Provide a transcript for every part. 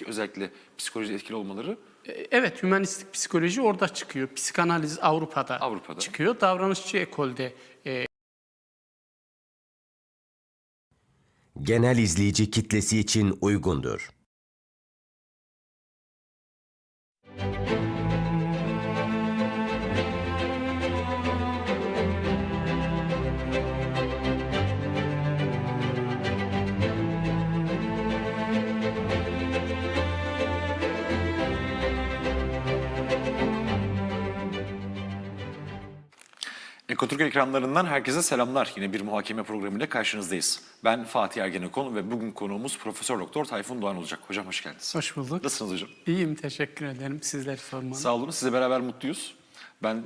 özellikle psikoloji etkili olmaları Evet, hümanistik psikoloji orada çıkıyor. Psikanaliz Avrupa'da çıkıyor. Davranışçı ekolde Genel izleyici kitlesi için uygundur. Ekotürk ekranlarından herkese selamlar. Yine bir muhakeme programıyla karşınızdayız. Ben Fatih Ergenekon ve bugün konuğumuz Profesör Doktor Tayfun Doğan olacak. Hocam hoş geldiniz. hoş bulduk. Nasılsınız hocam? İyiyim, teşekkür ederim. Sizleri sormalı. Sağ olun. Sizle beraber mutluyuz. Ben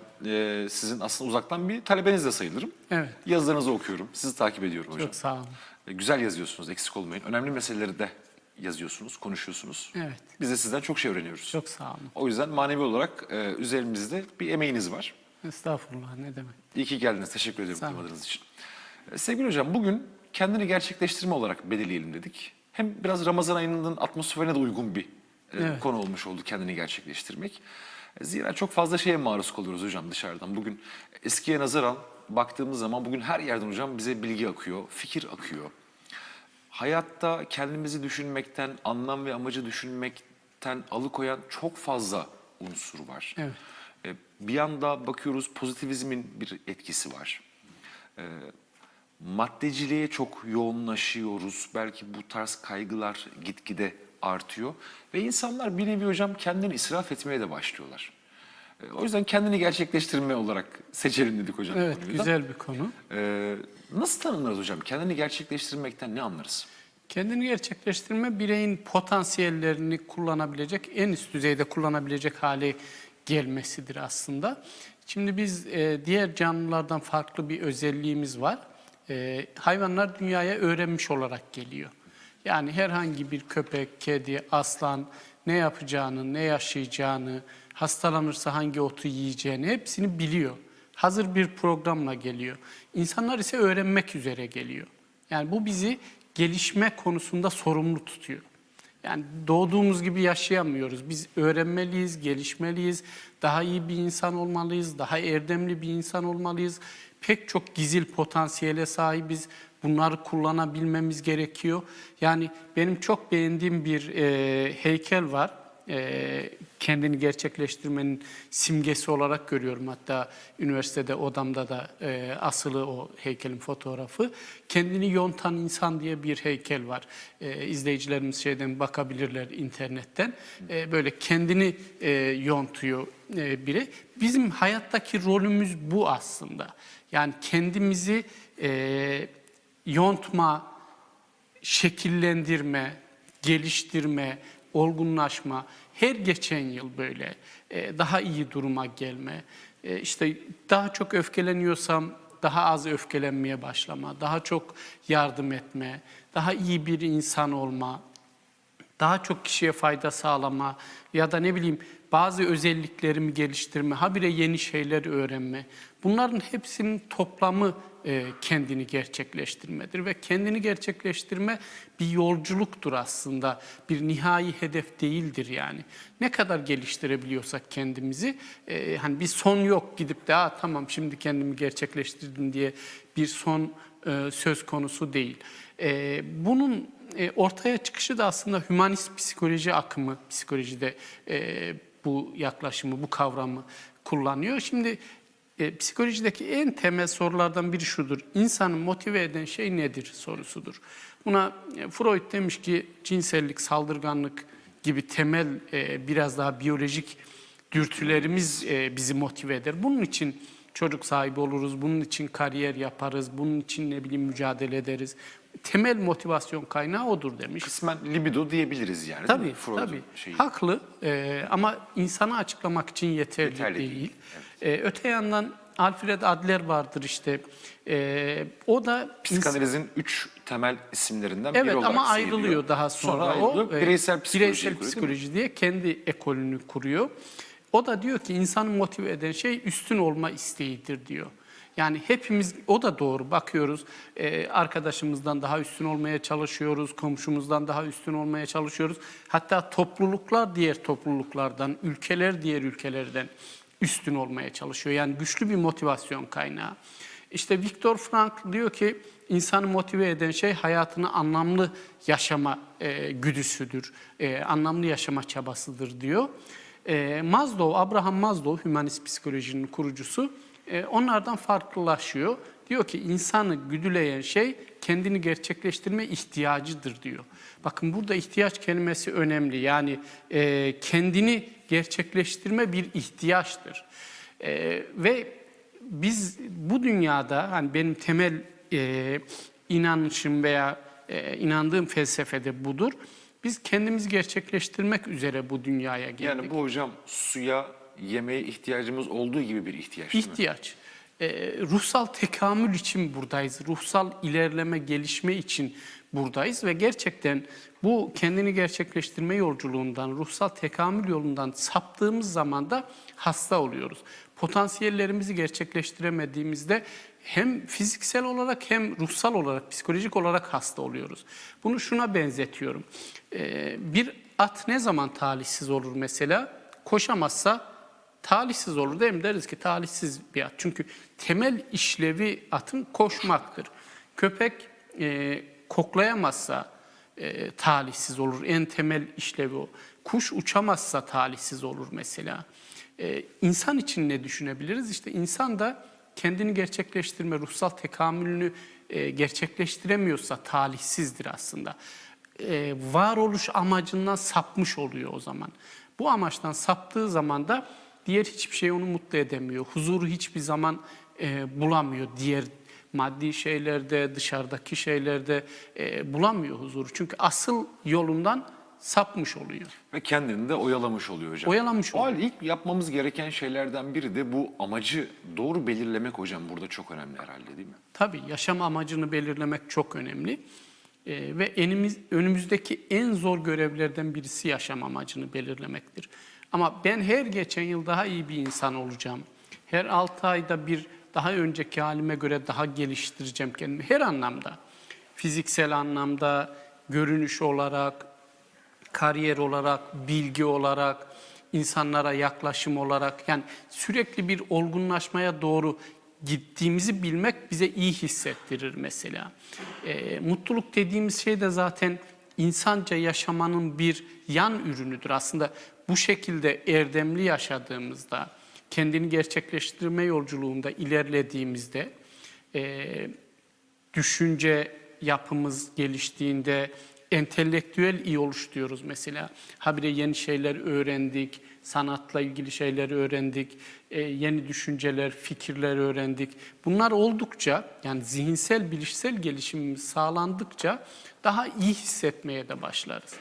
sizin aslında uzaktan bir talebeniz de sayılırım. Evet. Yazılarınızı okuyorum. Sizi takip ediyorum hocam. Çok sağ olun. Güzel yazıyorsunuz, eksik olmayın. Önemli meseleleri de yazıyorsunuz, konuşuyorsunuz. Evet. Biz de sizden çok şey öğreniyoruz. Çok sağ olun. O yüzden manevi olarak üzerimizde bir emeğiniz var. Estağfurullah, ne demek. İyi ki geldiniz. Teşekkür ederim Sağ olun. kırmadığınız için. Sevgili hocam, bugün kendini gerçekleştirme olarak belirleyelim dedik. Hem biraz Ramazan ayının atmosferine de uygun bir Evet. konu olmuş oldu kendini gerçekleştirmek. Zira çok fazla şeye maruz kalıyoruz hocam dışarıdan. Bugün eskiye nazaran baktığımız zaman bugün her yerden hocam bize bilgi akıyor, fikir akıyor. Hayatta kendimizi düşünmekten, anlam ve amacı düşünmekten alıkoyan çok fazla unsur var. Evet. Bir yanda bakıyoruz pozitivizmin bir etkisi var. Maddeciliğe çok yoğunlaşıyoruz. Belki bu tarz kaygılar gitgide artıyor. Ve insanlar bir nevi hocam kendini israf etmeye de başlıyorlar. O yüzden kendini gerçekleştirme olarak seçelim dedik hocam. Evet, konuyu da. güzel bir konu. Nasıl tanımlarız hocam? Kendini gerçekleştirmekten ne anlarız? Kendini gerçekleştirme, bireyin potansiyellerini kullanabilecek, en üst düzeyde kullanabilecek hale gelmesidir aslında. Şimdi biz diğer canlılardan farklı bir özelliğimiz var. Hayvanlar dünyaya öğrenmiş olarak geliyor. Yani herhangi bir köpek, kedi, aslan ne yapacağını, ne yaşayacağını, hastalanırsa hangi otu yiyeceğini hepsini biliyor. Hazır bir programla geliyor. İnsanlar ise öğrenmek üzere geliyor. Yani bu bizi gelişme konusunda sorumlu tutuyor. Yani doğduğumuz gibi yaşayamıyoruz. Biz öğrenmeliyiz, gelişmeliyiz, daha iyi bir insan olmalıyız, daha erdemli bir insan olmalıyız. Pek çok gizil potansiyele sahibiz. Bunları kullanabilmemiz gerekiyor. Yani benim çok beğendiğim bir heykel var. Kendini gerçekleştirmenin simgesi olarak görüyorum. Hatta üniversitede odamda da asılı o heykelin fotoğrafı. Kendini yontan insan diye bir heykel var. İzleyicilerimiz şeyden bakabilirler internetten. Böyle kendini yontuyor biri. Bizim hayattaki rolümüz bu aslında. Yani kendimizi yontma, şekillendirme, geliştirme, olgunlaşma, her geçen yıl böyle daha iyi duruma gelme, işte daha çok öfkeleniyorsam daha az öfkelenmeye başlama, daha çok yardım etme, daha iyi bir insan olma, daha çok kişiye fayda sağlama ya da ne bileyim bazı özelliklerimi geliştirme, habire yeni şeyler öğrenme. Bunların hepsinin toplamı kendini gerçekleştirmedir ve kendini gerçekleştirme bir yolculuktur aslında. Bir nihai hedef değildir yani. Ne kadar geliştirebiliyorsak kendimizi, hani bir son yok gidip de tamam şimdi kendimi gerçekleştirdim diye bir son söz konusu değil. Bunun ortaya çıkışı da aslında hümanist psikoloji akımı, psikolojide bu yaklaşımı, bu kavramı kullanıyor. Şimdi psikolojideki en temel sorulardan biri şudur: İnsanı motive eden şey nedir sorusudur. Buna Freud demiş ki cinsellik, saldırganlık gibi temel biraz daha biyolojik dürtülerimiz bizi motive eder. Bunun için çocuk sahibi oluruz, bunun için kariyer yaparız, bunun için ne bileyim mücadele ederiz. Temel motivasyon kaynağı odur demiş. Kısmen libido diyebiliriz yani. Tabii, değil mi? Freud'un tabii. şeyi. Haklı ama insanı açıklamak için yeterli değil. Öte yandan Alfred Adler vardır işte. O da Psikanalizin 3 temel isimlerinden biri evet olarak ama sayılıyor. ayrılıyor daha sonra. ayrılıyor. Bireysel psikoloji, psikoloji diye kendi ekolünü kuruyor. O da diyor ki insanı motive eden şey üstün olma isteğidir diyor. Yani hepimiz, o da doğru, bakıyoruz arkadaşımızdan daha üstün olmaya çalışıyoruz, komşumuzdan daha üstün olmaya çalışıyoruz. Hatta topluluklar diğer topluluklardan, ülkeler diğer ülkelerden üstün olmaya çalışıyor. Yani güçlü bir motivasyon kaynağı. İşte Viktor Frankl diyor ki insanı motive eden şey hayatını anlamlı yaşama güdüsüdür, anlamlı yaşama çabasıdır diyor. Abraham Maslow, hümanist psikolojinin kurucusu, onlardan farklılaşıyor. Diyor ki insanı güdüleyen şey kendini gerçekleştirme ihtiyacıdır diyor. Bakın burada ihtiyaç kelimesi önemli. Yani kendini gerçekleştirme bir ihtiyaçtır. Ve biz bu dünyada, hani benim temel inanışım veya inandığım felsefede budur. Biz kendimizi gerçekleştirmek üzere bu dünyaya geldik. Yani bu hocam suya, yemeğe ihtiyacımız olduğu gibi bir ihtiyaç değil mi? İhtiyaç. Ruhsal tekamül için buradayız. Ruhsal ilerleme, gelişme için buradayız ve gerçekten bu kendini gerçekleştirme yolculuğundan, ruhsal tekamül yolundan saptığımız zaman da hasta oluyoruz. Potansiyellerimizi gerçekleştiremediğimizde hem fiziksel olarak hem ruhsal olarak, psikolojik olarak hasta oluyoruz. Bunu şuna benzetiyorum. Bir at ne zaman talihsiz olur mesela? Koşamazsa talihsiz olur değil mi? Deriz ki talihsiz bir at. Çünkü temel işlevi atın koşmaktır. Köpek koklayamazsa talihsiz olur. En temel işlevi o. Kuş uçamazsa talihsiz olur mesela. İnsan için ne düşünebiliriz? İşte insan da kendini gerçekleştirme, ruhsal tekamülünü gerçekleştiremiyorsa talihsizdir aslında. Varoluş amacından sapmış oluyor o zaman. Bu amaçtan saptığı zaman da diğer hiçbir şey onu mutlu edemiyor. Huzuru hiçbir zaman bulamıyor. Diğer maddi şeylerde, dışarıdaki şeylerde bulamıyor huzuru. Çünkü asıl yolundan sapmış oluyor. Ve kendini de oyalamış oluyor hocam. Oyalamış O oluyor. halde ilk yapmamız gereken şeylerden biri de bu amacı doğru belirlemek hocam, burada çok önemli herhalde değil mi? Tabii yaşam amacını belirlemek çok önemli. Ve önümüzdeki en zor görevlerden birisi yaşam amacını belirlemektir. Ama ben her geçen yıl daha iyi bir insan olacağım. Her 6 ayda bir daha önceki halime göre daha geliştireceğim kendimi. Her anlamda, fiziksel anlamda, görünüş olarak, kariyer olarak, bilgi olarak, insanlara yaklaşım olarak, yani sürekli bir olgunlaşmaya doğru gittiğimizi bilmek bize iyi hissettirir mesela. Mutluluk dediğimiz şey de zaten insanca yaşamanın bir yan ürünüdür. Aslında bu şekilde erdemli yaşadığımızda, kendini gerçekleştirme yolculuğunda ilerlediğimizde, düşünce yapımız geliştiğinde, entelektüel iyi oluş diyoruz mesela. Habire yeni şeyler öğrendik, sanatla ilgili şeyler öğrendik, yeni düşünceler, fikirler öğrendik. Bunlar oldukça, yani zihinsel, bilişsel gelişimimiz sağlandıkça daha iyi hissetmeye de başlarız.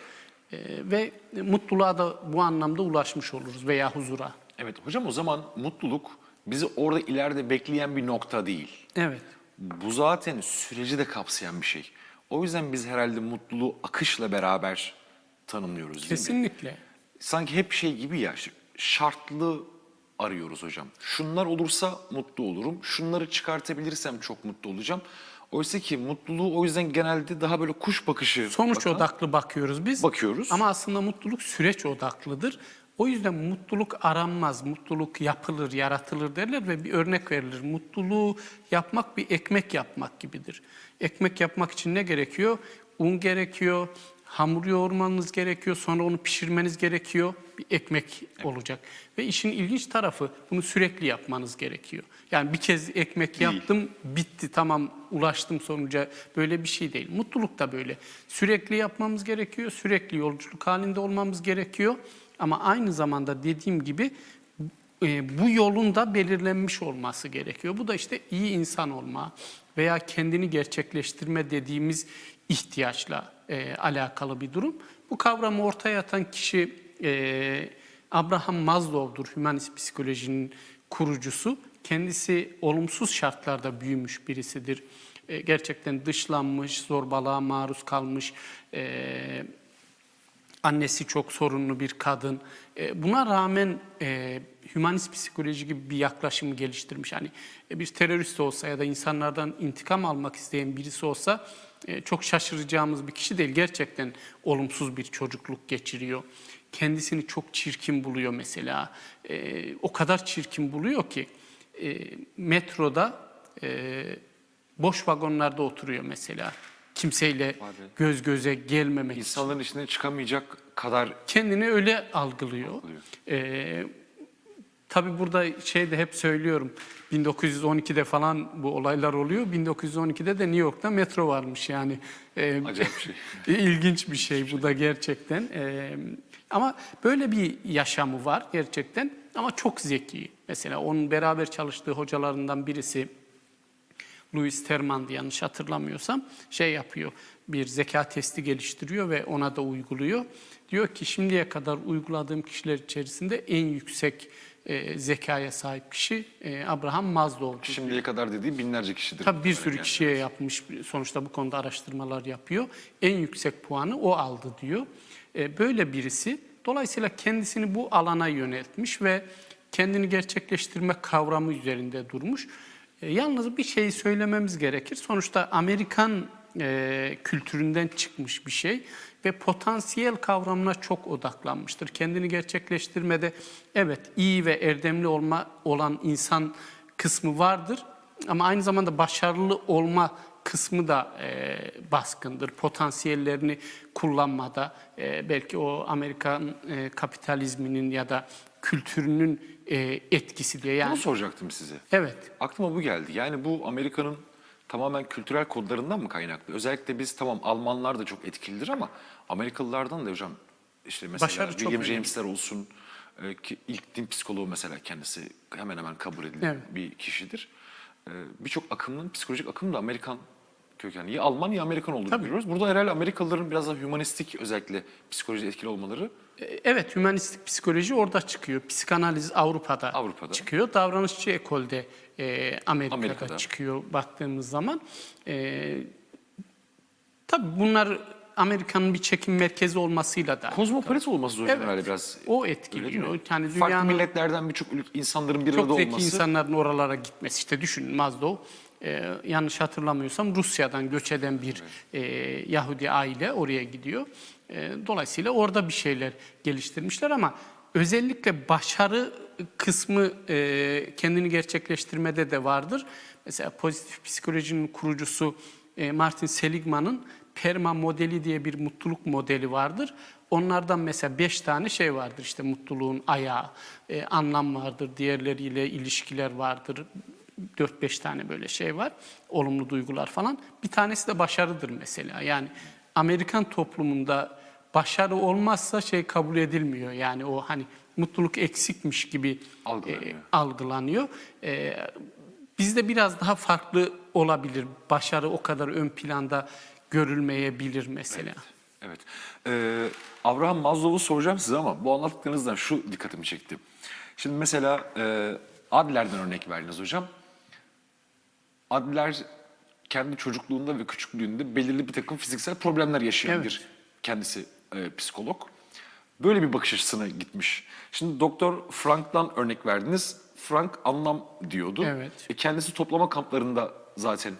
Ve mutluluğa da bu anlamda ulaşmış oluruz veya huzura. Evet hocam, o zaman mutluluk bizi orada ileride bekleyen bir nokta değil. Evet. Bu zaten süreci de kapsayan bir şey. O yüzden biz herhalde mutluluğu akışla beraber tanımlıyoruz değil mi? Kesinlikle. Sanki hep şey gibi ya, şartlı arıyoruz hocam. Şunlar olursa mutlu olurum, şunları çıkartabilirsem çok mutlu olacağım. Oysa ki mutluluğu o yüzden genelde daha böyle kuş bakışı Sonuç odaklı bakıyoruz biz. Bakıyoruz. Ama aslında mutluluk süreç odaklıdır. O yüzden mutluluk aranmaz, mutluluk yapılır, yaratılır derler ve bir örnek verilir. Mutluluğu yapmak bir ekmek yapmak gibidir. Ekmek yapmak için ne gerekiyor? Un gerekiyor, hamur yoğurmanız gerekiyor, sonra onu pişirmeniz gerekiyor. Bir ekmek olacak. Ve işin ilginç tarafı, bunu sürekli yapmanız gerekiyor. Yani bir kez ekmek yaptım, bitti, tamam, ulaştım sonuca. Böyle bir şey değil. Mutluluk da böyle. Sürekli yapmamız gerekiyor, sürekli yolculuk halinde olmamız gerekiyor. Ama aynı zamanda dediğim gibi bu yolun da belirlenmiş olması gerekiyor. Bu da işte iyi insan olma veya kendini gerçekleştirme dediğimiz ihtiyaçla alakalı bir durum. Bu kavramı ortaya atan kişi Abraham Maslow'dur, hümanist psikolojinin kurucusu. Kendisi olumsuz şartlarda büyümüş birisidir. Gerçekten dışlanmış, zorbalığa maruz kalmış, annesi çok sorunlu bir kadın. Buna rağmen hümanist psikoloji gibi bir yaklaşım geliştirmiş. Hani bir terörist olsa ya da insanlardan intikam almak isteyen birisi olsa çok şaşıracağımız bir kişi değil. Gerçekten olumsuz bir çocukluk geçiriyor. Kendisini çok çirkin buluyor mesela. O kadar çirkin buluyor ki metroda boş vagonlarda oturuyor mesela. Kimseyle göz göze gelmemek için. İnsanların içinden çıkamayacak kadar Kendini öyle algılıyor. Tabii burada de hep söylüyorum. 1912'de falan bu olaylar oluyor. 1912'de de New York'ta metro varmış yani. acayip bir şey. İlginç bir şey bu da gerçekten. Ama böyle bir yaşamı var gerçekten. Ama çok zeki. Mesela onun beraber çalıştığı hocalarından birisi Louis Terman'dı yanlış hatırlamıyorsam yapıyor. Bir zeka testi geliştiriyor ve ona da uyguluyor. Diyor ki şimdiye kadar uyguladığım kişiler içerisinde en yüksek zekaya sahip kişi Abraham Maslow'du. Şimdiye kadar dediği binlerce kişidir. Tabii bir sürü kişiye yapmış. Sonuçta bu konuda araştırmalar yapıyor. En yüksek puanı o aldı diyor. Böyle birisi dolayısıyla kendisini bu alana yöneltmiş ve kendini gerçekleştirme kavramı üzerinde durmuş. Yalnız bir şeyi söylememiz gerekir. Sonuçta Amerikan kültüründen çıkmış bir şey ve potansiyel kavramına çok odaklanmıştır. Kendini gerçekleştirmede evet iyi ve erdemli olan insan kısmı vardır ama aynı zamanda başarılı olma kısmı da baskındır. Potansiyellerini kullanmada belki o Amerikan kapitalizminin ya da kültürünün etkisi diye. Yani, Bunu soracaktım size. evet. Aklıma bu geldi. Yani bu Amerika'nın tamamen kültürel kodlarından mı kaynaklı? Özellikle biz tamam Almanlar da çok etkilidir ama Amerikalılardan da hocam işte mesela Başarı çok William önemli. James'ler olsun ki ilk din psikoloğu mesela kendisi hemen hemen kabul edilen Evet. bir kişidir. Birçok akımın, psikolojik akım da Amerikan kökenli. Ya Alman ya Amerikan olduğunu Tabii. görüyoruz. Burada herhalde Amerikalıların biraz daha hümanistik özellikle psikoloji etkili olmaları Evet, hümanistik psikoloji orada çıkıyor. Psikanaliz Avrupa'da çıkıyor. Davranışçı ekolde Amerika'da çıkıyor baktığımız zaman. Tabii bunlar Amerika'nın bir çekim merkezi olmasıyla da. kozmopolit olması hocam Evet, herhalde biraz. o Öyle değil etkiliyor. mi? Yani Farklı dünyanın milletlerden birçok insanların bir arada çok zeki olması. insanların oralara gitmesi. İşte düşünün Maslow, yanlış hatırlamıyorsam Rusya'dan göç eden bir Yahudi aile oraya gidiyor. Dolayısıyla orada bir şeyler geliştirmişler ama özellikle başarı kısmı kendini gerçekleştirmede de vardır. Mesela pozitif psikolojinin kurucusu Martin Seligman'ın PERMA modeli diye bir mutluluk modeli vardır. Onlardan mesela 5 tane şey vardır. İşte mutluluğun ayağı, anlam vardır, diğerleriyle ilişkiler vardır. 4-5 tane böyle şey var. Olumlu duygular falan. Bir tanesi de başarıdır mesela. Yani Amerikan toplumunda başarı olmazsa kabul edilmiyor. Yani o hani mutluluk eksikmiş gibi algılanıyor. Bizde biraz daha farklı olabilir. Başarı o kadar ön planda görülmeyebilir mesela. Evet. Abraham Maslow'u soracağım size ama bu anlattıklarınızdan şu dikkatimi çekti. Şimdi mesela Adler'den örnek verdiniz hocam. Adler kendi çocukluğunda ve küçüklüğünde belirli bir takım fiziksel problemler yaşayan Evet. bir kendisi psikolog. Böyle bir bakış açısına gitmiş. Şimdi Doktor Frank'tan örnek verdiniz. Frank anlam diyordu. Evet. Kendisi toplama kamplarında zaten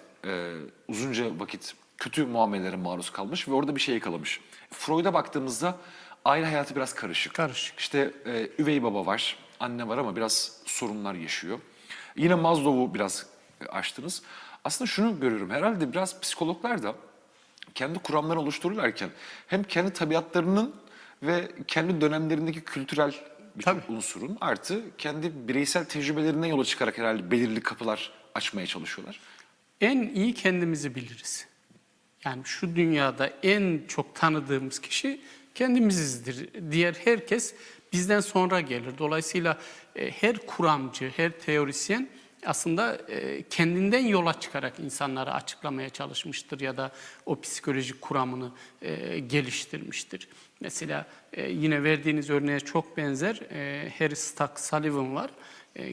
uzunca vakit kötü muamelelere maruz kalmış ve orada bir şey yakalamış. Freud'a baktığımızda aile hayatı biraz karışık. Karışık. İşte üvey baba var, anne var ama biraz sorunlar yaşıyor. Yine Maslow'u biraz açtınız. Aslında şunu görüyorum, herhalde biraz psikologlar da kendi kuramlarını oluştururlarken hem kendi tabiatlarının ve kendi dönemlerindeki kültürel birçok unsurun artı kendi bireysel tecrübelerinden yola çıkarak herhalde belirli kapılar açmaya çalışıyorlar. En iyi kendimizi biliriz. Yani şu dünyada en çok tanıdığımız kişi kendimizizdir. Diğer herkes bizden sonra gelir. Dolayısıyla her kuramcı, her teorisyen aslında kendinden yola çıkarak insanları açıklamaya çalışmıştır ya da o psikolojik kuramını geliştirmiştir. Mesela yine verdiğiniz örneğe çok benzer Harry Stack Sullivan var.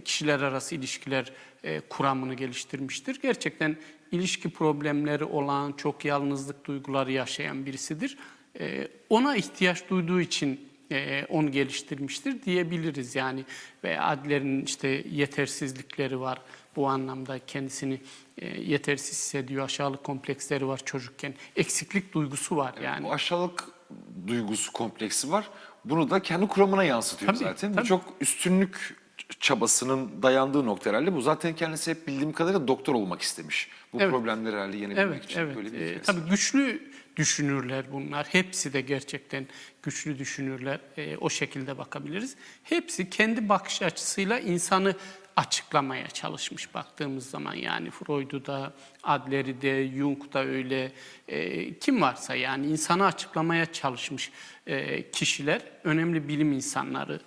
Kişiler arası ilişkiler kuramını geliştirmiştir. Gerçekten ilişki problemleri olan, çok yalnızlık duyguları yaşayan birisidir. Ona ihtiyaç duyduğu için onu geliştirmiştir diyebiliriz yani. Ve Adler'in işte yetersizlikleri var. Bu anlamda kendisini yetersiz hissediyor. Aşağılık kompleksleri var çocukken. Eksiklik duygusu var yani. Bu aşağılık duygusu, kompleksi var. Bunu da kendi kuramına yansıtıyor Tabii, zaten. tabii. Birçok üstünlük çabasının dayandığı nokta herhalde bu. Zaten kendisi hep bildiğim kadarıyla doktor olmak istemiş. Bu Evet. problemleri herhalde yenebilmek Evet, için evet. böyle bir hikayesi Tabii var. güçlü düşünürler bunlar. Hepsi de gerçekten güçlü düşünürler. O şekilde bakabiliriz. Hepsi kendi bakış açısıyla insanı açıklamaya çalışmış baktığımız zaman. Yani Freud'u da, Adler'i de, Jung da öyle. Kim varsa yani insanı açıklamaya çalışmış kişiler. Önemli bilim insanları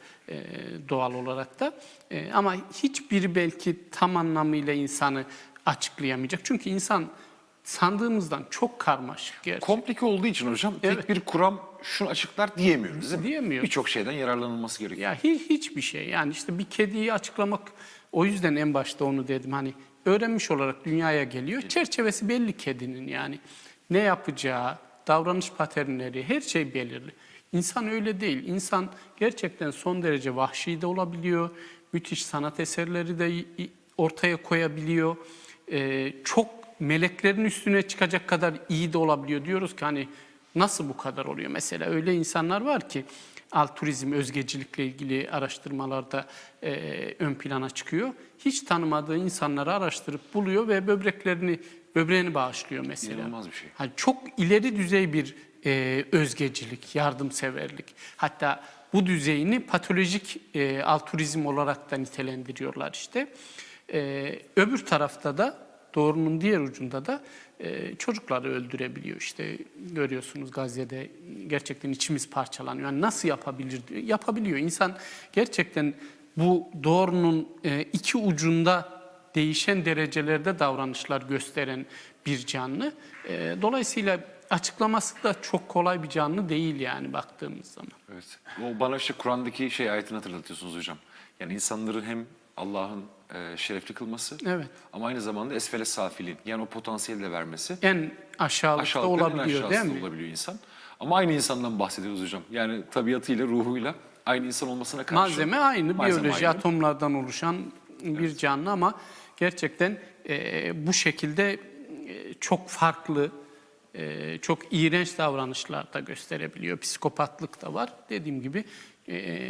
doğal olarak da. Ama hiçbiri belki tam anlamıyla insanı açıklayamayacak. Çünkü insan sandığımızdan çok karmaşık gerçekten. Komplike olduğu için hocam tek Evet. bir kuram şunu açıklar diyemiyoruz değil mi? Diyemiyoruz. Birçok şeyden yararlanılması gerekiyor. Ya hiçbir şey. Yani işte bir kediyi açıklamak, o yüzden en başta onu dedim. Hani öğrenmiş olarak dünyaya geliyor. Çerçevesi belli kedinin yani. Ne yapacağı, davranış paternleri, her şey belirli. İnsan öyle değil. İnsan gerçekten son derece vahşi de olabiliyor. Müthiş sanat eserleri de ortaya koyabiliyor. Çok meleklerin üstüne çıkacak kadar iyi de olabiliyor. Diyoruz ki hani nasıl bu kadar oluyor? Mesela öyle insanlar var ki altruizm, özgecilikle ilgili araştırmalarda ön plana çıkıyor. Hiç tanımadığı insanları araştırıp buluyor ve böbreğini bağışlıyor mesela. İnanılmaz bir şey. Hani çok ileri düzey bir özgecilik, yardımseverlik. Hatta bu düzeyini patolojik altruizm olarak da nitelendiriyorlar işte. Öbür tarafta da doğrunun diğer ucunda da çocukları öldürebiliyor. İşte görüyorsunuz Gazze'de gerçekten içimiz parçalanıyor. Yani nasıl yapabilir diyor. Yapabiliyor. İnsan gerçekten bu doğrunun iki ucunda değişen derecelerde davranışlar gösteren bir canlı. Dolayısıyla açıklaması da çok kolay bir canlı değil yani baktığımız zaman. Evet. O bana işte Kur'an'daki ayetini hatırlatıyorsunuz hocam. Yani insanları hem Allah'ın şerefli kılması Evet. ama aynı zamanda esfele safilin yani o potansiyeli de vermesi. En aşağılıkta Aşağılıkların en olabiliyor değil aşağısı mi? olabiliyor insan. Ama aynı insandan bahsediyoruz hocam. Yani tabiatıyla, ruhuyla aynı insan olmasına karşı. Malzeme aynı, Malzeme biyoloji, aynı. atomlardan oluşan bir canlı ama gerçekten bu şekilde çok farklı, çok iğrenç davranışlar da gösterebiliyor. Psikopatlık da var. Dediğim gibi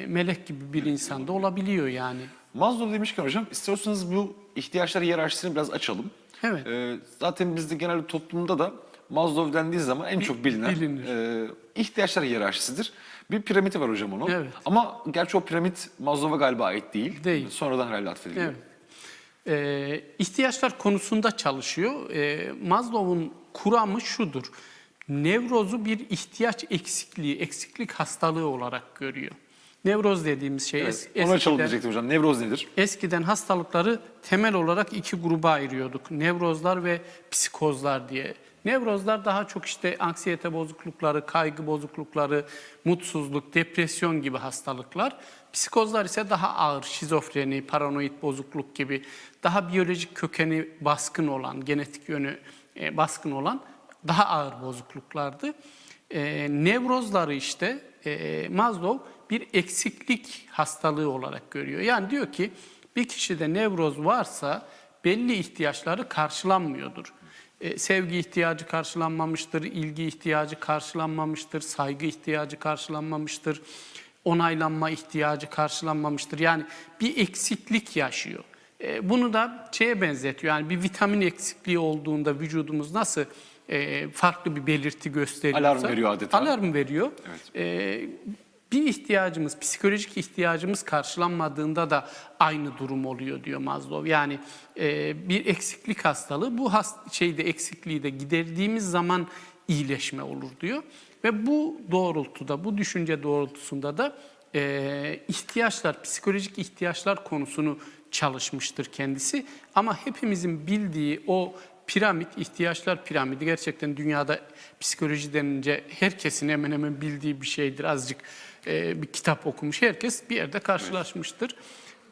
melek gibi bir insanda olabiliyor yani. Maslow demişken hocam istiyorsanız bu ihtiyaçlar hiyerarşisini biraz açalım. Evet. Zaten bizde genelde toplumda da Maslow dendiği zaman en çok bilinen bilinir. ihtiyaçlar hiyerarşisidir. Bir piramidi var hocam onun. Evet. Ama gerçi o piramit Maslow'a galiba ait değil. Değil. Sonradan herhalde atfediliyor. Evet. İhtiyaçlar konusunda çalışıyor. Maslow'un kuramı şudur. Nevrozu bir ihtiyaç eksikliği, eksiklik hastalığı olarak görüyor. Nevroz dediğimiz şey Evet, onu açalım diyecektim hocam. Nevroz nedir? eskiden hastalıkları temel olarak iki gruba ayırıyorduk. Nevrozlar ve psikozlar diye. Nevrozlar daha çok işte anksiyete bozuklukları, kaygı bozuklukları, mutsuzluk, depresyon gibi hastalıklar. Psikozlar ise daha ağır, şizofreni, paranoid bozukluk gibi daha biyolojik kökeni baskın olan, genetik yönü baskın olan daha ağır bozukluklardı. Nevrozları işte Maslow bir eksiklik hastalığı olarak görüyor. Yani diyor ki bir kişide nevroz varsa belli ihtiyaçları karşılanmıyordur. Sevgi ihtiyacı karşılanmamıştır, ilgi ihtiyacı karşılanmamıştır, saygı ihtiyacı karşılanmamıştır, onaylanma ihtiyacı karşılanmamıştır. Yani bir eksiklik yaşıyor. Bunu da şeye benzetiyor. Yani bir vitamin eksikliği olduğunda vücudumuz nasıl farklı bir belirti gösteriyorsa. Alarm veriyor adeta. Alarm veriyor. Evet. Bir ihtiyacımız, psikolojik ihtiyacımız karşılanmadığında da aynı durum oluyor diyor Maslow. Yani bir eksiklik hastalığı, bu eksikliği de giderdiğimiz zaman iyileşme olur diyor. Ve bu doğrultuda, bu düşünce doğrultusunda da ihtiyaçlar, psikolojik ihtiyaçlar konusunu çalışmıştır kendisi. Ama hepimizin bildiği o piramit, ihtiyaçlar piramidi gerçekten dünyada psikoloji denince herkesin hemen hemen bildiği bir şeydir. Azıcık bir kitap okumuş herkes bir yerde karşılaşmıştır.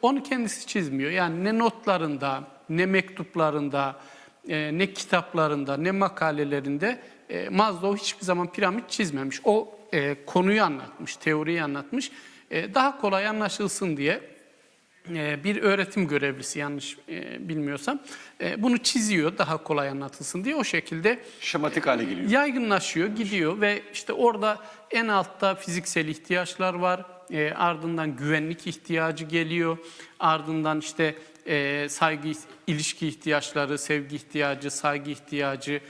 Onu kendisi çizmiyor. Yani ne notlarında, ne mektuplarında, ne kitaplarında, ne makalelerinde Maslow hiçbir zaman piramit çizmemiş. O konuyu anlatmış, teoriyi anlatmış. Daha kolay anlaşılsın diye bir öğretim görevlisi, yanlış bilmiyorsam, bunu çiziyor daha kolay anlatılsın diye. O şekilde Şematik hale geliyor. yaygınlaşıyor, gidiyor ve işte orada en altta fiziksel ihtiyaçlar var. Ardından güvenlik ihtiyacı geliyor. Ardından işte saygı, ilişki ihtiyaçları, sevgi ihtiyacı, saygı ihtiyacı.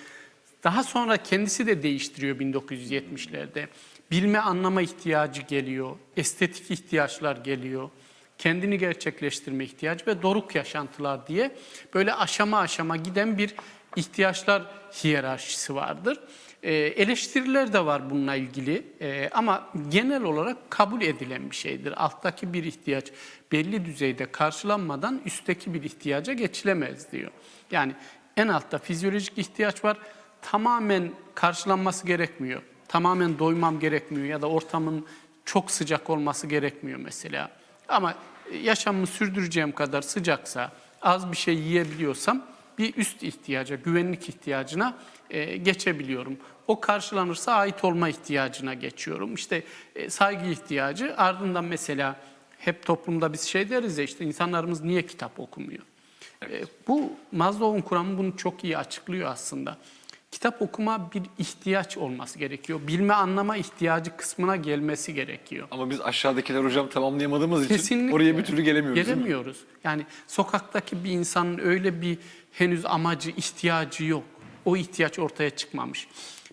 Daha sonra kendisi de değiştiriyor 1970'lerde. Bilme anlama ihtiyacı geliyor. Estetik ihtiyaçlar geliyor. Kendini gerçekleştirme ihtiyacı ve doruk yaşantılar diye böyle aşama aşama giden bir ihtiyaçlar hiyerarşisi vardır. Eleştiriler de var bununla ilgili ama genel olarak kabul edilen bir şeydir. Alttaki bir ihtiyaç belli düzeyde karşılanmadan üstteki bir ihtiyaca geçilemez diyor. Yani en altta fizyolojik ihtiyaç var, tamamen karşılanması gerekmiyor. Tamamen doymam gerekmiyor ya da ortamın çok sıcak olması gerekmiyor mesela. Ama yaşamımı sürdüreceğim kadar sıcaksa, az bir şey yiyebiliyorsam bir üst ihtiyaca, güvenlik ihtiyacına geçebiliyorum. O karşılanırsa ait olma ihtiyacına geçiyorum. İşte saygı ihtiyacı, ardından mesela hep toplumda biz şey deriz ya, işte insanlarımız niye kitap okumuyor? Evet. Bu Maslow'un kuramı bunu çok iyi açıklıyor aslında. Kitap okuma bir ihtiyaç olması gerekiyor. Bilme anlama ihtiyacı kısmına gelmesi gerekiyor. Ama biz aşağıdakiler hocam tamamlayamadığımız için Kesinlikle. oraya bir türlü gelemiyoruz. değil mi? Gelemiyoruz. Yani sokaktaki bir insanın öyle bir henüz amacı, ihtiyacı yok. O ihtiyaç ortaya çıkmamış.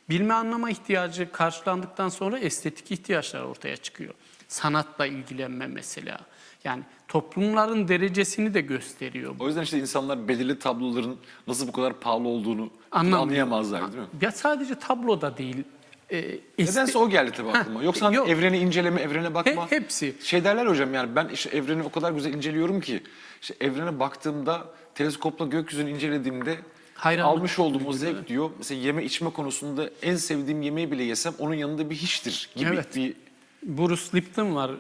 Bilme anlama ihtiyacı karşılandıktan sonra estetik ihtiyaçlar ortaya çıkıyor. Sanatla ilgilenme mesela. Yani toplumların derecesini de gösteriyor. O yüzden işte insanlar belirli tabloların nasıl bu kadar pahalı olduğunu Anlamıyor. anlayamazlar değil mi? Ya sadece tabloda değil. Nedense o geldi tabii aklıma. Yoksa hani yok. evreni inceleme, evrene bakma. Hepsi. Şey derler hocam, yani ben işte evreni o kadar güzel inceliyorum ki işte evrene baktığımda, teleskopla gökyüzünü incelediğimde Hayranlık almış olduğum o duyuyor, zevk diyor. Mesela yeme içme konusunda en sevdiğim yemeği bile yesem onun yanında bir hiçtir gibi Evet. bir... Bruce Lipton var,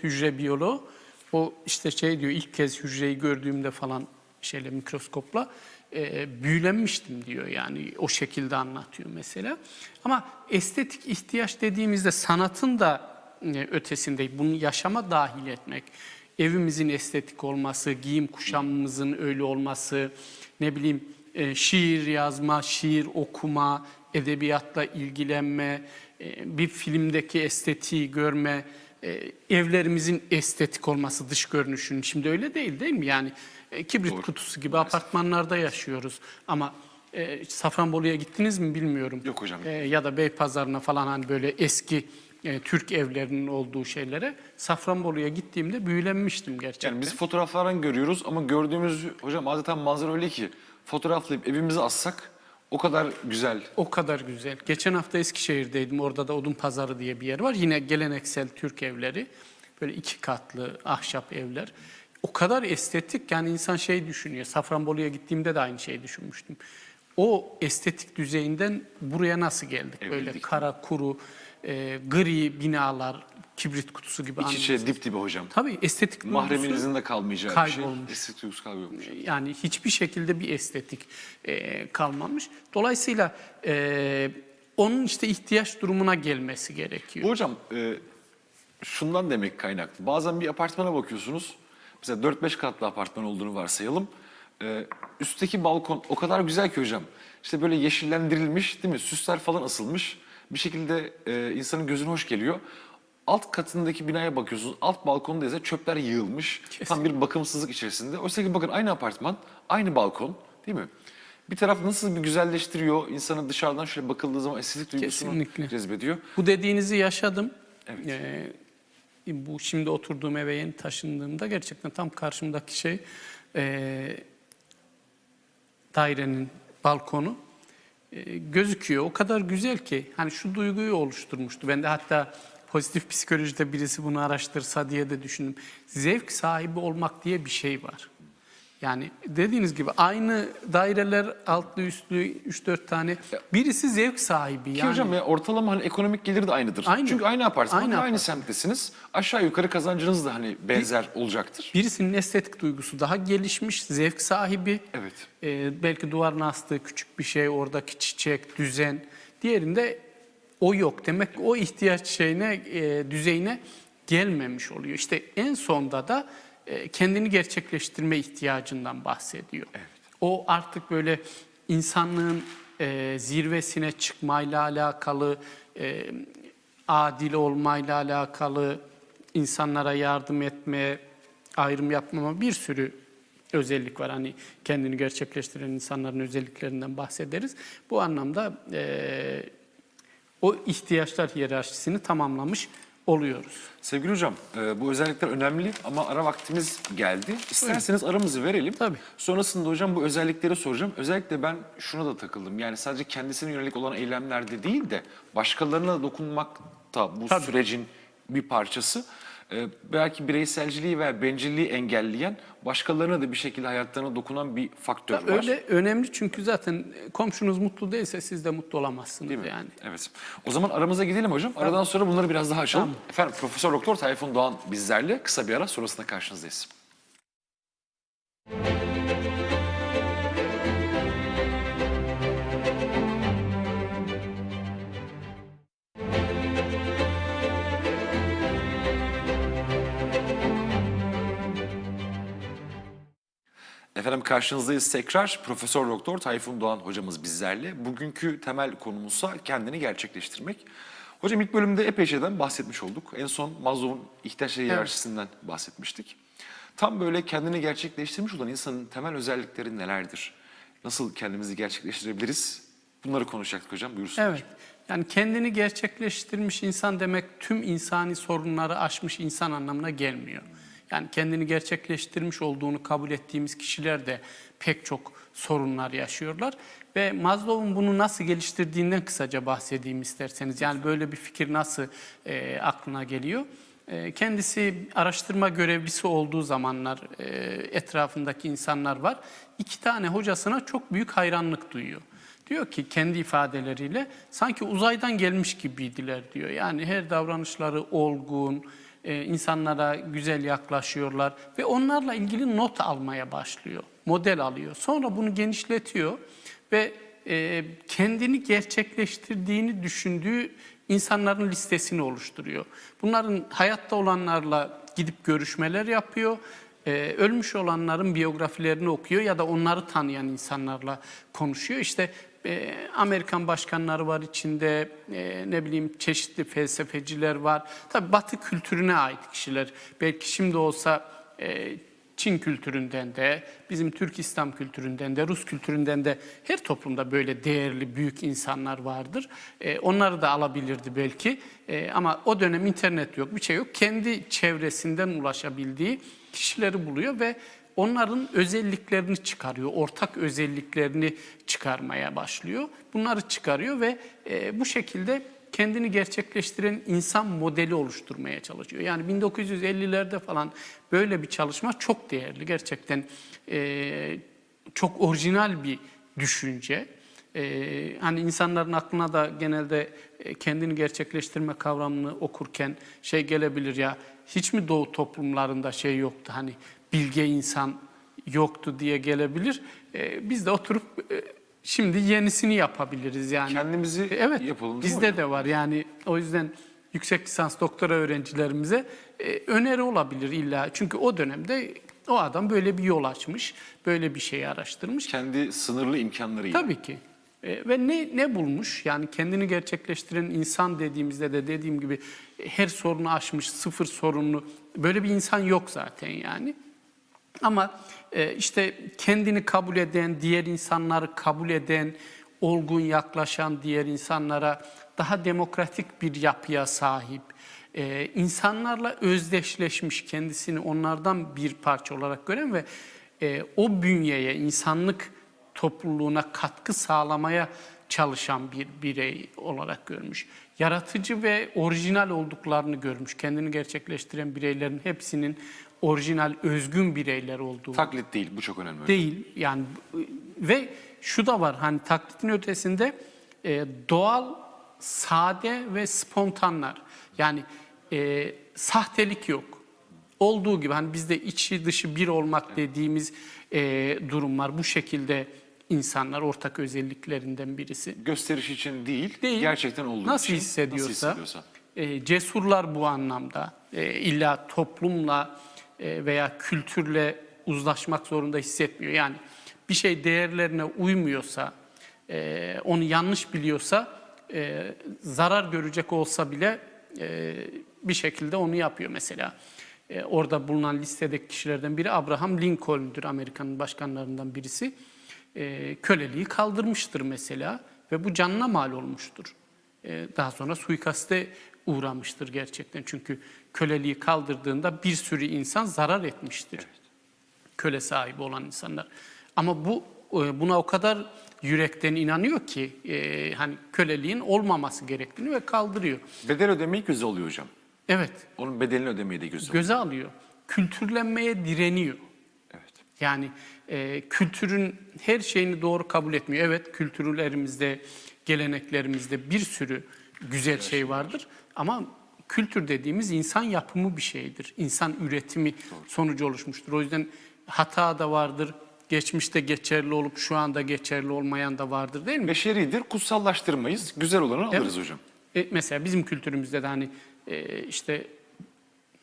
hücre biyoloğu. O işte şey diyor, ilk kez hücreyi gördüğümde falan mikroskopla büyülenmiştim diyor, yani o şekilde anlatıyor mesela. Ama estetik ihtiyaç dediğimizde sanatın da ötesinde bunu yaşama dahil etmek. Evimizin estetik olması, giyim kuşamımızın öyle olması, ne bileyim şiir yazma, şiir okuma, edebiyatla ilgilenme, bir filmdeki estetiği görme, evlerimizin estetik olması, dış görünüşünün. Şimdi öyle değil mi? Yani kibrit Doğru. kutusu gibi apartmanlarda yaşıyoruz. Ama Safranbolu'ya gittiniz mi bilmiyorum. Yok hocam. Ya da Beypazarı'na falan, hani böyle eski Türk evlerinin olduğu şeylere. Safranbolu'ya gittiğimde büyülenmiştim gerçekten. Yani biz fotoğraflardan görüyoruz ama gördüğümüz hocam adeta manzara öyle ki fotoğraflayıp evimize assak o kadar güzel. O kadar güzel. Geçen hafta Eskişehir'deydim. Orada da Odun Pazarı diye bir yer var. Yine geleneksel Türk evleri. Böyle 2 katlı ahşap evler. O kadar estetik, yani insan şey düşünüyor. Safranbolu'ya gittiğimde de aynı şeyi düşünmüştüm. O estetik düzeyinden buraya nasıl geldik? Böyle Evrildik. kara, kuru, gri binalar, kibrit kutusu gibi. İç içe dip dibe hocam. Tabii estetik duygusu Mahreminizin de kalmayacağı bir şey. kaybolmuş. Estetik duygusu kayboluyormuş. Yani hiçbir şekilde bir estetik kalmamış. Dolayısıyla onun işte ihtiyaç durumuna gelmesi gerekiyor. Bu hocam şundan demek kaynaklı. Bazen bir apartmana bakıyorsunuz. Mesela 4-5 katlı apartman olduğunu varsayalım. Üstteki balkon o kadar güzel ki hocam. İşte böyle yeşillendirilmiş değil mi? Süsler falan asılmış. Bir şekilde insanın gözüne hoş geliyor. Alt katındaki binaya bakıyorsunuz. Alt balkonda ise çöpler yığılmış. Tam bir bakımsızlık içerisinde. Oysa ki bakın aynı apartman, aynı balkon değil mi? Bir taraf nasıl bir güzelleştiriyor, insanı dışarıdan şöyle bakıldığı zaman estetik duygusunu Kesinlikle. cezbediyor. Bu dediğinizi yaşadım. Evet. Bu şimdi oturduğum eve yeni taşındığımda gerçekten tam karşımdaki şey dairenin balkonu gözüküyor. O kadar güzel ki hani şu duyguyu oluşturmuştu. Ben de hatta pozitif psikolojide birisi bunu araştırsa diye de düşündüm. Zevk sahibi olmak diye bir şey var. Yani dediğiniz gibi aynı daireler, altlı üstlü 3-4 tane. Birisi zevk sahibi. Ki Yani hocam ya ortalama hani ekonomik gelir de aynıdır. Aynı. Çünkü aynı apartman, Aynı aynı apartman. semttesiniz. Aşağı yukarı kazancınız da hani benzer olacaktır. birisinin estetik duygusu daha gelişmiş, zevk sahibi. Evet. Belki duvarına astığı küçük bir şey, oradaki çiçek, düzen. Diğerinde o yok. Demek ki o ihtiyaç düzeyine gelmemiş oluyor. İşte en sonda da kendini gerçekleştirme ihtiyacından bahsediyor. Evet. O artık böyle insanlığın zirvesine çıkmayla alakalı, adil olmayla alakalı, insanlara yardım etme, ayrım yapmama, bir sürü özellik var. Hani kendini gerçekleştiren insanların özelliklerinden bahsederiz. Bu anlamda o ihtiyaçlar hiyerarşisini tamamlamış oluyoruz. Sevgili hocam, bu özellikler önemli ama ara vaktimiz geldi. İsterseniz aramızı verelim. Tabii. Sonrasında hocam bu özellikleri soracağım. Özellikle ben şuna da takıldım. Yani sadece kendisine yönelik olan eylemlerde değil de başkalarına da dokunmak da bu Tabii. sürecin bir parçası. Belki bireyselciliği veya bencilliği engelleyen, başkalarına da bir şekilde hayatlarına dokunan bir faktör var. Öyle önemli, çünkü zaten komşunuz mutlu değilse siz de mutlu olamazsınız. Değil mi? Yani. Evet. O zaman aramıza gidelim hocam. Aradan sonra bunları biraz daha açalım. Tamam. Efendim Profesör Doktor Tayfun Doğan bizlerle. Kısa bir ara sonrasında karşınızdayız. Efendim karşınızdayız tekrar. Profesör Doktor Tayfun Doğan hocamız bizlerle. Bugünkü temel konumuzsa kendini gerçekleştirmek. Hocam ilk bölümde epey şeyden bahsetmiş olduk. En son Maslow'un ihtiyaçları hiyerarşisinden bahsetmiştik. Tam böyle kendini gerçekleştirmiş olan insanın temel özellikleri nelerdir? Nasıl kendimizi gerçekleştirebiliriz? Bunları konuşacaktık hocam. Buyursunlar. Evet. Yani kendini gerçekleştirmiş insan demek tüm insani sorunları aşmış insan anlamına gelmiyor. Yani kendini gerçekleştirmiş olduğunu kabul ettiğimiz kişiler de pek çok sorunlar yaşıyorlar. Ve Maslow'un bunu nasıl geliştirdiğinden kısaca bahsedeyim isterseniz. Yani böyle bir fikir nasıl aklına geliyor? Kendisi araştırma görevlisi olduğu zamanlar etrafındaki insanlar var. 2 tane hocasına çok büyük hayranlık duyuyor. Diyor ki kendi ifadeleriyle sanki uzaydan gelmiş gibiydiler diyor. Yani her davranışları olgun, insanlara güzel yaklaşıyorlar ve onlarla ilgili not almaya başlıyor, model alıyor. Sonra bunu genişletiyor ve kendini gerçekleştirdiğini düşündüğü insanların listesini oluşturuyor. Bunların hayatta olanlarla gidip görüşmeler yapıyor. Ölmüş olanların biyografilerini okuyor ya da onları tanıyan insanlarla konuşuyor. İşte Amerikan başkanları var içinde, ne bileyim çeşitli felsefeciler var. Tabii Batı kültürüne ait kişiler. Belki şimdi olsa Çin kültüründen de, bizim Türk İslam kültüründen de, Rus kültüründen de her toplumda böyle değerli büyük insanlar vardır. Onları da alabilirdi belki. Ama o dönem internet yok, bir şey yok. Kendi çevresinden ulaşabildiği kişileri buluyor ve onların özelliklerini çıkarıyor, ortak özelliklerini çıkarmaya başlıyor. Bunları çıkarıyor ve bu şekilde kendini gerçekleştiren insan modeli oluşturmaya çalışıyor. Yani 1950'lerde falan böyle bir çalışma çok değerli. Gerçekten çok orijinal bir düşünce. Hani insanların aklına da genelde kendini gerçekleştirme kavramını okurken şey gelebilir, ya hiç mi Doğu toplumlarında şey yoktu, hani bilge insan yoktu diye gelebilir. Biz de oturup şimdi yenisini yapabiliriz yani. Kendimizi evet, yapalım. bizde de var yani. O yüzden yüksek lisans doktora öğrencilerimize öneri olabilir illa. Çünkü o dönemde o adam böyle bir yol açmış, böyle bir şeyi araştırmış. Kendi sınırlı imkanlarıyla. Tabii ki. Ve ne bulmuş? Yani kendini gerçekleştiren insan dediğimizde de dediğim gibi her sorunu aşmış, sıfır sorunlu böyle bir insan yok zaten yani. Ama işte kendini kabul eden, diğer insanları kabul eden, olgun yaklaşan diğer insanlara, daha demokratik bir yapıya sahip, insanlarla özdeşleşmiş, kendisini onlardan bir parça olarak gören ve o bünyeye, insanlık topluluğuna katkı sağlamaya çalışan bir birey olarak görmüş. Yaratıcı ve orijinal olduklarını görmüş. Kendini gerçekleştiren bireylerin hepsinin orijinal, özgün bireyler olduğu. Taklit değil, bu çok önemli. Değil yani. Ve şu da var, hani taklitin ötesinde doğal, sade ve spontanlar. Yani sahtelik yok. Olduğu gibi hani bizde içi dışı bir olmak dediğimiz durum var. Bu şekilde insanlar, ortak özelliklerinden birisi. Gösteriş için değil, Değil. gerçekten olduğu Nasıl için. hissediyorsa, Nasıl hissediyorsa. Cesurlar bu anlamda. İlla toplumla veya kültürle uzlaşmak zorunda hissetmiyor. Yani bir şey değerlerine uymuyorsa, onu yanlış biliyorsa, zarar görecek olsa bile bir şekilde onu yapıyor mesela. Orada bulunan listedeki kişilerden biri Abraham Lincoln'dur, Amerika'nın başkanlarından birisi. Köleliği kaldırmıştır mesela ve bu canına mal olmuştur. Daha sonra suikaste uğramıştır gerçekten. Çünkü köleliği kaldırdığında bir sürü insan zarar etmiştir. Evet. Köle sahibi olan insanlar. Ama buna o kadar yürekten inanıyor ki hani köleliğin olmaması gerektiğini ve kaldırıyor. Bedel ödemeyi göze alıyor hocam. Evet. Onun bedelini ödemeyi de göze alıyor. Göze alıyor. Kültürlenmeye direniyor. Evet. Yani kültürün her şeyini doğru kabul etmiyor. Evet, kültürlerimizde, geleneklerimizde bir sürü güzel şey vardır. Ama kültür dediğimiz insan yapımı bir şeydir. İnsan üretimi sonucu oluşmuştur. O yüzden hata da vardır. Geçmişte geçerli olup şu anda geçerli olmayan da vardır, değil mi? Beşeridir, kutsallaştırmayız. Güzel olanı alırız hocam. Mesela bizim kültürümüzde de hani işte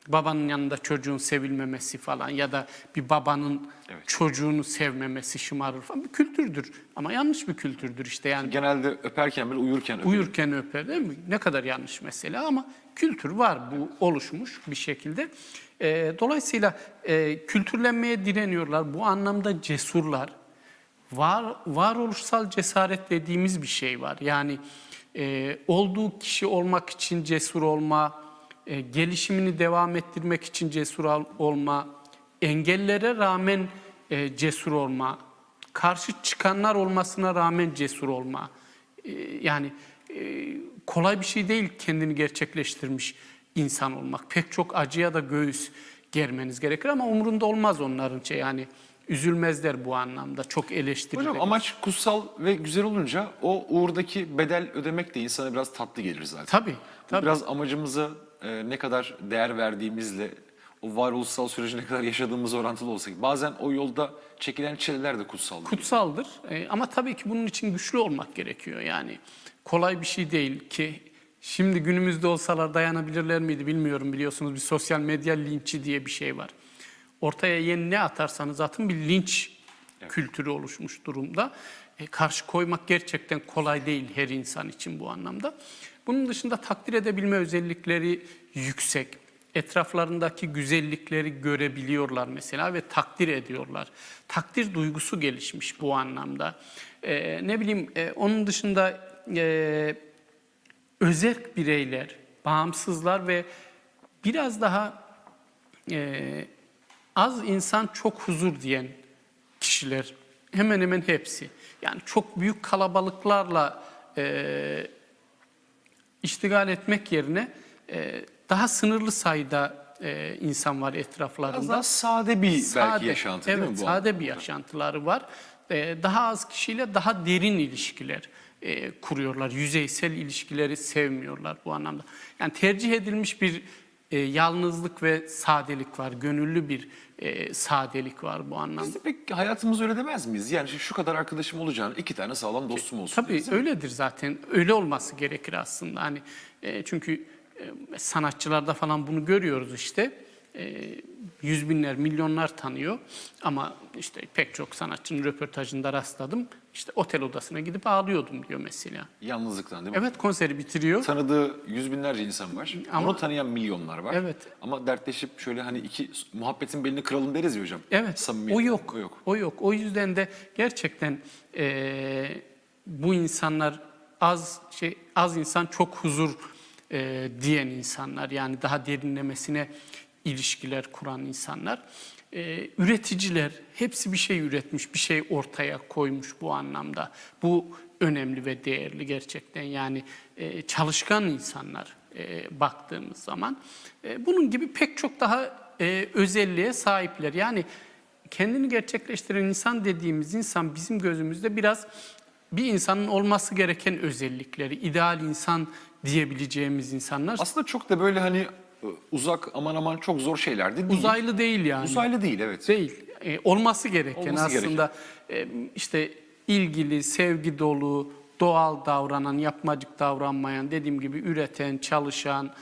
babanın yanında çocuğun sevilmemesi falan ya da bir babanın çocuğunu sevmemesi, şımarır falan bir kültürdür. Ama yanlış bir kültürdür işte yani. Genelde öperken bile uyurken öper. Uyurken öper, değil mi? Ne kadar yanlış mesela ama kültür var, bu oluşmuş bir şekilde. Dolayısıyla kültürlenmeye direniyorlar. Bu anlamda cesurlar. Varoluşsal cesaret dediğimiz bir şey var. Yani olduğu kişi olmak için cesur olma, gelişimini devam ettirmek için cesur olma, engellere rağmen cesur olma, karşı çıkanlar olmasına rağmen cesur olma. Yani kolay bir şey değil kendini gerçekleştirmiş insan olmak. Pek çok acıya da göğüs germeniz gerekir ama umurunda olmaz onların şey yani. Üzülmezler bu anlamda. Çok eleştirilir. Hocam amaç kutsal ve güzel olunca o uğurdaki bedel ödemek de insana biraz tatlı gelir zaten. Tabii. Biraz amacımıza ne kadar değer verdiğimizle o varoluşsal süreci ne kadar yaşadığımız orantılı olsa ki. Bazen o yolda çekilen çileler de kutsaldır. Kutsaldır ama tabii ki bunun için güçlü olmak gerekiyor. Yani kolay bir şey değil ki şimdi günümüzde olsalar dayanabilirler miydi bilmiyorum, biliyorsunuz bir sosyal medya linçi diye bir şey var. Ortaya yeni ne atarsanız atın bir linç kültürü oluşmuş durumda. Karşı koymak gerçekten kolay değil her insan için bu anlamda. Bunun dışında takdir edebilme özellikleri yüksek. Etraflarındaki güzellikleri görebiliyorlar mesela ve takdir ediyorlar. Takdir duygusu gelişmiş bu anlamda. Ne bileyim onun dışında özerk bireyler, bağımsızlar ve biraz daha az insan çok huzur diyen kişiler hemen hemen hepsi. Yani çok büyük kalabalıklarla iştigal etmek yerine daha sınırlı sayıda insan var etraflarında. Biraz daha sade bir belki yaşantı değil mi bu? Evet, sade bir yaşantıları var. Daha az kişiyle daha derin ilişkiler kuruyorlar. Yüzeysel ilişkileri sevmiyorlar bu anlamda. Yani tercih edilmiş bir yalnızlık ve sadelik var. Gönüllü bir sadelik var bu anlamda. Biz de pek hayatımız öyle demez miyiz? Yani şu kadar arkadaşım olacağını 2 tane sağlam dostum olsun. Tabii öyledir zaten. Öyle olması gerekir aslında. Hani çünkü sanatçılarda falan bunu görüyoruz işte. Yüz binler, milyonlar tanıyor. Ama işte pek çok sanatçının röportajında rastladım. İşte otel odasına gidip ağlıyordum diyor mesela. Yalnızlıktan değil mi? Evet, konseri bitiriyor. Tanıdığı yüz binlerce insan var. Ama- Onu tanıyan milyonlar var. Evet. Ama dertleşip şöyle hani muhabbetin belini kıralım deriz ya hocam. Evet, Samimiyet. o yok. O yok. O yüzden de gerçekten bu insanlar az insan çok huzur diyen insanlar. Yani daha derinlemesine ilişkiler kuran insanlar. Üreticiler, hepsi bir şey üretmiş, bir şey ortaya koymuş bu anlamda. Bu önemli ve değerli gerçekten. Yani çalışkan insanlar baktığımız zaman. Bunun gibi pek çok daha özelliğe sahipler. Yani kendini gerçekleştiren insan dediğimiz insan bizim gözümüzde biraz bir insanın olması gereken özellikleri, ideal insan diyebileceğimiz insanlar. Aslında çok da böyle hani uzak aman çok zor şeyler de değil. Uzaylı değil yani. Uzaylı değil evet. Değil. Olması gereken Olması aslında işte ilgili, sevgi dolu, doğal davranan, yapmacık davranmayan, dediğim gibi üreten, çalışan,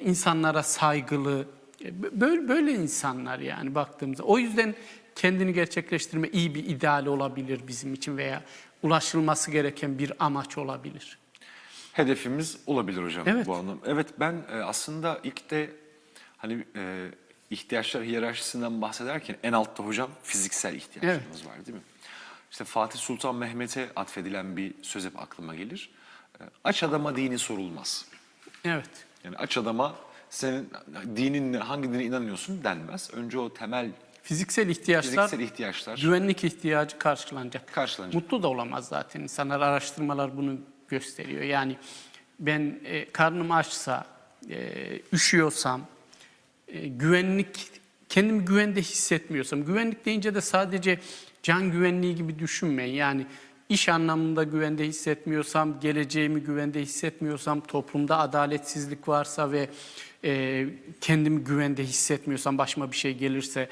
insanlara saygılı, böyle insanlar yani baktığımızda. O yüzden kendini gerçekleştirme iyi bir ideal olabilir bizim için veya ulaşılması gereken bir amaç olabilir. Hedefimiz olabilir hocam Evet. bu anlam. Evet, ben aslında ilk de hani ihtiyaçlar hiyerarşisinden bahsederken en altta hocam fiziksel ihtiyaçlarımız var değil mi? İşte Fatih Sultan Mehmet'e atfedilen bir söz hep aklıma gelir. Aç adama dini sorulmaz. Evet. Yani aç adama senin dinin ne, hangi dine inanıyorsun denmez. Önce o temel Fiziksel ihtiyaçlar, güvenlik ihtiyacı karşılanacak. Mutlu da olamaz zaten. İnsanlar, araştırmalar bunu gösteriyor. Yani ben karnım açsa, üşüyorsam, kendimi güvende hissetmiyorsam, güvenlik deyince de sadece can güvenliği gibi düşünmeyin. Yani iş anlamında güvende hissetmiyorsam, geleceğimi güvende hissetmiyorsam, toplumda adaletsizlik varsa ve kendimi güvende hissetmiyorsam, başıma bir şey gelirse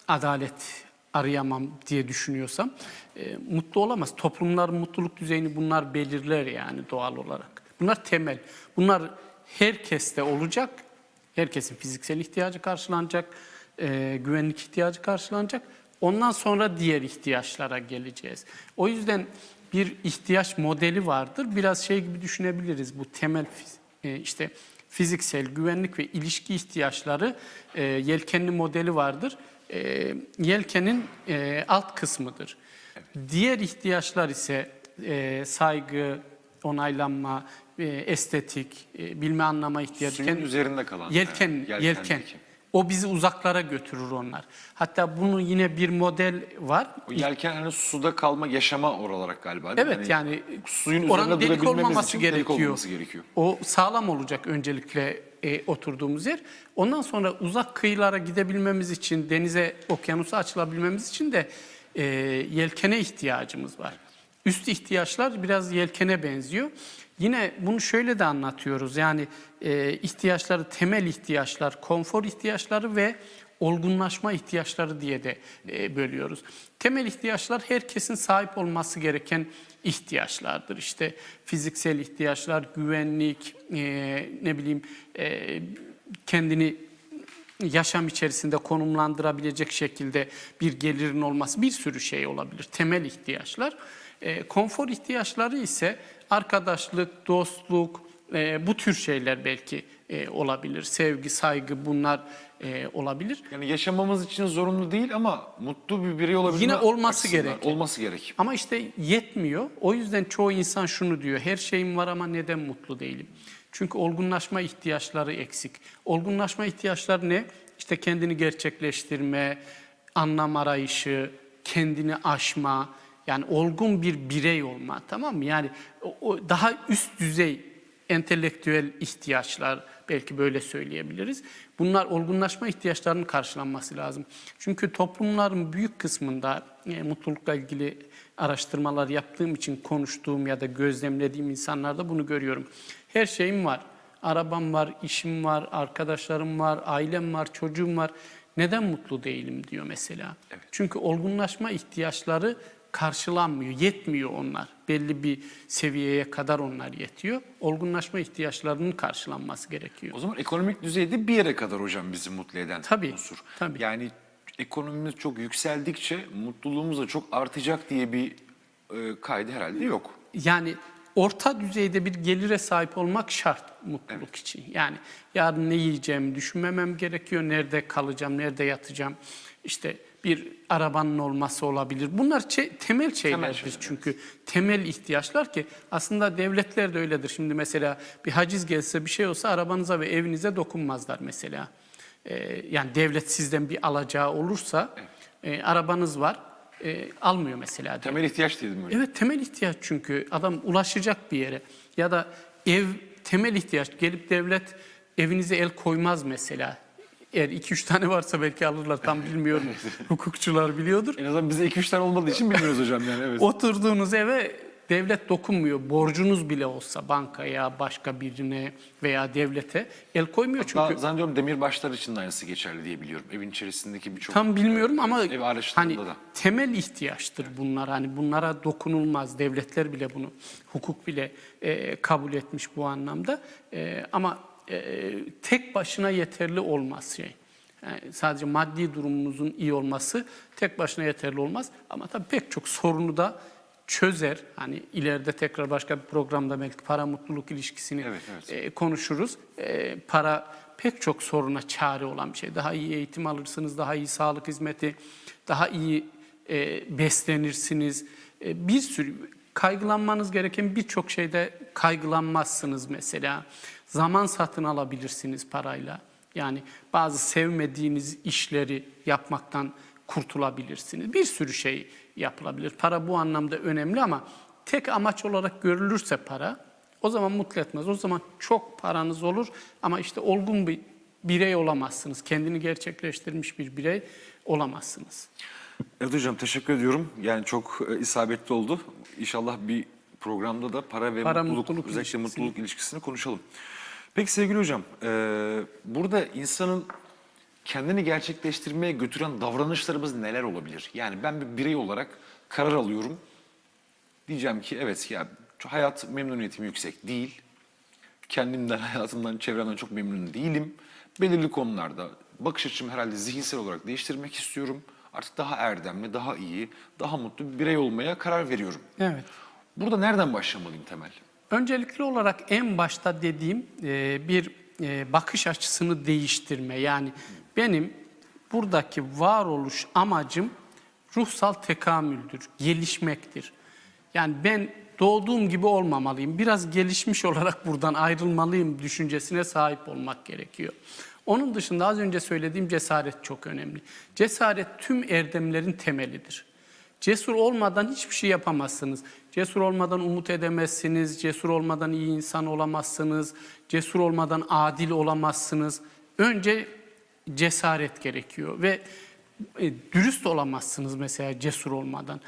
adalet arayamam diye düşünüyorsam mutlu olamaz. Toplumların mutluluk düzeyini bunlar belirler yani doğal olarak. Bunlar temel. Bunlar herkeste olacak. Herkesin fiziksel ihtiyacı karşılanacak, güvenlik ihtiyacı karşılanacak. Ondan sonra diğer ihtiyaçlara geleceğiz. O yüzden bir ihtiyaç modeli vardır. Biraz şey gibi düşünebiliriz. Bu temel işte fiziksel, güvenlik ve ilişki ihtiyaçları yelkenli modeli vardır. Yelkenin alt kısmıdır. Diğer ihtiyaçlar ise saygı, onaylanma, estetik, bilme anlama ihtiyacı. Suyun üzerinde kalan. Yelken. O bizi uzaklara götürür onlar. Hatta bunun yine bir model var. O yelken hani suda kalma, yaşama olarak galiba değil mi? Evet yani suyun oranın üzerinde delik durabilmemiz olmaması için gerekiyor. delik olmaması gerekiyor. O sağlam olacak öncelikle oturduğumuz yer. Ondan sonra uzak kıyılara gidebilmemiz için, denize, okyanusa açılabilmemiz için de yelkene ihtiyacımız var. Üst ihtiyaçlar biraz yelkene benziyor. Yine bunu şöyle de anlatıyoruz. Yani ihtiyaçları, temel ihtiyaçlar, konfor ihtiyaçları ve olgunlaşma ihtiyaçları diye de bölüyoruz. Temel ihtiyaçlar herkesin sahip olması gereken ihtiyaçlardır. İşte fiziksel ihtiyaçlar, güvenlik, kendini yaşam içerisinde konumlandırabilecek şekilde bir gelirin olması, bir sürü şey olabilir. Temel ihtiyaçlar. Konfor ihtiyaçları ise arkadaşlık, dostluk, bu tür şeyler belki olabilir. Sevgi, saygı bunlar olabilir. Yani yaşamamız için zorunlu değil ama mutlu bir birey olabilme Yine olması açısından gerek. olması gerek. Ama işte yetmiyor. O yüzden çoğu insan şunu diyor. Her şeyim var ama neden mutlu değilim? Çünkü olgunlaşma ihtiyaçları eksik. Olgunlaşma ihtiyaçları ne? İşte kendini gerçekleştirme, anlam arayışı, kendini aşma, yani olgun bir birey olma, tamam mı? Yani o daha üst düzey entelektüel ihtiyaçlar, belki böyle söyleyebiliriz. Bunlar olgunlaşma ihtiyaçlarının karşılanması lazım. Çünkü toplumların büyük kısmında mutlulukla ilgili araştırmalar yaptığım için konuştuğum ya da gözlemlediğim insanlarda bunu görüyorum. Her şeyim var. Arabam var, işim var, arkadaşlarım var, ailem var, çocuğum var. Neden mutlu değilim diyor mesela. Evet. Çünkü olgunlaşma ihtiyaçları karşılanmıyor, yetmiyor onlar. Belli bir seviyeye kadar onlar yetiyor. Olgunlaşma ihtiyaçlarının karşılanması gerekiyor. O zaman ekonomik düzeyde bir yere kadar hocam bizi mutlu eden unsur. Tabii. Yani ekonomimiz çok yükseldikçe mutluluğumuz da çok artacak diye bir kaydı herhalde yok. Yani orta düzeyde bir gelire sahip olmak şart mutluluk için. Yani yarın ne yiyeceğimi düşünmemem gerekiyor. Nerede kalacağım, nerede yatacağım. İşte bir arabanın olması olabilir. Bunlar temel şeylerdir çünkü. Evet. Temel ihtiyaçlar ki aslında devletler de öyledir. Şimdi mesela bir haciz gelse, bir şey olsa arabanıza ve evinize dokunmazlar mesela. Yani devlet sizden bir alacağı olursa arabanız var. Almıyor mesela. Temel ihtiyaç dedim öyle. Evet, temel ihtiyaç çünkü adam ulaşacak bir yere. Ya da ev temel ihtiyaç. Gelip devlet evinize el koymaz mesela. Eğer 2-3 tane varsa belki alırlar, tam bilmiyorum. Hukukçular biliyordur. En azından bize 2-3 tane olmadığı için bilmiyoruz hocam yani. Evet. Oturduğunuz eve devlet dokunmuyor. Borcunuz bile olsa bankaya, başka birine veya devlete el koymuyor çünkü. Hatta zannediyorum demirbaşlar için de aynısı geçerli diye biliyorum. Evin içerisindeki birçok... Tam bilmiyorum ama ev araçlarında hani da. temel ihtiyaçtır bunlar. Hani bunlara dokunulmaz. Devletler bile bunu, hukuk bile kabul etmiş bu anlamda. Ama tek başına yeterli olmaz şey. Yani sadece maddi durumunuzun iyi olması tek başına yeterli olmaz. Ama tabii pek çok sorunu da çözer. Hani ileride tekrar başka bir programda belki para mutluluk ilişkisini konuşuruz. Para pek çok soruna çare olan bir şey. Daha iyi eğitim alırsınız, daha iyi sağlık hizmeti, daha iyi beslenirsiniz. Bir sürü kaygılanmanız gereken birçok şeyde kaygılanmazsınız mesela. Zaman satın alabilirsiniz parayla. Yani bazı sevmediğiniz işleri yapmaktan kurtulabilirsiniz. Bir sürü şey yapılabilir. Para bu anlamda önemli ama tek amaç olarak görülürse para o zaman mutlu etmez. O zaman çok paranız olur ama işte olgun bir birey olamazsınız. Kendini gerçekleştirmiş bir birey olamazsınız. Evet hocam, teşekkür ediyorum. Yani çok isabetli oldu. İnşallah bir programda da para ve mutluluk özellikle mutluluk ilişkisini konuşalım. Peki sevgili hocam, burada insanın kendini gerçekleştirmeye götüren davranışlarımız neler olabilir? Yani ben bir birey olarak karar alıyorum. Diyeceğim ki evet ya hayat memnuniyetim yüksek değil. Kendimden, hayatımdan, çevremden çok memnun değilim. Belirli konularda bakış açımı herhalde zihinsel olarak değiştirmek istiyorum. Artık daha erdemli, daha iyi, daha mutlu bir birey olmaya karar veriyorum. Evet. Burada nereden başlamalıyım Temel? Öncelikli olarak en başta dediğim bir bakış açısını değiştirme. Yani benim buradaki varoluş amacım ruhsal tekamüldür, gelişmektir. Yani ben doğduğum gibi olmamalıyım, biraz gelişmiş olarak buradan ayrılmalıyım düşüncesine sahip olmak gerekiyor. Onun dışında az önce söylediğim cesaret çok önemli. Cesaret tüm erdemlerin temelidir. Cesur olmadan hiçbir şey yapamazsınız. Cesur olmadan umut edemezsiniz, cesur olmadan iyi insan olamazsınız, cesur olmadan adil olamazsınız. Önce cesaret gerekiyor ve dürüst olamazsınız mesela cesur olmadan.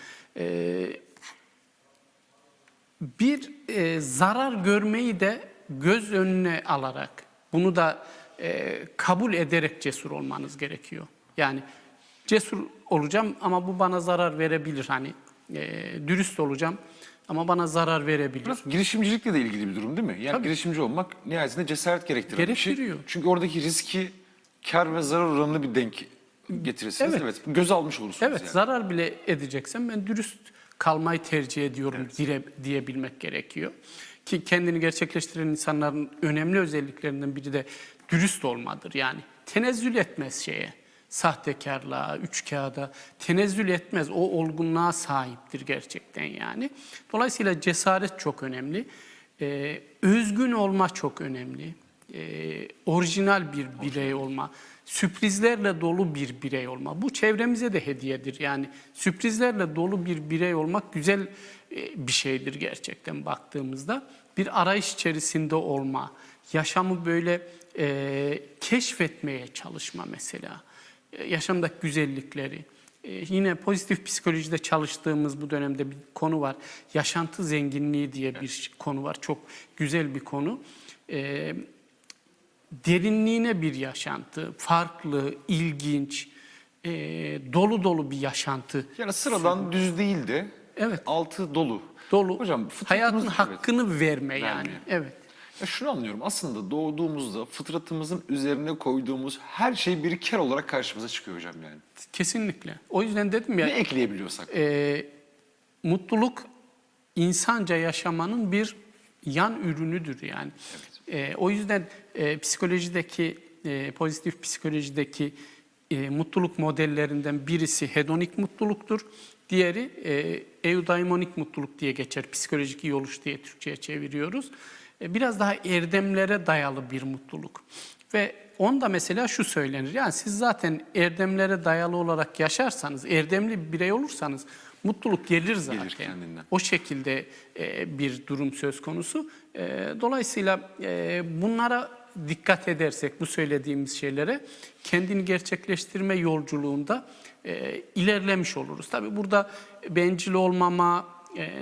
Bir zarar görmeyi de göz önüne alarak, bunu da kabul ederek cesur olmanız gerekiyor. Yani cesur olacağım ama bu bana zarar verebilir. Hani dürüst olacağım ama bana zarar verebilir. Biraz girişimcilikle de ilgili bir durum değil mi? Yani Tabii. girişimci olmak nihayetinde cesaret gerektiren bir şey. Gerektiriyor. Çünkü oradaki riski kar ve zarar oranını bir denk getirirsiniz. Evet. Göz almış olursunuz Evet, yani. zarar bile edeceksem ben dürüst kalmayı tercih ediyorum diyebilmek gerekiyor. Ki kendini gerçekleştiren insanların önemli özelliklerinden biri de dürüst olmadır. Yani tenezzül etmez şeye, sahtekarlığa, üçkağıda tenezzül etmez. O olgunluğa sahiptir gerçekten yani. Dolayısıyla cesaret çok önemli. Özgün olma çok önemli. Orijinal bir birey olma. Sürprizlerle dolu bir birey olma. Bu çevremize de hediyedir. Yani sürprizlerle dolu bir birey olmak güzel bir şeydir gerçekten baktığımızda. Bir arayış içerisinde olma, yaşamı böyle keşfetmeye çalışma mesela. Yaşamdaki güzellikleri. Yine pozitif psikolojide çalıştığımız bu dönemde bir konu var. Yaşantı zenginliği diye bir konu var. Çok güzel bir konu. Derinliğine bir yaşantı, farklı, ilginç, dolu dolu bir yaşantı. Yani sıradan düz değil de altı dolu. Dolu. Hocam, hayatın hakkını verme yani. Evet. Ya şunu anlıyorum, aslında doğduğumuzda fıtratımızın üzerine koyduğumuz her şey bir kere olarak karşımıza çıkıyor hocam yani. Kesinlikle. O yüzden dedim ya. Ne ekleyebiliyorsak. Mutluluk insanca yaşamanın bir yan ürünüdür yani. O yüzden psikolojideki, pozitif psikolojideki mutluluk modellerinden birisi hedonik mutluluktur. Diğeri eudaimonik mutluluk diye geçer. Psikolojik iyi oluş diye Türkçe'ye çeviriyoruz. Biraz daha erdemlere dayalı bir mutluluk. Ve onda mesela şu söylenir. Yani siz zaten erdemlere dayalı olarak yaşarsanız, erdemli bir birey olursanız mutluluk gelir zaten. Gelir kendinden. O şekilde bir durum söz konusu. Dolayısıyla bunlara dikkat edersek, bu söylediğimiz şeylere kendini gerçekleştirme yolculuğunda ilerlemiş oluruz. Tabii burada bencil olmama,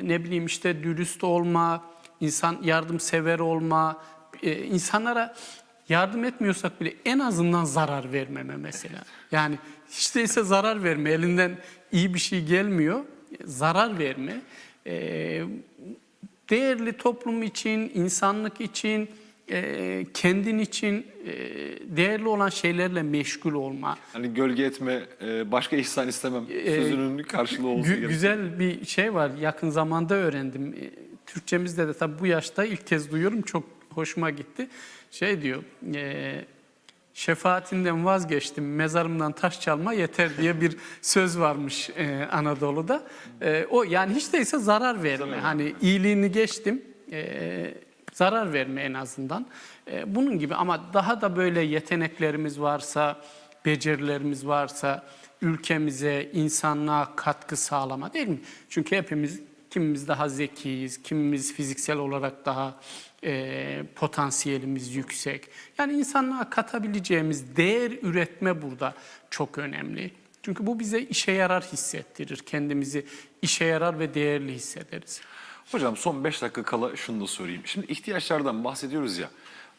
ne bileyim işte dürüst olma, insan yardımsever olma, insanlara yardım etmiyorsak bile en azından zarar vermeme mesela. Yani hiç değilse zarar verme, elinden iyi bir şey gelmiyor, zarar verme. Değerli toplum için, insanlık için, kendin için değerli olan şeylerle meşgul olma. Hani gölge etme, başka ihsan istemem sözünün karşılığı olsa gerek. Güzel bir şey var, yakın zamanda öğrendim. Türkçemizde de tabii bu yaşta ilk kez duyuyorum, çok hoşuma gitti. Şey diyor, şefaatinden vazgeçtim, mezarımdan taş çalma yeter diye bir söz varmış Anadolu'da. O yani hiç değilse zarar verme. Hani iyiliğini geçtim, zarar verme en azından. Bunun gibi ama daha da böyle yeteneklerimiz varsa, becerilerimiz varsa ülkemize, insanlığa katkı sağlama değil mi? Çünkü hepimiz, kimimiz daha zekiyiz, kimimiz fiziksel olarak daha potansiyelimiz yüksek. Yani insanlığa katabileceğimiz değer üretme burada çok önemli. Çünkü bu bize işe yarar hissettirir. Kendimizi işe yarar ve değerli hissederiz. Hocam son 5 dakika kala şunu da sorayım. Şimdi ihtiyaçlardan bahsediyoruz ya.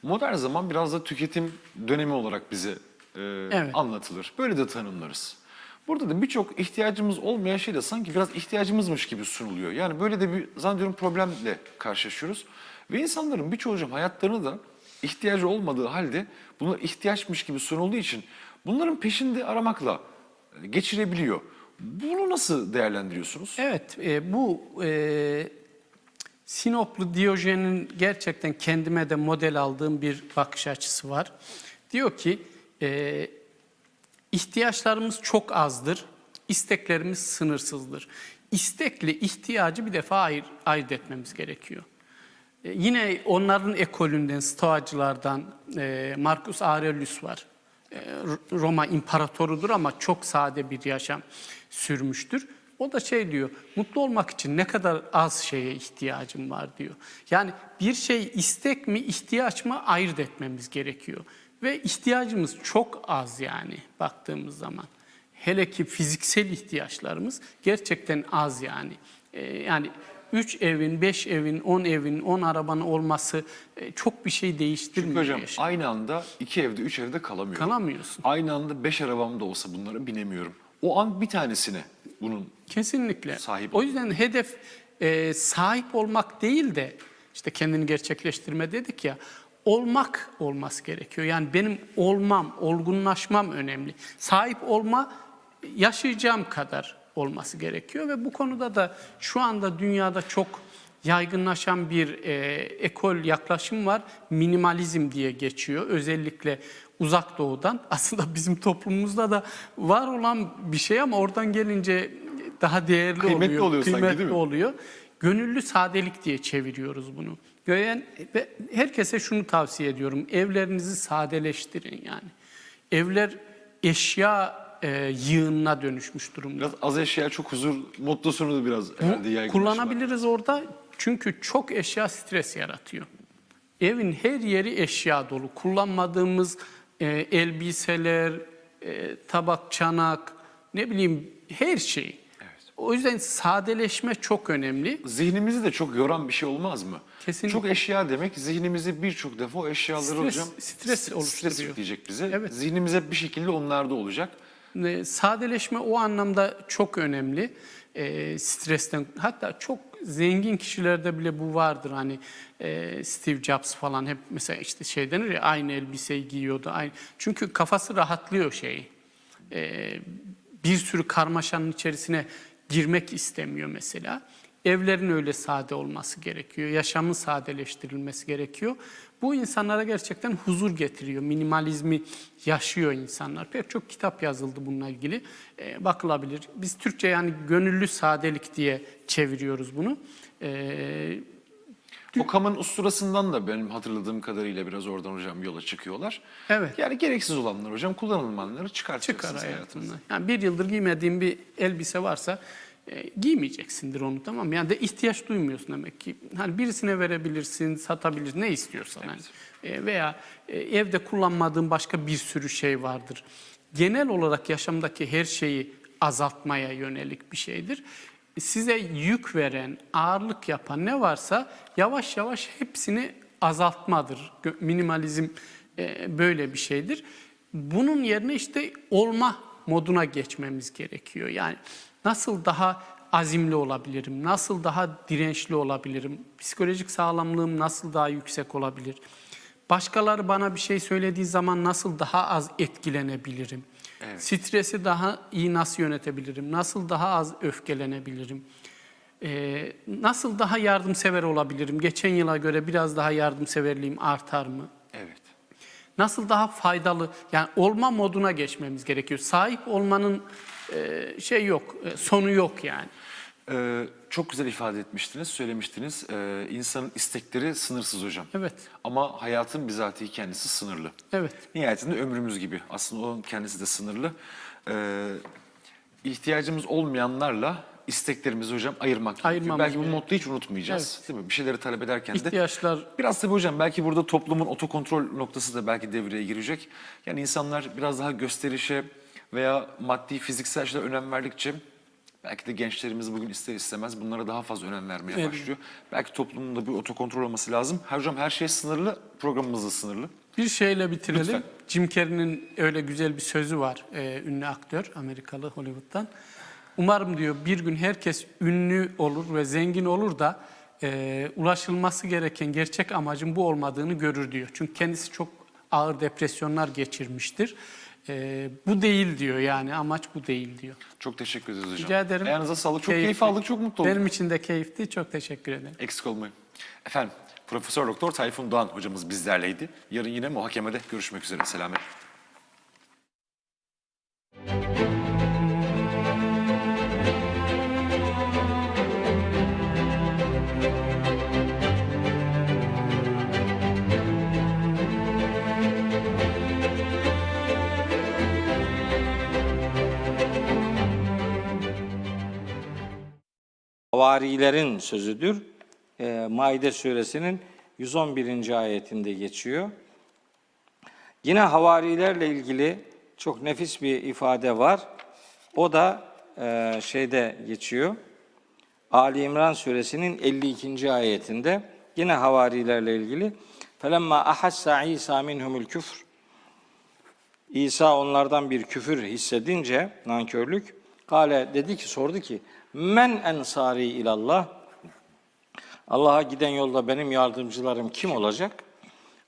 Modern zaman biraz da tüketim dönemi olarak bize Evet. anlatılır. Böyle de tanımlarız. Burada da birçok ihtiyacımız olmayan şey de sanki biraz ihtiyacımızmış gibi sunuluyor. Yani böyle de bir zannediyorum problemle karşılaşıyoruz. Ve insanların birçoğu hocam hayatlarını da ihtiyacı olmadığı halde bunlar ihtiyaçmış gibi sunulduğu için bunların peşinde aramakla geçirebiliyor. Bunu nasıl değerlendiriyorsunuz? Evet, bu Sinoplu Diyojen'in gerçekten kendime de model aldığım bir bakış açısı var. Diyor ki, ihtiyaçlarımız çok azdır, isteklerimiz sınırsızdır. İstekle ihtiyacı bir defa ayırt etmemiz gerekiyor. Yine onların ekolünden, Stoacılardan Marcus Aurelius var. Roma imparatorudur ama çok sade bir yaşam sürmüştür. O da şey diyor, mutlu olmak için ne kadar az şeye ihtiyacım var diyor. Yani bir şey istek mi, ihtiyaç mı ayırt etmemiz gerekiyor. Ve ihtiyacımız çok az yani baktığımız zaman. Hele ki fiziksel ihtiyaçlarımız gerçekten az yani. Yani 3 evin, 5 evin, 10 evin, 10 arabanın olması çok bir şey değiştirmiyor. Çünkü hocam yaşam. aynı anda 2 evde 3 evde kalamıyorum. Kalamıyorsun. Aynı anda 5 arabam da olsa bunlara binemiyorum. O an bir tanesine bunun Kesinlikle. sahip O yüzden hedef sahip olmak değil de işte kendini gerçekleştirme dedik ya, olmak olması gerekiyor. Yani benim olmam, olgunlaşmam önemli. Sahip olma yaşayacağım kadar olması gerekiyor ve bu konuda da şu anda dünyada çok yaygınlaşan bir ekol yaklaşım var. Minimalizm diye geçiyor. Özellikle Uzak Doğu'dan. Aslında bizim toplumumuzda da var olan bir şey ama oradan gelince daha değerli Kıymetli oluyor sanki, kıymetli değil mi? oluyor. Gönüllü sadelik diye çeviriyoruz bunu. Ve herkese şunu tavsiye ediyorum. Evlerinizi sadeleştirin yani. Evler eşya yığınına dönüşmüş durumda. biraz az eşya çok huzur mottosunu da biraz herhalde yaygınlaştılar. Kullanabiliriz orada çünkü çok eşya stres yaratıyor. Evin her yeri eşya dolu. Kullanmadığımız elbiseler, tabak, çanak, ne bileyim her şey. Evet. O yüzden sadeleşme çok önemli. Zihnimizi de çok yoran bir şey olmaz mı? Kesinlikle. Çok eşya demek zihnimizi birçok defa o eşyaları hocam Stres oluşturuyor. yükleyecek bize. Evet. Zihnimize bir şekilde onlar da olacak. Sadeleşme o anlamda çok önemli. Stresten, hatta çok zengin kişilerde bile bu vardır. Hani Steve Jobs falan hep mesela işte şey denir ya, aynı elbiseyi giyiyordu. Aynı. Çünkü kafası rahatlıyor şey. Bir sürü karmaşanın içerisine girmek istemiyor mesela. Evlerin öyle sade olması gerekiyor. Yaşamın sadeleştirilmesi gerekiyor. Bu insanlara gerçekten huzur getiriyor. Minimalizmi yaşıyor insanlar. Pek çok kitap yazıldı bununla ilgili. Bakılabilir. Biz Türkçe yani gönüllü sadelik diye çeviriyoruz bunu. Okam'ın usturasından da benim hatırladığım kadarıyla biraz oradan hocam yola çıkıyorlar. Evet. Yani gereksiz olanlar hocam, kullanılmayanları Çıkar çıkartacaksınız hayatınızdan. hayatından. Yani bir yıldır giymediğin bir elbise varsa giymeyeceksindir onu, tamam mı? Yani de ihtiyaç duymuyorsun demek ki. Hani birisine verebilirsin, satabilirsin, ne istiyorsan. Evet. Yani. Veya evde kullanmadığın başka bir sürü şey vardır. Genel olarak yaşamdaki her şeyi azaltmaya yönelik bir şeydir. size yük veren, ağırlık yapan ne varsa yavaş yavaş hepsini azaltmadır. Minimalizm böyle bir şeydir. Bunun yerine işte olma moduna geçmemiz gerekiyor. Yani nasıl daha azimli olabilirim, nasıl daha dirençli olabilirim, psikolojik sağlamlığım nasıl daha yüksek olabilir, başkaları bana bir şey söylediği zaman nasıl daha az etkilenebilirim, stresi daha iyi nasıl yönetebilirim, nasıl daha az öfkelenebilirim, nasıl daha yardımsever olabilirim, geçen yıla göre biraz daha yardımseverliğim artar mı? Evet. Nasıl daha faydalı, yani olma moduna geçmemiz gerekiyor. Sahip olmanın sonu yok yani. Çok güzel ifade etmiştiniz, söylemiştiniz. İnsanın istekleri sınırsız hocam. Evet. Ama hayatın bizatihi kendisi sınırlı. Evet. Nihayetinde ömrümüz gibi. Aslında onun kendisi de sınırlı. İhtiyacımız olmayanlarla isteklerimizi hocam ayırmak gerekiyor. Ayırmamız Belki bu gerekiyor. modda hiç unutmayacağız. Değil mi? Bir şeyleri talep ederken de. İhtiyaçlar. Biraz tabii hocam belki burada toplumun otokontrol noktası da belki devreye girecek. Yani insanlar biraz daha gösterişe veya maddi, fiziksel şeylere önem verdikçe belki de gençlerimiz bugün ister istemez bunlara daha fazla önem vermeye başlıyor. Belki toplumun da bir otokontrol olması lazım. Hocam her şey sınırlı, programımız da sınırlı. Bir şeyle bitirelim. Lütfen. Jim Carrey'nin öyle güzel bir sözü var, ünlü aktör, Amerikalı, Hollywood'dan. Umarım diyor bir gün herkes ünlü olur ve zengin olur da ulaşılması gereken gerçek amacın bu olmadığını görür diyor. Çünkü kendisi çok ağır depresyonlar geçirmiştir. Bu değil diyor, yani amaç bu değil diyor. Çok teşekkür ederiz hocam. Rica ederim. Ayağınıza sağlık. Çok Keyifli. keyif aldık, çok mutlu olduk. Benim için de keyifli. Çok teşekkür ederim. Eksik olmayın. Efendim, Profesör Doktor Tayfun Doğan hocamız bizlerleydi. Yarın yine muhakemede görüşmek üzere. Selamet. Havarilerin sözüdür. Maide suresinin 111. ayetinde geçiyor. Yine havarilerle ilgili çok nefis bir ifade var. O da şeyde geçiyor. Ali İmran suresinin 52. ayetinde yine havarilerle ilgili. فَلَمَّا أَحَسَّ عِيسَى مِنْهُمُ الْكُفْرِ İsa onlardan bir küfür hissedince, nankörlük, sordu ki, men ensari ilallah, Allah'a giden yolda benim yardımcılarım kim olacak?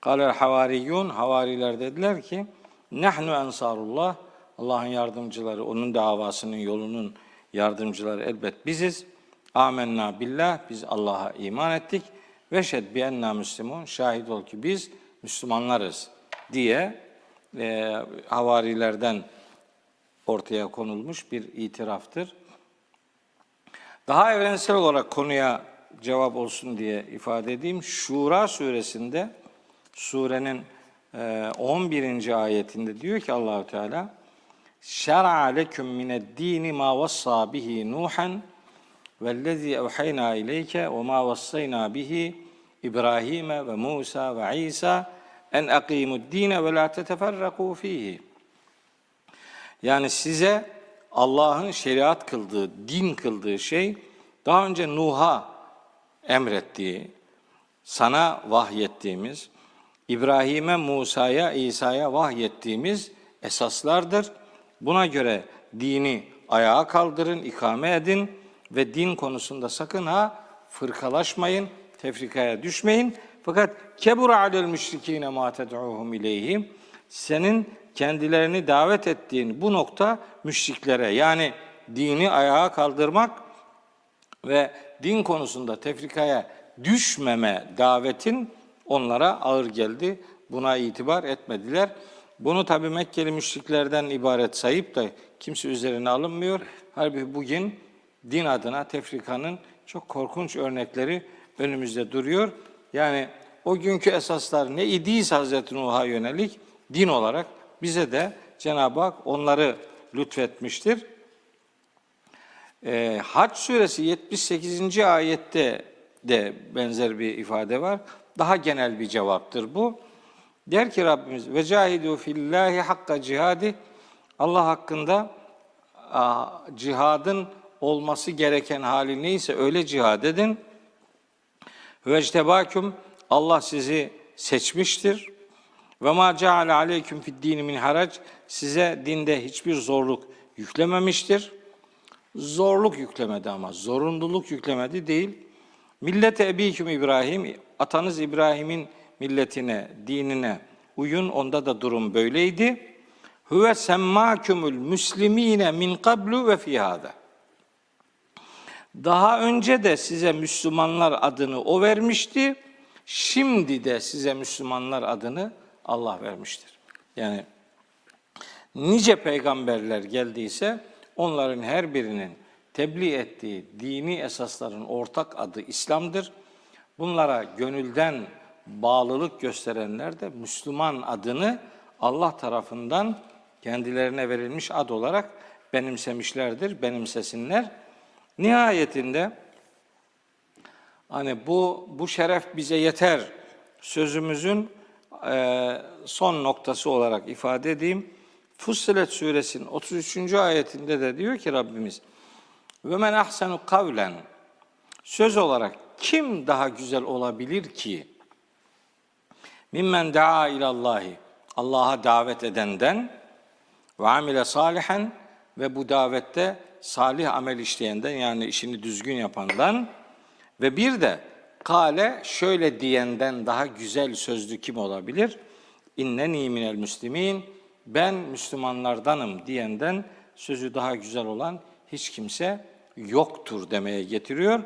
Kâle havariyun, havariler dediler ki, nahnu ensarullah, Allah'ın yardımcıları, onun davasının, yolunun yardımcıları elbet biziz. Âmennâ billah, biz Allah'a iman ettik. Ve şed bi ennâ müslimûn, şahit ol ki biz Müslümanlarız diye havarilerden ortaya konulmuş bir itiraftır. Daha evrensel olarak konuya cevap olsun diye ifade edeyim. Şura suresinde, surenin 11. ayetinde diyor ki Allahu Teala, şer'a leküm mined-dini ma vassa bihi Nuhan vellezî evhayna ileyke ve ma vassayna bihi İbrahim ve Musa ve İsa en akîmu'd-dîne ve lâ teteferrakû fîhî. Yani size Allah'ın şeriat kıldığı, din kıldığı şey daha önce Nuh'a emrettiği, sana vahyettiğimiz, İbrahim'e, Musa'ya, İsa'ya vahyettiğimiz esaslardır. Buna göre dini ayağa kaldırın, ikame edin ve din konusunda sakın ha fırkalaşmayın, tefrikaya düşmeyin. Fakat kebura alel müşrikîne mâ ted'ûhum ileyhim, senin kendilerini davet ettiğin bu nokta müşriklere, yani dini ayağa kaldırmak ve din konusunda tefrikaya düşmeme davetin onlara ağır geldi. Buna itibar etmediler. Bunu tabi Mekkeli müşriklerden ibaret sayıp da kimse üzerine alınmıyor. Halbuki bugün din adına tefrikanın çok korkunç örnekleri önümüzde duruyor. Yani o günkü esaslar ne idiyse Hazreti Nuh'a yönelik din olarak bize de Cenab-ı Hak onları lütfetmiştir. Hac suresi 78. ayette de benzer bir ifade var. Daha genel bir cevaptır bu. Der ki Rabbimiz ve cahidu fillahi hakka cihadi, Allah hakkında cihadın olması gereken hali neyse öyle cihad edin. Vectebâküm, Allah sizi seçmiştir. Ve mâ ceale aleyküm fid-dîni min harac, size dinde hiçbir zorluk yüklememiştir. Zorluk yüklemedi ama zorunluluk yüklemedi değil. Millete ebîküm İbrahim, atanız İbrahim'in milletine, dinine uyun, onda da durum böyleydi. Huve semmâkümül müslimîne min qablu ve fî hâdâ. Daha önce de size Müslümanlar adını o vermişti. Şimdi de size Müslümanlar adını Allah vermiştir. Yani nice peygamberler geldiyse onların her birinin tebliğ ettiği dini esasların ortak adı İslam'dır. Bunlara gönülden bağlılık gösterenler de Müslüman adını Allah tarafından kendilerine verilmiş ad olarak benimsemişlerdir, benimsesinler. Nihayetinde hani bu şeref bize yeter sözümüzün son noktası olarak ifade edeyim. Fussilet suresinin 33. ayetinde de diyor ki Rabbimiz, ve men ahsenu kavlen, söz olarak kim daha güzel olabilir ki mimmen daa ilallahi, Allah'a davet edenden, ve amile salihen, ve bu davette salih amel işleyenden, yani işini düzgün yapandan, ve bir de kale, şöyle diyenden daha güzel sözlü kim olabilir? İnneni minel müslimin, ben Müslümanlardanım diyenden sözü daha güzel olan hiç kimse yoktur demeye getiriyor.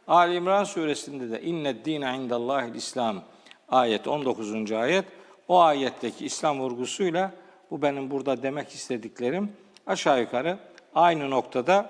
Ali İmran suresinde de inned dîne indallâhil İslam ayet 19. ayet, o ayetteki İslam vurgusuyla bu benim burada demek istediklerim aşağı yukarı aynı noktada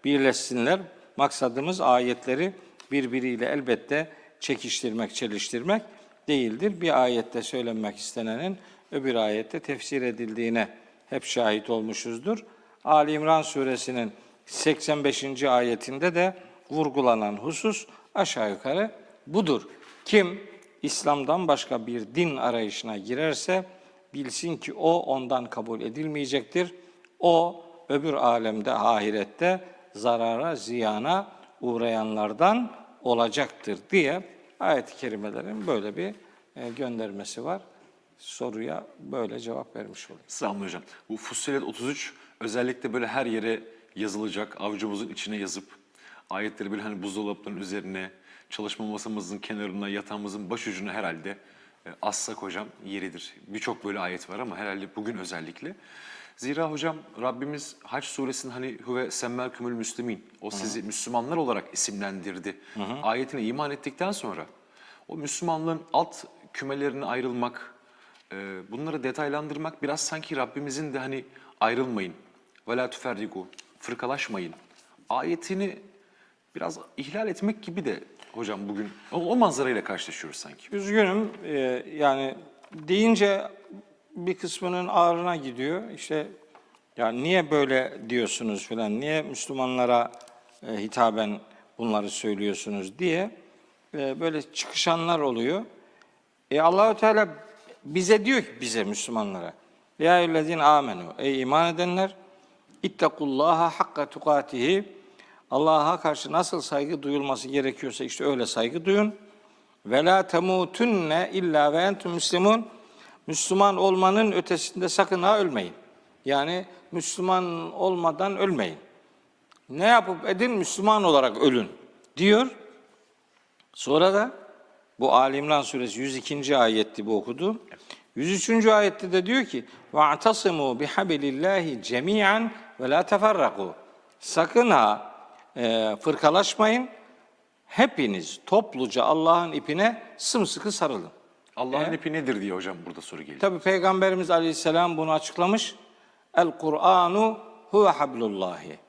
birleşsinler. Maksadımız ayetleri birbiriyle elbette çekiştirmek, çeliştirmek değildir. Bir ayette söylenmek istenenin öbür ayette tefsir edildiğine hep şahit olmuşuzdur. Ali İmran suresinin 85. ayetinde de vurgulanan husus aşağı yukarı budur. Kim İslam'dan başka bir din arayışına girerse bilsin ki o ondan kabul edilmeyecektir. O öbür alemde, ahirette zarara, ziyana uğrayanlardan olacaktır diye ayet-i kerimelerin böyle bir göndermesi var. Soruya böyle cevap vermiş olayım. Sağ olun hocam. Bu Fussilet 33 özellikle böyle her yere yazılacak, avucumuzun içine yazıp ayetleri böyle hani buzdolaplarının üzerine, çalışma masamızın kenarına, yatağımızın başucuna herhalde assak hocam yeridir. Birçok böyle ayet var ama herhalde bugün özellikle. Zira hocam Rabbimiz Hac suresinin hani huve semmâkümül müslimin, o sizi Müslümanlar olarak isimlendirdi. Ayetine iman ettikten sonra o Müslümanlığın alt kümelerine ayrılmak, bunları detaylandırmak biraz sanki Rabbimizin de hani ayrılmayın, ve la tüferriku, fırkalaşmayın ayetini biraz ihlal etmek gibi de hocam bugün o manzarayla karşılaşıyoruz sanki. Üzgünüm, yani deyince bir kısmının ağrına gidiyor. İşte ya niye böyle diyorsunuz falan, niye Müslümanlara hitaben bunları söylüyorsunuz diye böyle çıkışanlar oluyor. Allah-u Teala bize diyor ki, bize Müslümanlara, ya eyyühellezine amenu, ey iman edenler, ittakullaha hakka tukatihi, Allah'a karşı nasıl saygı duyulması gerekiyorsa işte öyle saygı duyun. Ve la temutunne illa ve entum müslimun, Müslüman olmanın ötesinde sakın ha ölmeyin. Yani Müslüman olmadan ölmeyin. Ne yapıp edin? Müslüman olarak ölün diyor. Sonra da bu Ali İmran suresi 102. ayetti bu okudu. 103. ayette de diyor ki وَاَعْتَصِمُوا بِحَبِلِ اللّٰهِ جَمِيعًا وَلَا تَفَرَّقُوا. Sakın ha fırkalaşmayın. Hepiniz topluca Allah'ın ipine sımsıkı sarılın. Allah'ın ipi nedir diye hocam burada soru geliyor. Tabi Peygamberimiz Aleyhisselam bunu açıklamış. El Kur'anu huve hablullahi.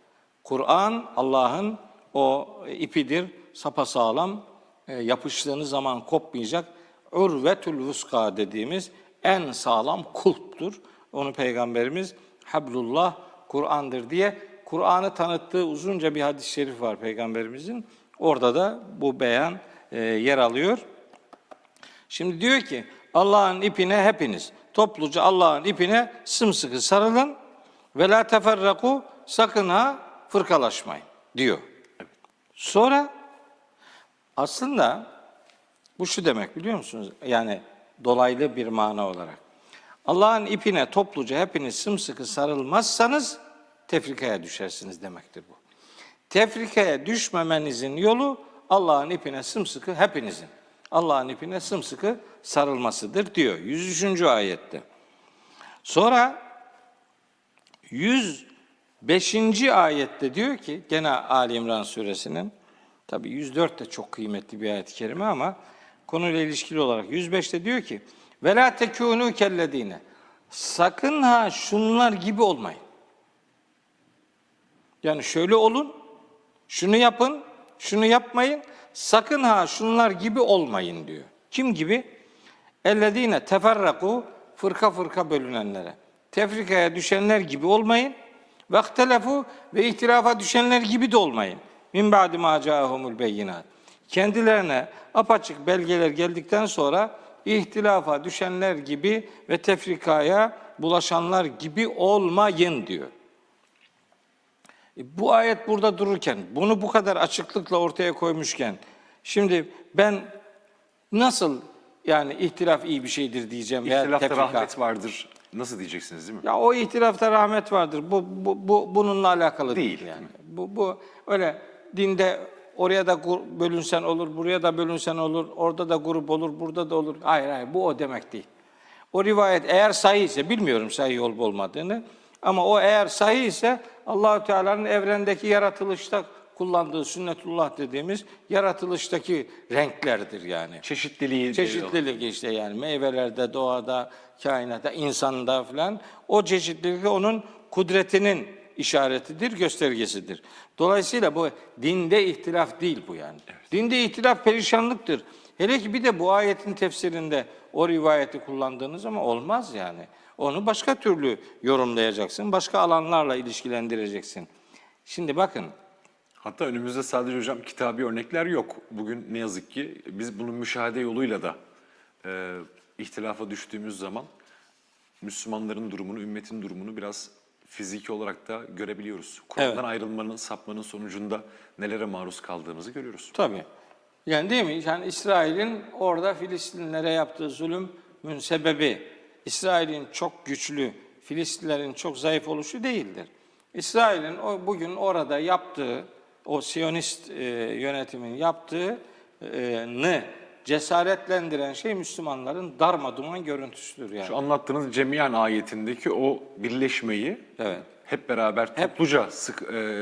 Kur'an Allah'ın o ipidir, sapasağlam, yapıştığınız zaman kopmayacak. Urvetul vuska dediğimiz en sağlam kulptur. Onu Peygamberimiz hablullah Kur'an'dır diye Kur'an'ı tanıttığı uzunca bir hadis-i şerif var Peygamberimizin. Orada da bu beyan yer alıyor. Şimdi diyor ki Allah'ın ipine hepiniz topluca Allah'ın ipine sımsıkı sarılın. Ve la teferraku, sakın ha fırkalaşmayın diyor. Sonra aslında bu şu demek, biliyor musunuz? Yani dolaylı bir mana olarak. Allah'ın ipine topluca hepiniz sımsıkı sarılmazsanız tefrikaya düşersiniz demektir bu. Tefrikaya düşmemenizin yolu Allah'ın ipine sımsıkı, hepinizin Allah'ın ipine sımsıkı sarılmasıdır diyor 103. ayette. Sonra 105. ayette diyor ki, gene Ali İmran suresinin, tabi 104 de çok kıymetli bir ayet-i kerime ama konuyla ilişkili olarak 105'te diyor ki ve la tekûnû kellezîne, sakın ha şunlar gibi olmayın. Yani şöyle olun, şunu yapın, şunu yapmayın, sakın ha şunlar gibi olmayın diyor. Kim gibi? Ellezîne teferrakû, fırka fırka bölünenlere. Tefrikaya düşenler gibi olmayın. Vehtelefu, ve ihtilafa düşenler gibi de olmayın. Min ba'di mâ câehumul beyinât. Kendilerine apaçık belgeler geldikten sonra ihtilafa düşenler gibi ve tefrikaya bulaşanlar gibi olmayın diyor. Bu ayet burada dururken, bunu bu kadar açıklıkla ortaya koymuşken, şimdi ben nasıl yani ihtilaf iyi bir şeydir diyeceğim veya İhtilafta tefrika. rahmet vardır. Nasıl diyeceksiniz, değil mi? Ya o ihtilafta rahmet vardır. Bu bununla alakalı değil Değil. yani. Bu öyle dinde oraya da bölünsen olur, buraya da bölünsen olur, orada da grup olur, burada da olur. Hayır, bu o demek değil. O rivayet eğer sahih ise, bilmiyorum sahih olup olmadığını, ama o eğer sahih ise Allah-u Teala'nın evrendeki yaratılışta kullandığı sünnetullah dediğimiz yaratılıştaki renklerdir yani. Çeşitlilik işte, yani meyvelerde, doğada, kainatta, insanda falan, o çeşitlilik onun kudretinin işaretidir, göstergesidir. Dolayısıyla bu dinde ihtilaf değil bu yani. Evet. Dinde ihtilaf perişanlıktır. Hele ki bir de bu ayetin tefsirinde o rivayeti kullandığınız ama olmaz yani. Onu başka türlü yorumlayacaksın, başka alanlarla ilişkilendireceksin. Şimdi bakın. Hatta önümüzde sadece hocam kitabi örnekler yok. Bugün ne yazık ki biz bunun müşahede yoluyla da ihtilafa düştüğümüz zaman Müslümanların durumunu, ümmetin durumunu biraz fiziki olarak da görebiliyoruz. Kur'an'dan ayrılmanın, sapmanın sonucunda nelere maruz kaldığımızı görüyoruz. Tabii. Yani değil mi? Yani İsrail'in orada Filistinlilere yaptığı zulümün sebebi İsrail'in çok güçlü, Filistinlilerin çok zayıf oluşu değildir. İsrail'in bugün orada yaptığı, o Siyonist yönetimin yaptığını cesaretlendiren şey Müslümanların darmaduman görüntüsüdür yani. Şu anlattığınız Cemiyan ayetindeki o birleşmeyi, evet, hep beraber topluca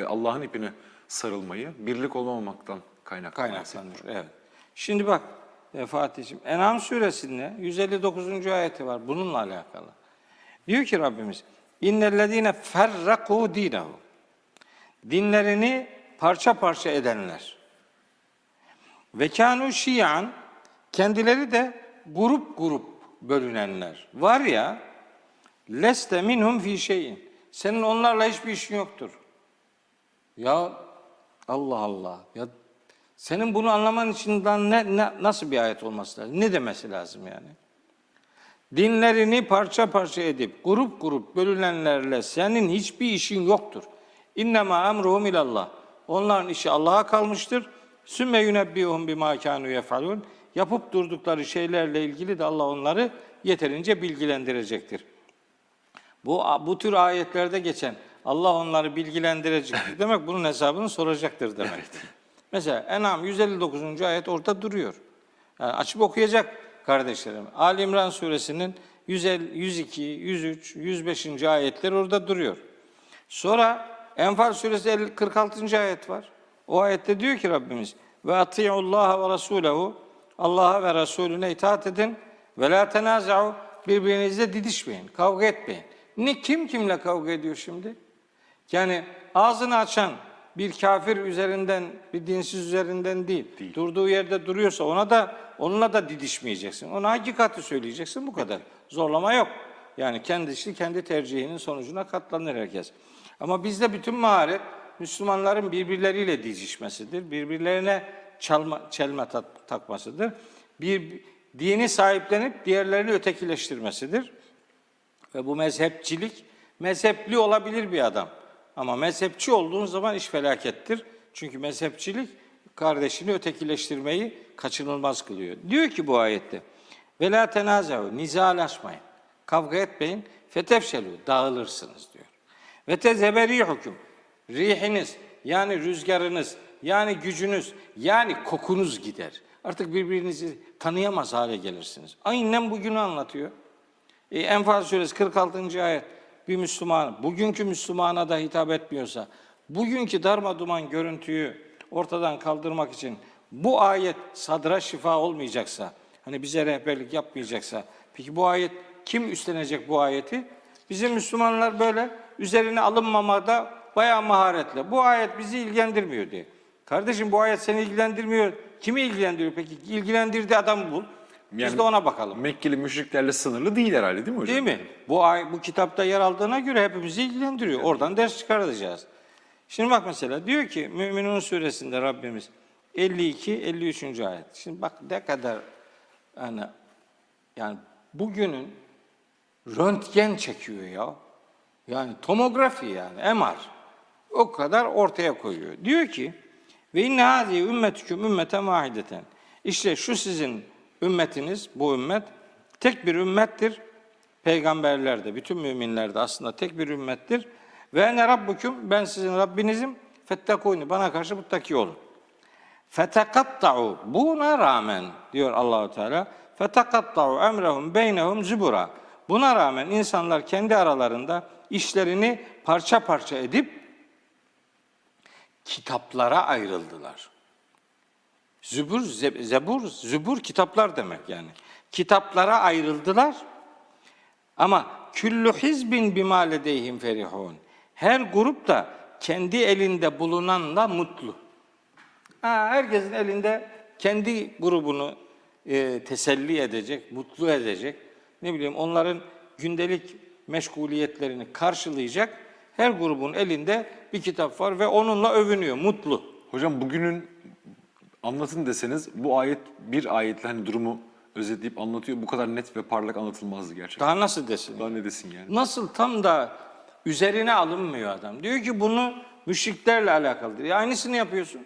Allah'ın ipine sarılmayı, birlik olamamaktan kaynaklanır. Evet. Şimdi bak Fatih'ciğim, En'am suresinde 159. ayeti var bununla alakalı. Diyor ki Rabbimiz, İnnellezîne ferrakû dînehu, dinlerini parça parça edenler. Ve kânû şiyan, kendileri de grup grup bölünenler. Var ya, leste minhum fî şeyin, senin onlarla hiçbir işin yoktur. Ya Allah Allah, ya senin bunu anlaman için nasıl bir ayet olması lazım? Ne demesi lazım yani? Dinlerini parça parça edip grup grup bölünenlerle senin hiçbir işin yoktur. İnnemâ emruhum ilallah. Onların işi Allah'a kalmıştır. Sümme yunebbihum bimâ kânû yef'alûn. Yapıp durdukları şeylerle ilgili de Allah onları yeterince bilgilendirecektir. Bu tür ayetlerde geçen Allah onları bilgilendirecektir demek, bunun hesabını soracaktır demektir. Mesela En'am 159. ayet orada duruyor. Yani açıp okuyacak kardeşlerim. Ali İmran suresinin 102, 103, 105. ayetler orada duruyor. Sonra Enfal suresi 46. ayet var. O ayette diyor ki Rabbimiz, ve ati'ullaha ve rasulehu, Allah'a ve Resulüne itaat edin, ve la tenaza'u, birbirinizle didişmeyin, kavga etmeyin. Kim kimle kavga ediyor şimdi? Yani ağzını açan bir kafir üzerinden, bir dinsiz üzerinden değil. Durduğu yerde duruyorsa onunla da didişmeyeceksin. Ona hakikati söyleyeceksin, bu kadar. Zorlama yok. Yani kendisi kendi tercihinin sonucuna katlanır herkes. Ama bizde bütün maharet Müslümanların birbirleriyle didişmesidir. Birbirlerine çelme takmasıdır. Bir dini sahiplenip diğerlerini ötekileştirmesidir. Ve bu mezhepçilik Mezhepli olabilir bir adam. Ama mezhepçi olduğun zaman iş felakettir. Çünkü mezhepçilik kardeşini ötekileştirmeyi kaçınılmaz kılıyor. Diyor ki bu ayette, ve la tenazav, nizalaşmayın, kavga etmeyin, fetefşelu, dağılırsınız diyor. Ve tezeberihukum, rihiniz, yani rüzgarınız, yani gücünüz, yani kokunuz gider. Artık birbirinizi tanıyamaz hale gelirsiniz. Aynen bugünü anlatıyor. Enfal suresi 46. ayet, bir Müslüman, bugünkü Müslümana da hitap etmiyorsa, bugünkü darma duman görüntüyü ortadan kaldırmak için bu ayet sadra şifa olmayacaksa, hani bize rehberlik yapmayacaksa, peki bu ayet kim üstlenecek bu ayeti? Bizim Müslümanlar böyle üzerine alınmamada bayağı maharetli. Bu ayet bizi ilgilendirmiyor diye. Kardeşim bu ayet seni ilgilendirmiyor. Kimi ilgilendiriyor peki? İlgilendirdiği adamı bul. Biz de ona bakalım. Mekkeli müşriklerle sınırlı değil herhalde değil mi hocam? Değil mi? Bu kitapta yer aldığına göre hepimizi ilgilendiriyor. Oradan ders çıkaracağız. Şimdi bak mesela diyor ki Müminun suresinde Rabbimiz 52-53. ayet. Şimdi bak ne kadar yani bugünün röntgen çekiyor ya. Yani tomografi yani MR. O kadar ortaya koyuyor. Diyor ki ve inne hâzihi ümmetüküm ümmeten vahideten. İşte şu sizin ümmetiniz, bu ümmet tek bir ümmettir. Peygamberler de, bütün müminler de aslında tek bir ümmettir. Ve ene rabbukum, ben sizin Rabbinizim. Fettekûni, bana karşı muttaki olun. Fetekatta'u, buna rağmen diyor Allahu Teala. Fetekatta'u emrehum beynehum zubura. Buna rağmen insanlar kendi aralarında işlerini parça parça edip kitaplara ayrıldılar. Zebur kitaplar demek yani. Kitaplara ayrıldılar. Ama küllü hizbin bima ledeyhim ferihun. Her grup da kendi elinde bulunanla mutlu. Herkesin elinde kendi grubunu teselli edecek, mutlu edecek. Ne bileyim onların gündelik meşguliyetlerini karşılayacak. Her grubun elinde bir kitap var ve onunla övünüyor, mutlu. Hocam bugünün anlatın deseniz bu ayet bir ayetle hani durumu özetleyip anlatıyor. Bu kadar net ve parlak anlatılmazdı gerçekten. Daha nasıl desin? Daha ne desin yani? Nasıl tam da üzerine alınmıyor adam. Diyor ki bunu müşriklerle alakalıdır. Aynısını yapıyorsun.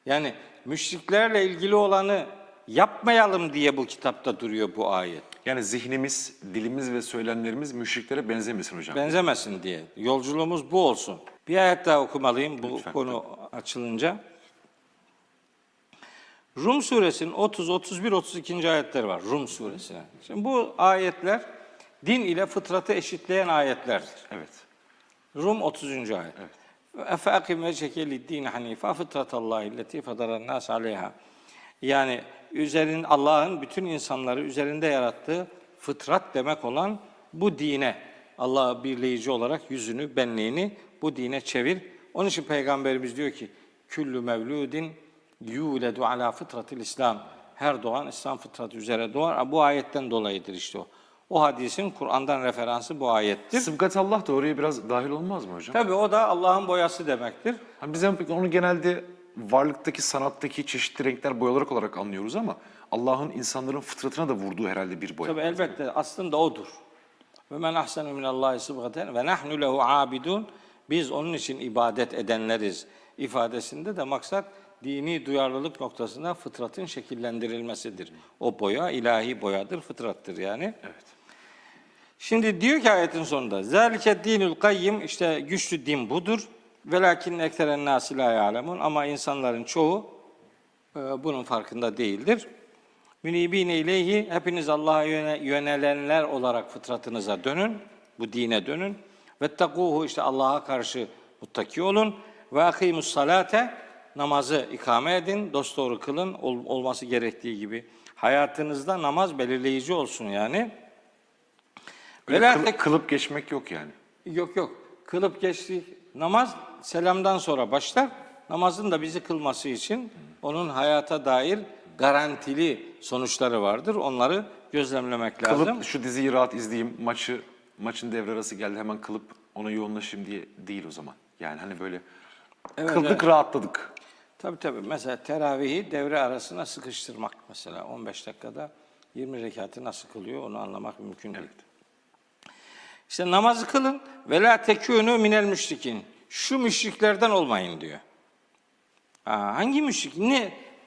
Yani müşriklerle ilgili olanı yapmayalım diye bu kitapta duruyor bu ayet. Yani zihnimiz, dilimiz ve söylemlerimiz müşriklere benzemesin hocam. Benzemesin diye. Yolculuğumuz bu olsun. Bir ayet daha okumalıyım bu Lütfen. konu açılınca. Rum suresinin 30, 31, 32. ayetleri var. Rum suresine. Şimdi bu ayetler din ile fıtratı eşitleyen ayetlerdir. Evet. Rum 30. ayet. Evet. Efe akim ve şekeli din hanife fıtratallahi illeti fadaran nas aleyha. Yani Allah'ın bütün insanları üzerinde yarattığı fıtrat demek olan bu dine, Allah'a birleyici olarak yüzünü, benliğini bu dine çevir. Onun için Peygamberimiz diyor ki, küllü mevludin yuledu ala fıtratil İslam. Her doğan İslam fıtratı üzere doğar. Bu ayetten dolayıdır işte o. O hadisin Kur'an'dan referansı bu ayettir. Sıbgat Allah da oraya biraz dahil olmaz mı hocam? Tabii o da Allah'ın boyası demektir. Hani biz onu genelde varlıktaki, sanattaki çeşitli renkler boyalar olarak anlıyoruz ama Allah'ın insanların fıtratına da vurduğu herhalde bir boya. Tabii elbette aslında odur. Ve men ahsenu minallahi sıbgaten ve nahnu lehu abidun. Biz onun için ibadet edenleriz ifadesinde de maksat dini duyarlılık noktasında fıtratın şekillendirilmesidir. O boya ilahi boyadır, fıtrattır yani. Evet. Şimdi diyor ki ayetin sonunda zâlike dinul kayyim, işte güçlü din budur. Velakin ekseren nâsi lâ ya'lemun, ama insanların çoğu bunun farkında değildir. Münibîne ileyhi, hepiniz Allah'a yönelenler olarak fıtratınıza dönün, bu dine dönün. Vettekûhu, işte Allah'a karşı muttaki olun. Ve akîmus salâte, namazı ikame edin, dosdoğru kılın, olması gerektiği gibi. Hayatınızda namaz belirleyici olsun yani. Kılıp geçmek yok yani. Yok. Kılıp geçtik. Namaz selamdan sonra başlar. Namazın da bizi kılması için onun hayata dair garantili sonuçları vardır. Onları gözlemlemek lazım. Kılıp şu diziyi rahat izleyeyim, maçın devre arası geldi hemen kılıp ona yoğunlaşayım diye değil o zaman. Yani hani böyle kıldık, rahatladık. Tabii. Mesela teravihi devre arasına sıkıştırmak mesela 15 dakikada 20 rekatı nasıl kılıyor onu anlamak mümkün değil. İşte namazı kılın ve la tekûnû minel müşrikin. Şu müşriklerden olmayın diyor. Hangi müşrik?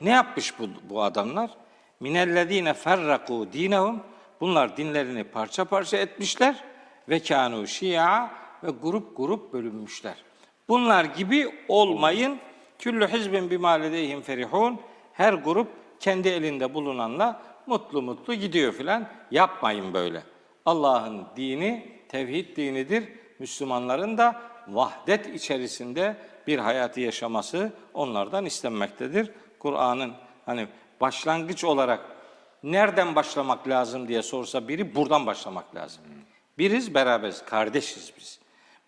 Ne yapmış bu adamlar? Minellezîne ferrakû dînehum. Bunlar dinlerini parça parça etmişler ve kânû şi'a ve grup grup bölünmüşler. Bunlar gibi olmayın. Küllü hizbin bimâ ledeyhim ferihûn. Her grup kendi elinde bulunanla mutlu mutlu gidiyor filan. Yapmayın böyle. Allah'ın dini tevhid dinidir. Müslümanların da vahdet içerisinde bir hayatı yaşaması onlardan istenmektedir. Kur'an'ın hani başlangıç olarak nereden başlamak lazım diye sorsa biri buradan başlamak lazım. Biriz, beraberiz, kardeşiz biz.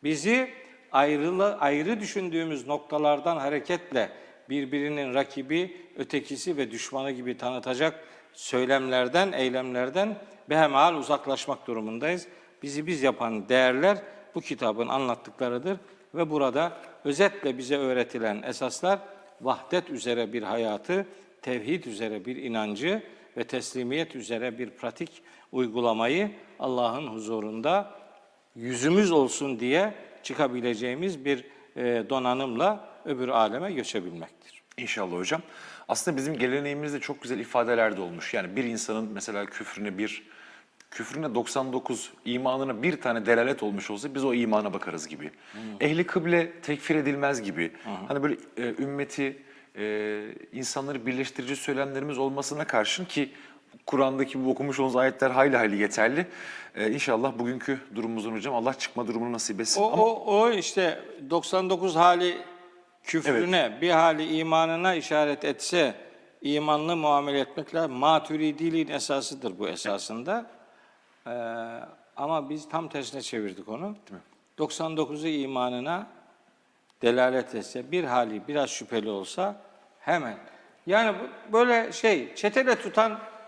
Bizi ayrı düşündüğümüz noktalardan hareketle birbirinin rakibi, ötekisi ve düşmanı gibi tanıtacak söylemlerden, eylemlerden behemhal uzaklaşmak durumundayız. Bizi biz yapan değerler bu kitabın anlattıklarıdır ve burada özetle bize öğretilen esaslar vahdet üzere bir hayatı, tevhid üzere bir inancı ve teslimiyet üzere bir pratik uygulamayı Allah'ın huzurunda yüzümüz olsun diye çıkabileceğimiz bir donanımla öbür aleme göçebilmektir. İnşallah hocam. Aslında bizim geleneğimizde çok güzel ifadeler de olmuş. Yani bir insanın mesela küfrüne 99, imanına bir tane delalet olmuş olsa biz o imana bakarız gibi. Ehli kıble tekfir edilmez gibi. Hani böyle ümmeti, insanları birleştirici söylemlerimiz olmasına karşın ki Kur'an'daki bu okumuş olduğunuz ayetler hayli hayli yeterli. İnşallah bugünkü durumumuzun hocam Allah çıkma durumunu nasip etsin. O işte 99 hali küfrüne, bir hali imanına işaret etse imanlı muamele etmekle maturidiliğin esasıdır bu esasında. Ama biz tam tersine çevirdik onu. 99'u imanına delalet etse, bir hali biraz şüpheli olsa hemen. Yani böyle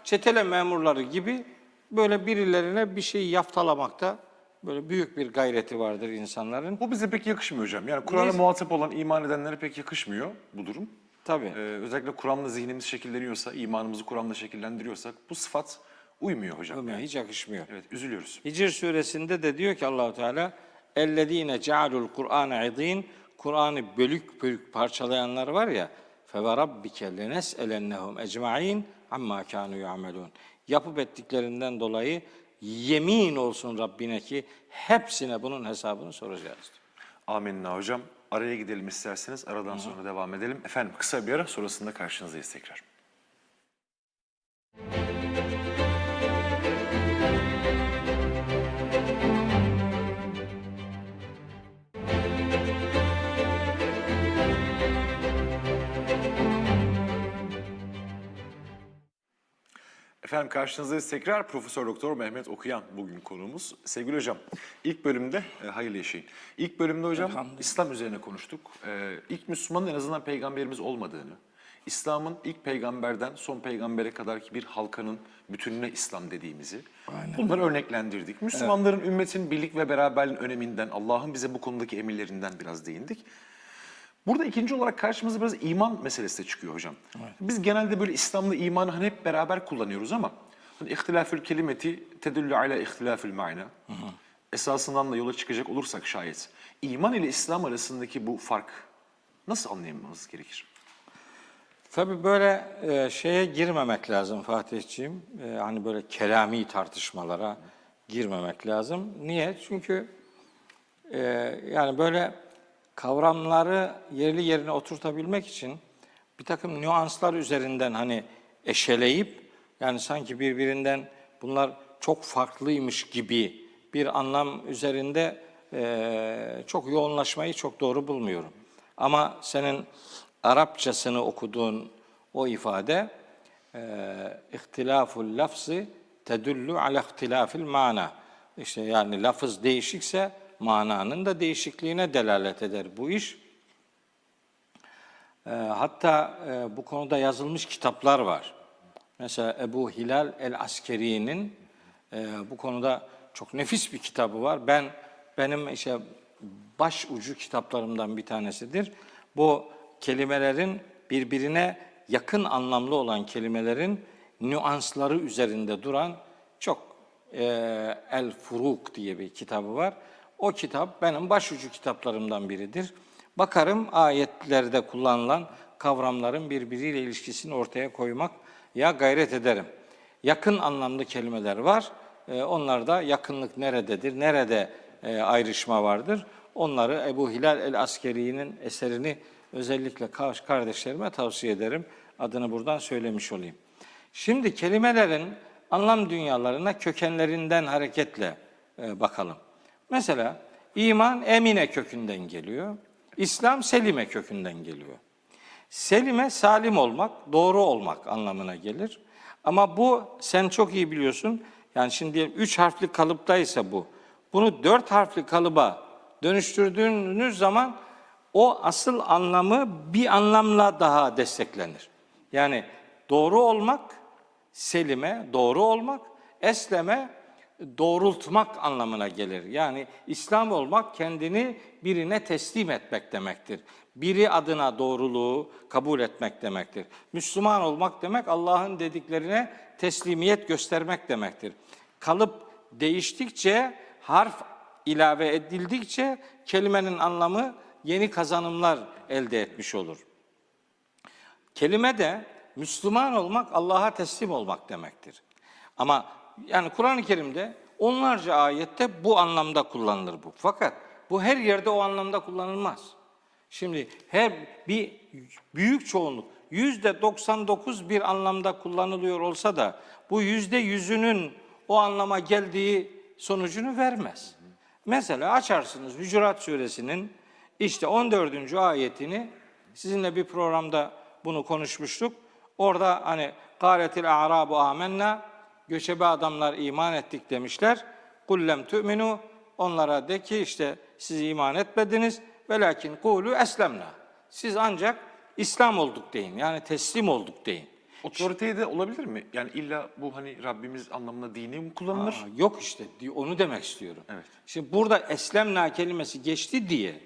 çetele memurları gibi böyle birilerine bir şey yaftalamakta böyle büyük bir gayreti vardır insanların. Bu bize pek yakışmıyor hocam. Yani Kur'an'a muhatap olan, iman edenlere pek yakışmıyor bu durum. Tabii. Özellikle Kur'an'la zihnimiz şekilleniyorsa, imanımızı Kur'an'la şekillendiriyorsak bu sıfat uymuyor hocam. Uymuyor, hiç yakışmıyor. Evet, üzülüyoruz. Hicr suresinde de diyor ki Allahu Teala ellezine cealul Kur'ane idin, Kur'an'ı bölük bölük parçalayanlar var ya, fe ve rabbike lenes'elennehum ecmaîn amma kânû ya'melûn. Yapıp ettiklerinden dolayı yemin olsun Rabbine ki hepsine bunun hesabını soracağız. Amenna hocam. Araya gidelim isterseniz. Aradan sonra devam edelim. Efendim kısa bir ara sonrasında karşınızdayız tekrar. Efendim karşınızdayız tekrar. Profesör Doktor Mehmet Okuyan bugün konuğumuz. Sevgili hocam, ilk bölümde hayırlı yaşayın. İlk bölümde hocam İslam üzerine konuştuk. İlk Müslümanın en azından peygamberimiz olmadığını, İslam'ın ilk peygamberden son peygambere kadarki bir halkanın bütününe İslam dediğimizi, bunları örneklendirdik. Müslümanların ümmetin birlik ve beraberliğin öneminden, Allah'ın bize bu konudaki emirlerinden biraz değindik. Burada ikinci olarak karşımıza biraz iman meselesi de çıkıyor hocam. Evet. Biz genelde böyle İslam'la imanı hani hep beraber kullanıyoruz ama hani ihtilafül kelimeti tedullu ala ihtilafül ma'na. Esasından da yola çıkacak olursak şayet iman ile İslam arasındaki bu fark nasıl anlayamamız gerekir? Tabii böyle şeye girmemek lazım Fatihciğim. Hani böyle kelami tartışmalara girmemek lazım. Niye? Çünkü yani böyle kavramları yerli yerine oturtabilmek için bir takım nüanslar üzerinden hani eşeleyip yani sanki birbirinden bunlar çok farklıymış gibi bir anlam üzerinde çok yoğunlaşmayı çok doğru bulmuyorum. Ama senin Arapçasını okuduğun o ifade ihtilaful lafzı tedullu ala ihtilafil mana. İşte yani lafız değişikse mananın da değişikliğine delalet eder bu iş. Hatta bu konuda yazılmış kitaplar var. Mesela Ebu Hilal el-Askeri'nin bu konuda çok nefis bir kitabı var. Benim işte baş ucu kitaplarımdan bir tanesidir. Bu kelimelerin birbirine yakın anlamlı olan kelimelerin nüansları üzerinde duran çok El Furuk diye bir kitabı var. O kitap benim başucu kitaplarımdan biridir. Bakarım ayetlerde kullanılan kavramların birbiriyle ilişkisini ortaya koymak ya gayret ederim. Yakın anlamlı kelimeler var. Onlarda yakınlık nerededir, nerede ayrışma vardır? Onları Ebu Hilal el-Askeri'nin eserini özellikle kardeşlerime tavsiye ederim. Adını buradan söylemiş olayım. Şimdi kelimelerin anlam dünyalarına kökenlerinden hareketle bakalım. Mesela iman emine kökünden geliyor. İslam selime kökünden geliyor. Selime salim olmak, doğru olmak anlamına gelir. Ama bu sen çok iyi biliyorsun. Yani şimdi diyelim 3 harfli kalıptaysa bu. Bunu 4 harfli kalıba dönüştürdüğünüz zaman o asıl anlamı bir anlamla daha desteklenir. Yani doğru olmak, selime doğru olmak, esleme doğrultmak anlamına gelir. Yani İslam olmak kendini birine teslim etmek demektir. Biri adına doğruluğu kabul etmek demektir. Müslüman olmak demek Allah'ın dediklerine teslimiyet göstermek demektir. Kalıp değiştikçe, harf ilave edildikçe kelimenin anlamı yeni kazanımlar elde etmiş olur. Kelime de Müslüman olmak, Allah'a teslim olmak demektir. Ama yani Kur'an-ı Kerim'de onlarca ayette bu anlamda kullanılır bu. Fakat bu her yerde o anlamda kullanılmaz. Şimdi her bir büyük çoğunluk %99 bir anlamda kullanılıyor olsa da bu %100'ünün o anlama geldiği sonucunu vermez. Mesela açarsınız Hucurat Suresinin işte 14. ayetini, sizinle bir programda bunu konuşmuştuk. Orada hani "Kâletil a'râbu âmennâ", göçebe adamlar iman ettik demişler. "Kullem tu'minu", onlara de ki işte siz iman etmediniz. "Velakin kûlû eslemnâ", siz ancak İslam olduk deyin. Yani teslim olduk deyin. Otoriteye de olabilir mi? Yani illa bu hani Rabbimiz anlamında dini mi kullanılır? Yok işte, onu demek istiyorum. Evet. Şimdi burada eslemna kelimesi geçti diye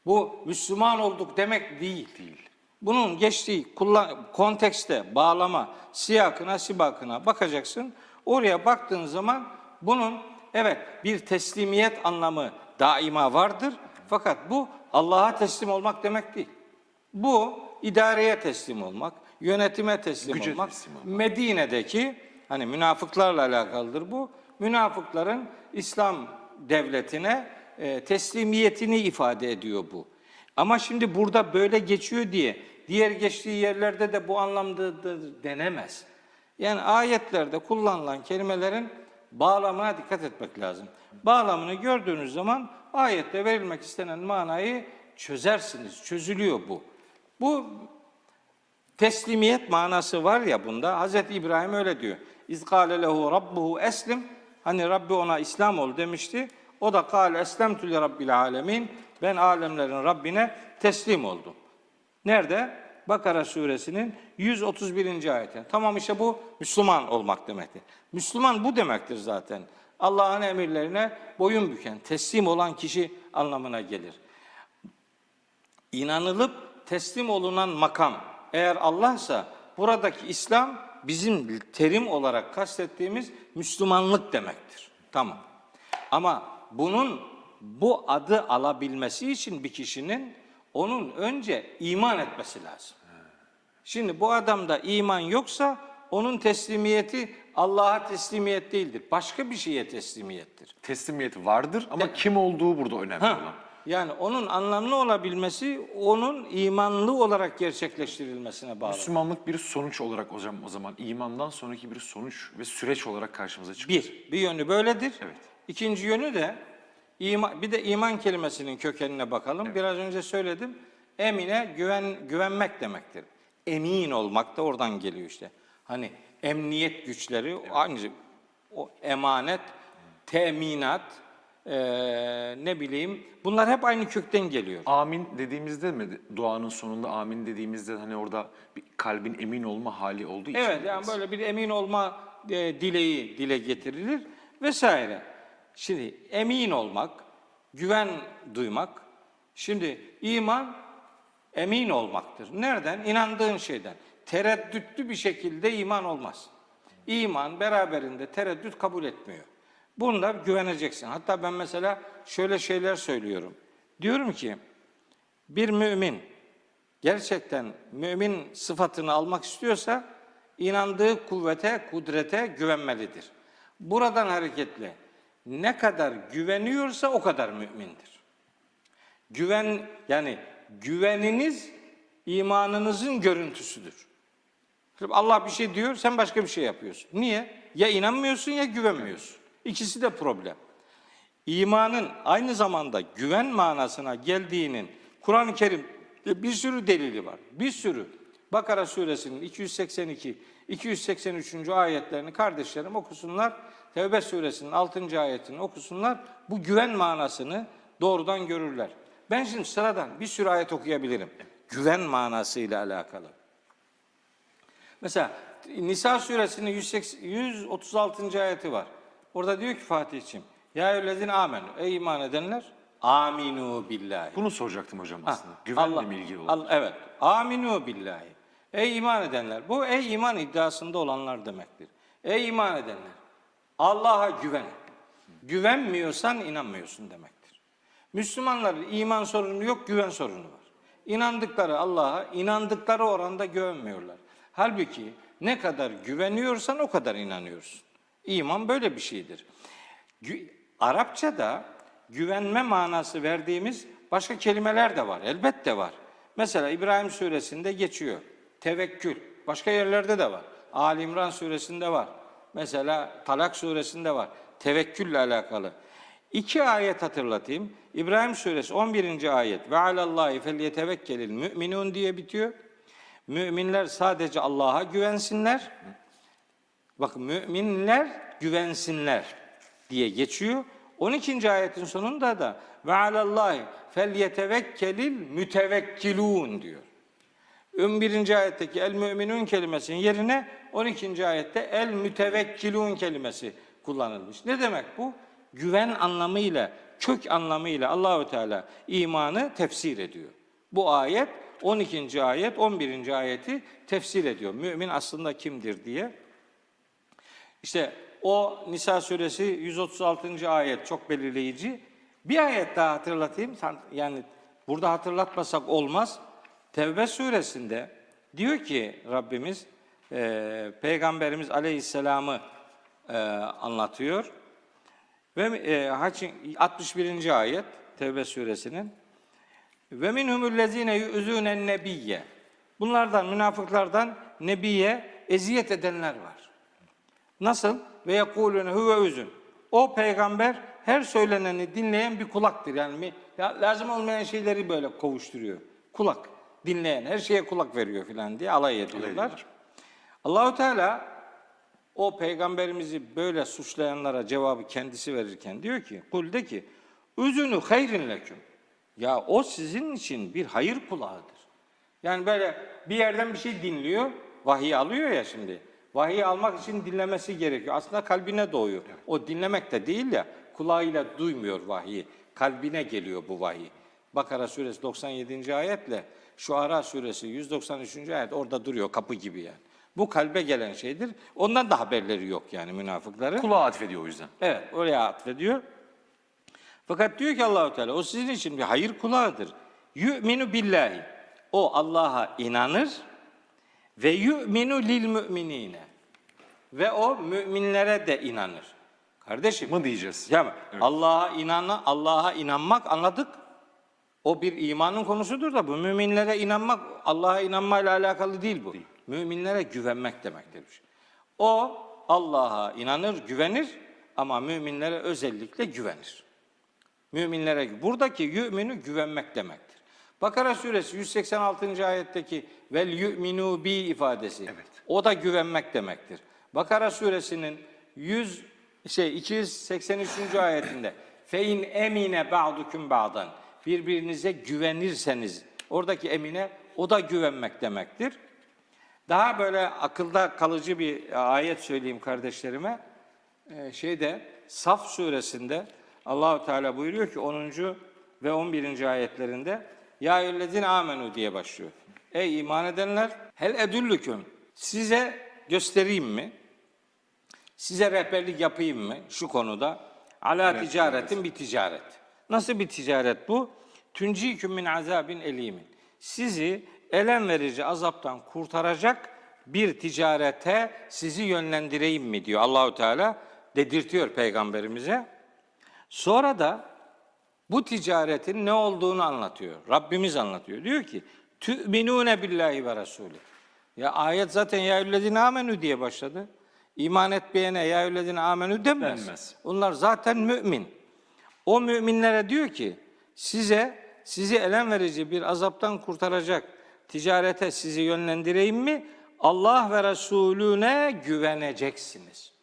bu Müslüman olduk demek değil. Bunun geçtiği kontekste, bağlama, siyakına, sibakına bakacaksın. Oraya baktığın zaman bunun evet bir teslimiyet anlamı daima vardır. Fakat bu Allah'a teslim olmak demek değil. Bu idareye teslim olmak, yönetime teslim Güce olmak. teslim olmak. Medine'deki hani münafıklarla alakalıdır bu. Münafıkların İslam devletine teslimiyetini ifade ediyor bu. Ama şimdi burada böyle geçiyor diye diğer geçtiği yerlerde de bu anlamdadır denemez. Yani ayetlerde kullanılan kelimelerin bağlamına dikkat etmek lazım. Bağlamını gördüğünüz zaman ayette verilmek istenen manayı çözersiniz. Çözülüyor bu. Bu teslimiyet manası var ya bunda. Hazreti İbrahim öyle diyor. İz kâle lehu rabbuhu eslim. Hani Rabbi ona İslam ol demişti. O da kâle eslemtü li rabbil âlemin. Ben alemlerin Rabbine teslim oldum. Nerede? Bakara suresinin 131. ayeti. Tamam, işte bu Müslüman olmak demektir. Müslüman bu demektir zaten. Allah'ın emirlerine boyun büken, teslim olan kişi anlamına gelir. İnanılıp teslim olunan makam eğer Allah'sa buradaki İslam bizim terim olarak kastettiğimiz Müslümanlık demektir. Tamam. Ama bunun bu adı alabilmesi için bir kişinin onun önce iman etmesi lazım. Şimdi bu adamda iman yoksa onun teslimiyeti Allah'a teslimiyet değildir. Başka bir şeye teslimiyettir. Teslimiyet vardır ama kim olduğu burada önemli olan. Yani onun anlamlı olabilmesi onun imanlı olarak gerçekleştirilmesine bağlı. Müslümanlık bir sonuç olarak hocam o zaman imandan sonraki bir sonuç ve süreç olarak karşımıza çıkıyor. Bir yönü böyledir. Evet. İkinci yönü de bir de iman kelimesinin kökenine bakalım. Evet. Biraz önce söyledim. Emine güvenmek demektir. Emin olmak da oradan geliyor işte. Hani emniyet güçleri, evet. Aynı o emanet, teminat, ne bileyim bunlar hep aynı kökten geliyor. Amin dediğimizde mi duanın sonunda amin dediğimizde hani orada bir kalbin emin olma hali olduğu için. Evet, yani böyle bir emin olma dileği dile getirilir vesaire. Şimdi emin olmak, güven duymak. Şimdi iman emin olmaktır. Nereden? İnandığın şeyden. Tereddütlü bir şekilde iman olmaz. İman beraberinde tereddüt kabul etmiyor. Bunda güveneceksin. Hatta ben mesela şöyle şeyler söylüyorum. Diyorum ki bir mümin gerçekten mümin sıfatını almak istiyorsa inandığı kuvvete, kudrete güvenmelidir. Buradan hareketle ne kadar güveniyorsa o kadar mümindir. Yani güveniniz imanınızın görüntüsüdür. Allah bir şey diyor, sen başka bir şey yapıyorsun. Niye? Ya inanmıyorsun ya güvenmiyorsun. İkisi de problem. İmanın aynı zamanda güven manasına geldiğinin Kur'an-ı Kerim'de bir sürü delili var. Bir sürü. Bakara suresinin 282, 283. ayetlerini kardeşlerim okusunlar. Tevbe suresinin 6. ayetini okusunlar. Bu güven manasını doğrudan görürler. Ben şimdi sıradan bir sürü ayet okuyabilirim. Güven manasıyla alakalı. Mesela Nisa suresinin 136. ayeti var. Orada diyor ki Fatih'ciğim, ya eyyühellezine amenu, ey iman edenler, aminu billahi. Bunu soracaktım hocam aslında. Güvenle mi ilgili olur? Evet, aminu billahi. Ey iman edenler, bu ey iman iddiasında olanlar demektir. Ey iman edenler, Allah'a güven. Güvenmiyorsan inanmıyorsun demektir. Müslümanların iman sorunu yok, güven sorunu var. İnandıkları Allah'a, inandıkları oranda güvenmiyorlar. Halbuki ne kadar güveniyorsan o kadar inanıyorsun. İman böyle bir şeydir. Arapçada güvenme manası verdiğimiz başka kelimeler de var. Elbette var. Mesela İbrahim suresinde geçiyor. Tevekkül. Başka yerlerde de var. Ali İmran suresinde var. Mesela Talak suresinde var. Tevekkülle alakalı. 2 ayet hatırlatayım. İbrahim suresi 11. ayet. Ve alallahi felyetevekkelil müminun diye bitiyor. Müminler sadece Allah'a güvensinler. Bakın müminler güvensinler diye geçiyor. 12. ayetin sonunda da ve alallahi felyetevekkelil mütevekkilun diyor. 11. ayetteki el müminun kelimesinin yerine 12. ayette el mütevekkilun kelimesi kullanılmış. Ne demek bu? Güven anlamıyla, kök anlamıyla Allahu Teala imanı tefsir ediyor. Bu ayet 12. ayet 11. ayeti tefsir ediyor. Mümin aslında kimdir diye. İşte o Nisa suresi 136. ayet çok belirleyici. Bir ayet daha hatırlatayım. Yani burada hatırlatmasak olmaz. Tevbe suresinde diyor ki Rabbimiz, Peygamberimiz Aleyhisselam'ı anlatıyor. Ve 61. ayet Tevbe suresinin ve minhumullezine yu'zunen nebiyye. Bunlardan münafıklardan nebiye eziyet edenler var. Nasıl? Ve yekulune huve uzun. O peygamber her söyleneni dinleyen bir kulaktır. Yani lazım olmayan şeyleri böyle kovuşturuyor. Kulak dinleyen, her şeye kulak veriyor filan diye alay ediyorlar. Allahu Teala o peygamberimizi böyle suçlayanlara cevabı kendisi verirken diyor ki, kul de ki, üzünü hayrin leküm. Ya o sizin için bir hayır kulağıdır. Yani böyle bir yerden bir şey dinliyor, vahiy alıyor ya şimdi. Vahiy almak için dinlemesi gerekiyor. Aslında kalbine doğuyor. O dinlemek de değil ya, kulağıyla duymuyor vahiyi. Kalbine geliyor bu vahiy. Bakara suresi 97. ayetle Şuara suresi 193. ayet orada duruyor kapı gibi yani. Bu kalbe gelen şeydir. Ondan da haberleri yok yani münafıkların. Kulağa atfediyor o yüzden. Evet, oraya atfediyor. Fakat diyor ki Allahu Teala o sizin için bir hayır kulağıdır. Yu'minu billahi. O Allah'a inanır ve yu'minu lil müminine. Ve o müminlere de inanır. Kardeşim. Mı diyeceğiz? Ya Evet. Allah'a inanmak anladık. O bir imanın konusudur da bu müminlere inanmak Allah'a inanmayla alakalı değil bu. Müminlere güvenmek demektir. O Allah'a inanır, güvenir ama müminlere özellikle güvenir. Müminlere buradaki yu'minu güvenmek demektir. Bakara suresi 186. ayetteki vel yu'minu bi ifadesi. Evet. O da güvenmek demektir. Bakara suresinin 283. ayetinde fe in emine ba'dukum ba'dan birbirinize güvenirseniz oradaki emine o da güvenmek demektir. Daha böyle akılda kalıcı bir ayet söyleyeyim kardeşlerime. Saf suresinde Allahu Teala buyuruyor ki 10. ve 11. ayetlerinde ya eyyühellezine amenu diye başlıyor. Ey iman edenler hel edüllüküm size göstereyim mi? Size rehberlik yapayım mı şu konuda? Ala ticaretin bir ticaret. Nasıl bir ticaret bu? Tunciküm min azabin elimin. Sizi elem verici azaptan kurtaracak bir ticarete sizi yönlendireyim mi diyor Allahu Teala, dedirtiyor peygamberimize. Sonra da bu ticaretin ne olduğunu anlatıyor. Rabbimiz anlatıyor. Diyor ki tü'minûne billahi ve rasûlih. Ya ayet zaten ya eyyühellezine amenü diye başladı. İman etmeyene ya eyyühellezine amenü denmez. Onlar zaten mümin. O müminlere diyor ki sizi elem verici bir azaptan kurtaracak ticarete sizi yönlendireyim mi? Allah ve Resulüne güveneceksiniz.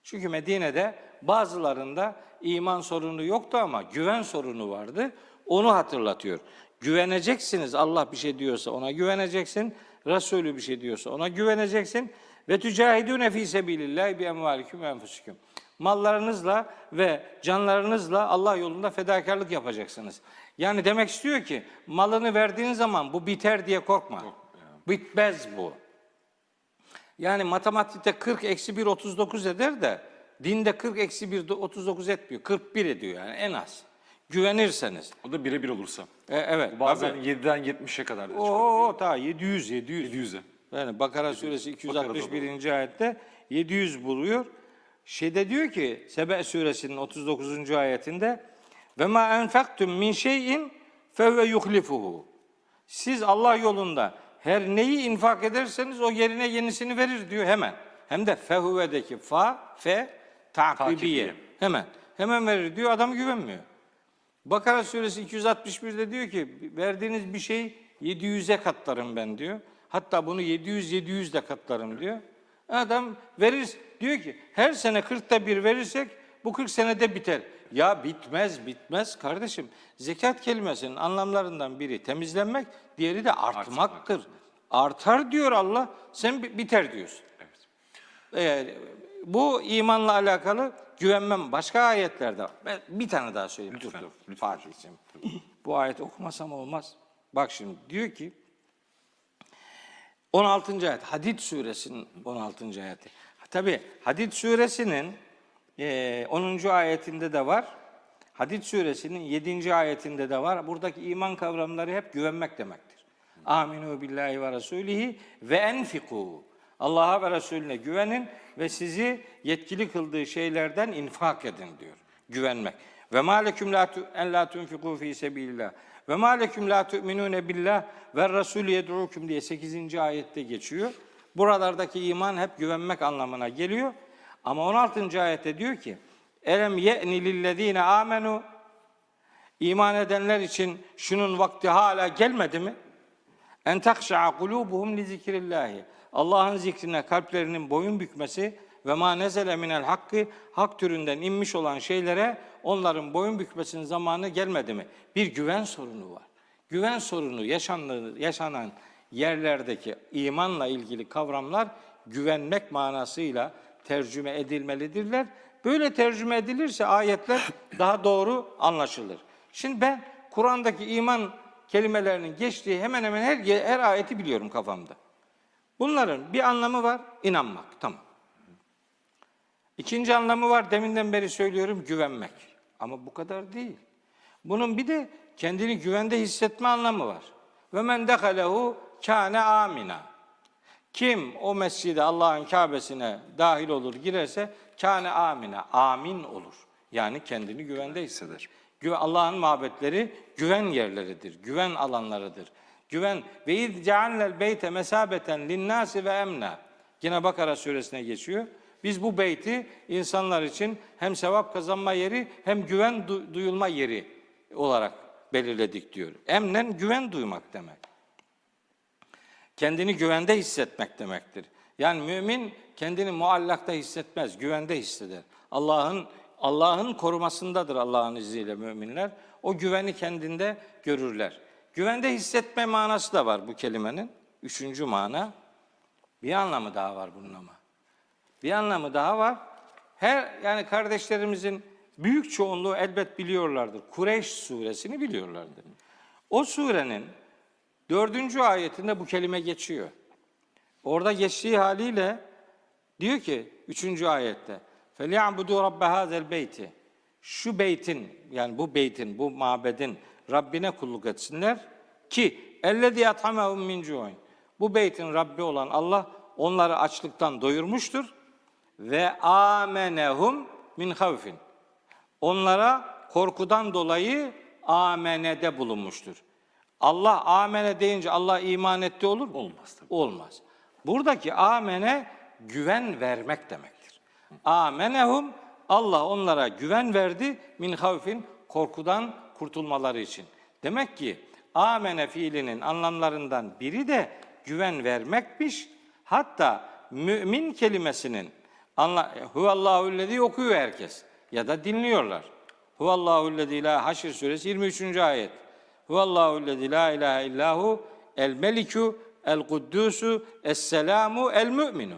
Çünkü Medine'de bazılarında iman sorunu yoktu ama güven sorunu vardı. Onu hatırlatıyor. Güveneceksiniz. Allah bir şey diyorsa ona güveneceksin. Resulü bir şey diyorsa ona güveneceksin. Ve tücahidûne fî sebîlillâhi bi emvâliküm ve enfusikum. Mallarınızla ve canlarınızla Allah yolunda fedakarlık yapacaksınız. Yani demek istiyor ki malını verdiğin zaman bu biter diye korkma. Bitmez bu. Yani matematikte 40 eksi 1 39 eder de dinde 40 eksi 1 39 etmiyor. 41 ediyor yani en az. Güvenirseniz. O da birebir olursa. Evet. Bazen tabii. 7'den 70'e kadar da çıkıyor. Oo ta 700. 700'e. Yani Bakara suresi 261. ayette 700 buluyor. Şeyde diyor ki Sebe suresinin 39. ayetinde ve ma enfaktum min şeyin fehuve yuhlifuhu. Siz Allah yolunda her neyi infak ederseniz o yerine yenisini verir diyor hemen. Hem de fehuvedeki fe takibiye. Hemen verir diyor, adam güvenmiyor. Bakara suresi 261'de diyor ki verdiğiniz bir şey 700'e katlarım ben diyor. Hatta bunu 700 de katlarım diyor. Adam verir diyor ki her sene 40'ta bir verirsek bu 40 senede biter. Ya bitmez kardeşim. Zekat kelimesinin anlamlarından biri temizlenmek, diğeri de artmaktır. Artar diyor Allah, sen biter diyorsun. Evet. Bu imanla alakalı güvenmem. Başka ayetlerde var. Ben bir tane daha söyleyeyim. Lütfen. Fatih'ciğim. Bu ayeti okumasam olmaz. Bak şimdi diyor ki 16. ayet. Hadid suresinin 16. ayeti. Tabi Hadid suresinin 10. ayetinde de var. Hadid suresinin 7. ayetinde de var. Buradaki iman kavramları hep güvenmek demektir. Aminu billahi ve rasulihi ve enfiku. Allah'a ve Resulüne güvenin ve sizi yetkili kıldığı şeylerden infak edin diyor. Güvenmek. Ve ma leküm la tunfiku fi sebilillah. Ve ma leküm la tu'minune billah ve Resulü yed'ukum diye 8. ayette geçiyor. Buralardaki iman hep güvenmek anlamına geliyor. Ama 16. ayette diyor ki elem ye'ni lillezine amenu, iman edenler için şunun vakti hala gelmedi mi? En takşa'a kulubuhum li zikrillahi. Allah'ın zikrine kalplerinin boyun bükmesi ve ma nezele minel hakkı, hak türünden inmiş olan şeylere onların boyun bükmesinin zamanı gelmedi mi? Bir güven sorunu var. Güven sorunu yaşanan yerlerdeki imanla ilgili kavramlar güvenmek manasıyla tercüme edilmelidirler. Böyle tercüme edilirse ayetler daha doğru anlaşılır. Şimdi ben Kur'an'daki iman kelimelerinin geçtiği hemen hemen her ayeti biliyorum kafamda. Bunların bir anlamı var, inanmak. Tamam. İkinci anlamı var, deminden beri söylüyorum, güvenmek. Ama bu kadar değil. Bunun bir de kendini güvende hissetme anlamı var. Ve men dekalehu kâne amina. Kim o mescide, Allah'ın Kâbesine dahil olur, girerse kâne amina, amin olur. Yani kendini güvende hisseder. Allah'ın mabetleri güven yerleridir, güven alanlarıdır. Güven ve iz cealnel beyte mesabeten linnâsi ve emna. Yine Bakara suresine geçiyor. Biz bu beyti insanlar için hem sevap kazanma yeri hem güven duyulma yeri olarak belirledik diyor. Emnen güven duymak demek. Kendini güvende hissetmek demektir. Yani mümin kendini muallakta hissetmez, güvende hisseder. Allah'ın korumasındadır Allah'ın izniyle müminler. O güveni kendinde görürler. Güvende hissetme manası da var bu kelimenin. 3. mana. Bir anlamı daha var bunun ama. Bir anlamı daha var. Yani kardeşlerimizin büyük çoğunluğu elbet biliyorlardır. Kureyş suresini biliyorlardır. O surenin 4. ayetinde bu kelime geçiyor. Orada geçtiği haliyle diyor ki 3. ayette فَلْيَعْبُدُوا رَبَّ هَذَا الْبَيْتِ. şu beytin, yani bu beytin, bu mabedin Rabbine kulluk etsinler ki ellezî yat'amehum min cu'in. Bu beytin Rabbi olan Allah onları açlıktan doyurmuştur ve amenehum min havfin. Onlara korkudan dolayı amenede bulunmuştur. Allah amene deyince Allah iman etti olur mu? Olmaz tabii. Olmaz. Buradaki amene güven vermek demektir. Amenehum, Allah onlara güven verdi min havfin, korkudan kurtulmaları için. Demek ki amene fiilinin anlamlarından biri de güven vermekmiş. Hatta mümin kelimesinin huvallahu'llezî okuyor herkes ya da dinliyorlar. Huvallahu'llezî la Haşr suresi 23. ayet. Huvallahu'llezî la ilahe illahu el melikü el kuddusu es selamu el müminu.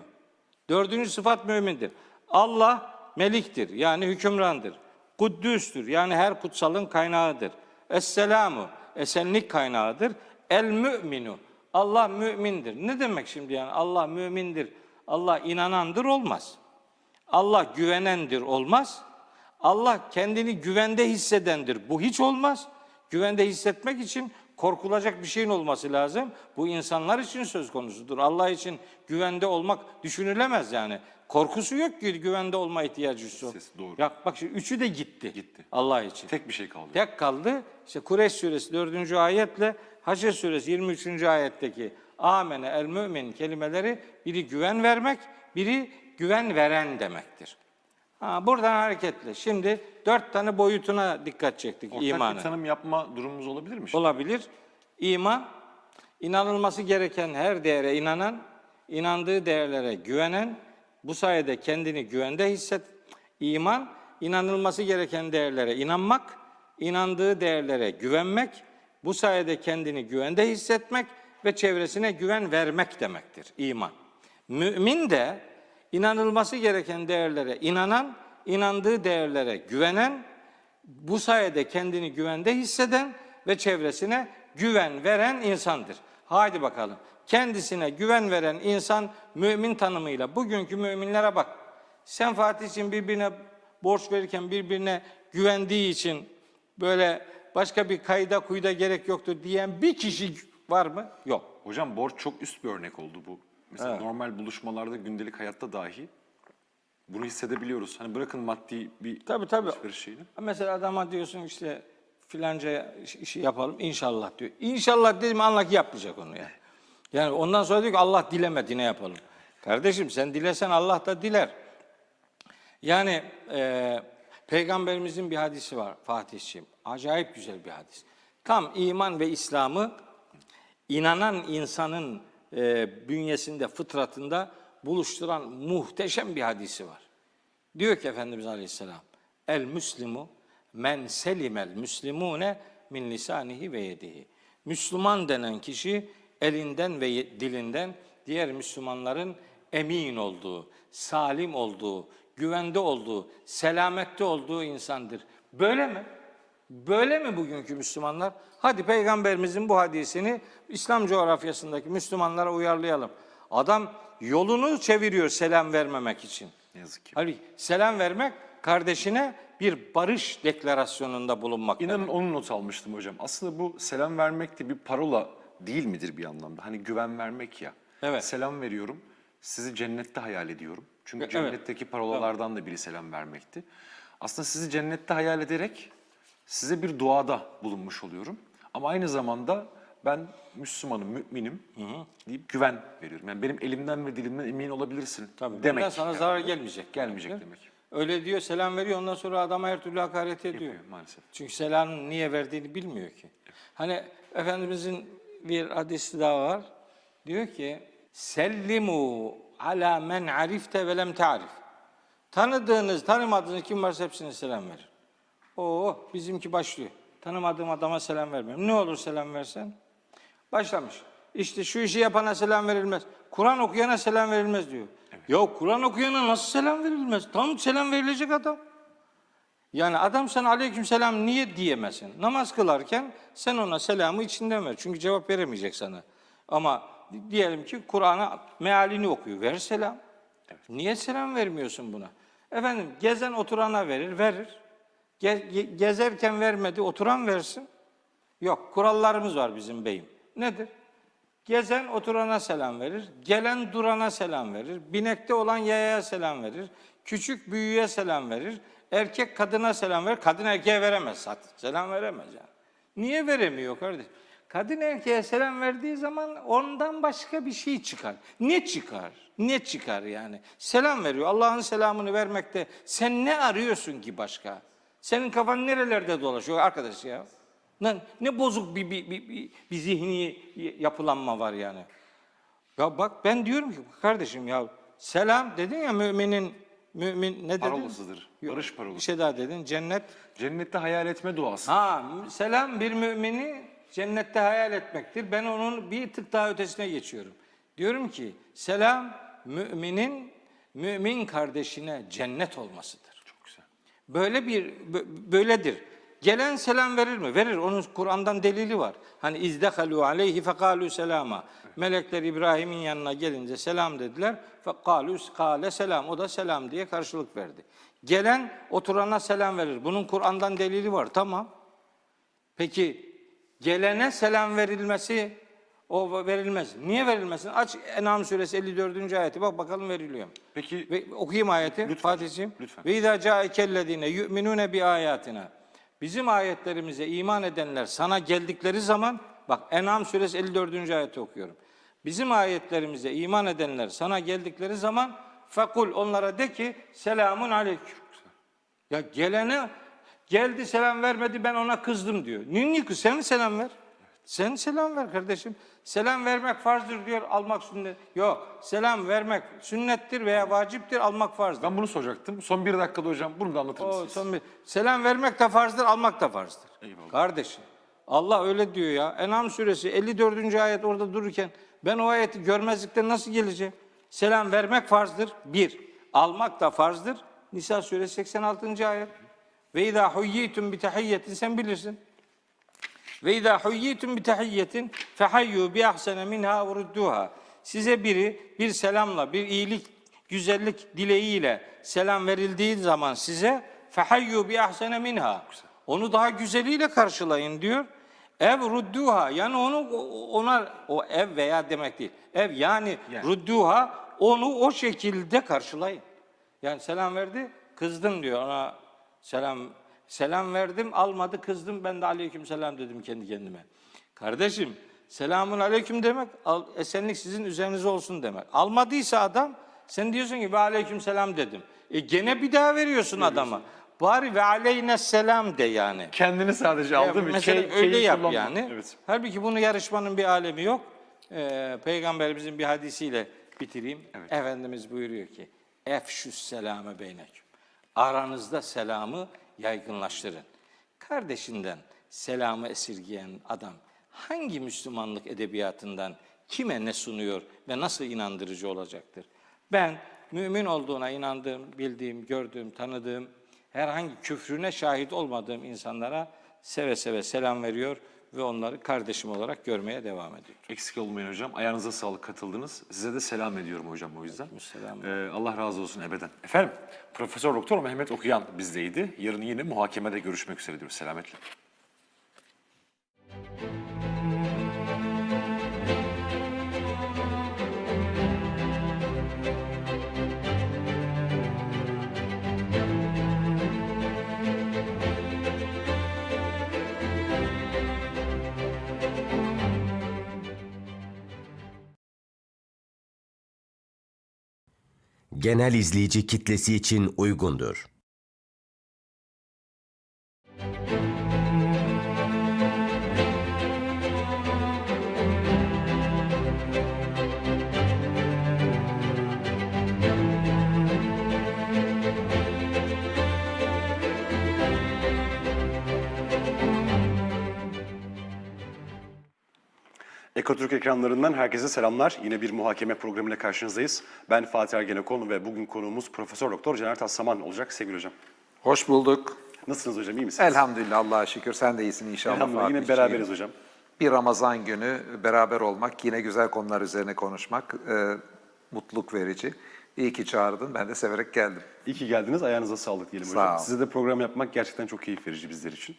Dördüncü sıfat mümindir. Allah meliktir, yani hükümrandır. Kuddüstür, yani her kutsalın kaynağıdır. Es-selamu, esenlik kaynağıdır. El-mü'minu, Allah mümindir. Ne demek şimdi yani Allah mümindir, Allah inanandır olmaz. Allah güvenendir olmaz. Allah kendini güvende hissedendir. Bu hiç olmaz. Güvende hissetmek için korkulacak bir şeyin olması lazım. Bu insanlar için söz konusudur. Allah için güvende olmak düşünülemez yani. Korkusu yok ki güvende olma ihtiyacı yok. Doğru. Ya bak şimdi üçü de gitti. Gitti. Allah için. Tek bir şey kaldı. Tek kaldı. İşte Kureyş suresi 4. ayetle Haşr suresi 23. ayetteki amene el mümin kelimeleri biri güven vermek, biri güven veren demektir. Buradan hareketle. Şimdi 4 tane boyutuna dikkat çektik Ortak imanı. bir tanım yapma durumumuz olabilir mi? Şimdi? Olabilir. İman, inanılması gereken her değere inanan, inandığı değerlere güvenen, bu sayede kendini güvende hisset. İman, inanılması gereken değerlere inanmak, inandığı değerlere güvenmek, bu sayede kendini güvende hissetmek ve çevresine güven vermek demektir iman. Mümin de inanılması gereken değerlere inanan, inandığı değerlere güvenen, bu sayede kendini güvende hisseden ve çevresine güven veren insandır. Haydi bakalım. Kendisine güven veren insan mümin tanımıyla. Bugünkü müminlere bak. Senfaati için birbirine borç verirken birbirine güvendiği için böyle başka bir kayda kuyda gerek yoktur diyen bir kişi var mı? Yok. Hocam borç çok üst bir örnek oldu bu. Mesela normal buluşmalarda, gündelik hayatta dahi bunu hissedebiliyoruz. Hani bırakın maddi bir Tabii. alışveriş şeyini. Mesela adama diyorsun işte filanca işi yapalım inşallah diyor. İnşallah dedim anla ki yapmayacak onu yani. Yani ondan sonra diyor ki Allah dilemedi ne yapalım. Kardeşim sen dilesen Allah da diler. Yani Peygamberimizin bir hadisi var Fatihciğim. Acayip güzel bir hadis. Tam iman ve İslam'ı inanan insanın bünyesinde, fıtratında buluşturan muhteşem bir hadisi var. Diyor ki Efendimiz Aleyhisselam, el müslimu men selimel müslimune min lisanihi ve yedihi. Müslüman denen kişi elinden ve dilinden diğer Müslümanların emin olduğu, salim olduğu, güvende olduğu, selamette olduğu insandır. Böyle mi? Böyle mi bugünkü Müslümanlar? Hadi Peygamberimizin bu hadisini İslam coğrafyasındaki Müslümanlara uyarlayalım. Adam yolunu çeviriyor selam vermemek için. Ne yazık ki. Hani selam vermek kardeşine bir barış deklarasyonunda bulunmak. İnanın demek. onu not almıştım hocam. Aslında bu selam vermek de bir parola değil midir bir anlamda? Hani güven vermek ya. Evet. Selam veriyorum, sizi cennette hayal ediyorum. Çünkü Evet. cennetteki parolalardan da biri selam vermekti. Aslında sizi cennette hayal ederek size bir duada bulunmuş oluyorum. Ama aynı zamanda ben Müslümanım, müminim deyip güven veriyorum. Yani benim elimden ve dilimden emin olabilirsin Tabii. demek. Bundan sana zarar gelmeyecek. Gelmeyecek demektir. demek. Öyle diyor, selam veriyor. Ondan sonra adama her türlü hakaret ediyor. Yapıyor maalesef. Çünkü selamın niye verdiğini bilmiyor ki. Hani Efendimizin bir hadisi daha var. Diyor ki, sellimu ala men arifte ve lem ta'rif. Tanıdığınız, tanımadığınız kim varsa hepsine selam verin. Bizimki başlıyor. Tanımadığım adama selam vermem. Ne olur selam versen? Başlamış. İşte şu işi yapana selam verilmez. Kur'an okuyana selam verilmez diyor. Evet. Ya Kur'an okuyana nasıl selam verilmez? Tam selam verilecek adam. Yani adam sana aleykümselam niye diyemezsin? Namaz kılarken sen ona selamı içinden ver. Çünkü cevap veremeyecek sana. Ama diyelim ki Kur'an'a mealini okuyor. Ver selam. Evet. Niye selam vermiyorsun buna? Efendim gezen oturana verir. Gezerken vermedi, oturan versin. Yok, kurallarımız var bizim beyim. Nedir? Gezen oturana selam verir, gelen durana selam verir, binekte olan yayaya selam verir, küçük büyüğe selam verir, erkek kadına selam verir, kadın erkeğe veremez zaten, selam veremez yani. Niye veremiyor kardeş? Kadın erkeğe selam verdiği zaman ondan başka bir şey çıkar. Ne çıkar? Ne çıkar yani? Selam veriyor. Allah'ın selamını vermekte sen ne arıyorsun ki başka? Senin kafan nerelerde dolaşıyor arkadaş ya? Ne bozuk bir zihni yapılanma var yani. Ya bak ben diyorum ki kardeşim ya selam dedin ya mümin ne dedin? Parolasıdır. Barış parolası. Bir şey daha dedin. Cennet. Cennette hayal etme duası. Selam bir mümini cennette hayal etmektir. Ben onun bir tık daha ötesine geçiyorum. Diyorum ki selam müminin mümin kardeşine cennet olmasıdır. Çok güzel. Böyledir. Gelen selam verir mi? Verir. Onun Kur'an'dan delili var. Hani izdekalu aleyhi fekalu selama. Melekler İbrahim'in yanına gelince selam dediler. Fekalu kale selam. O da selam diye karşılık verdi. Gelen oturana selam verir. Bunun Kur'an'dan delili var. Tamam. Peki gelene selam verilmesi o verilmez. Niye verilmesin? Aç En'am suresi 54. ayeti. Bak bakalım veriliyor mu? Peki Ve okuyayım ayeti. Lütfen, Fatih'ciğim. lütfen. Ve izâ câekellezîne yu'minûne bi âyâtina. Bizim ayetlerimize iman edenler sana geldikleri zaman, bak En'am suresi 54. ayeti okuyorum. Bizim ayetlerimize iman edenler sana geldikleri zaman fekul onlara de ki selamun aleyküm. Ya gelene geldi selam vermedi ben ona kızdım diyor. Niye kız? Sen selam ver. Sen selam ver kardeşim. Selam vermek farzdır diyor, almak sünnet. Yok, selam vermek sünnettir veya vaciptir, almak farzdır. ben bunu soracaktım. Son 1 dakikada hocam bunu da anlatır mısınız? Selam vermek de farzdır, almak da farzdır. Eyvallah. Kardeşim, Allah öyle diyor ya. En'am suresi 54. ayet orada dururken ben o ayeti görmezlikten nasıl geleceğim? Selam vermek farzdır. 1. Almak da farzdır. Nisa suresi 86. ayet. Ve izâ huyyitum bi tahiyyetin sen bilirsin. Ve izâ huyyitum bi tahiyyetin fehayyû bi ahsene minhâ ve rudduhâ. Size biri bir selamla, bir iyilik, güzellik dileğiyle selam verildiği zaman size fehayyû bi ahsene minhâ. Onu daha güzeliyle karşılayın diyor. Ev rudduha yani ona o ev veya demek değil. Ev yani rudduha onu o şekilde karşılayın. Yani selam verdi, kızdım diyor ona selam verdim, almadı, kızdım. Ben de aleyküm selam dedim kendi kendime. Kardeşim, selamun aleyküm demek, esenlik sizin üzerinize olsun demek. Almadıysa adam, sen diyorsun ki ve aleyküm selam dedim. Gene bir daha veriyorsun adama. Bari ve aleyhine selam de yani. Kendini sadece aldı mı? Mesela öyle yap yani. Evet. Halbuki bunu yarışmanın bir alemi yok. Peygamberimizin bir hadisiyle bitireyim. Evet. Efendimiz buyuruyor ki, efşüs selame beyneküm. Aranızda selamı yaygınlaştırın. Kardeşinden selamı esirgeyen adam hangi Müslümanlık edebiyatından kime ne sunuyor ve nasıl inandırıcı olacaktır? Ben mümin olduğuna inandığım, bildiğim, gördüğüm, tanıdığım, herhangi küfrüne şahit olmadığım insanlara seve seve selam veriyor ve onları kardeşim olarak görmeye devam ediyorum. Eksik olmayın hocam. Ayağınıza sağlık, katıldınız. Size de selam ediyorum hocam o yüzden. Selam. Allah razı olsun ebeden. Efendim, Profesör Doktor Mehmet Okuyan bizdeydi. Yarın yine muhakemede görüşmek üzere diyoruz. Selametle. Genel izleyici kitlesi için uygundur. Ekotürk ekranlarından herkese selamlar. Yine bir muhakeme programıyla karşınızdayız. Ben Fatih Ergenekon ve bugün konuğumuz Profesör Doktor Caner Taslaman olacak sevgili hocam. Hoş bulduk. Nasılsınız hocam, iyi misiniz? Elhamdülillah, Allah'a şükür. Sen de iyisin inşallah. Elhamdülillah, yine Fatihciğim. beraberiz hocam. Bir Ramazan günü beraber olmak, yine güzel konular üzerine konuşmak mutluluk verici. İyi ki çağırdın. Ben de severek geldim. İyi ki geldiniz. Ayağınıza sağlık diyelim Sağ hocam. ol. Size de program yapmak gerçekten çok keyif verici bizler için.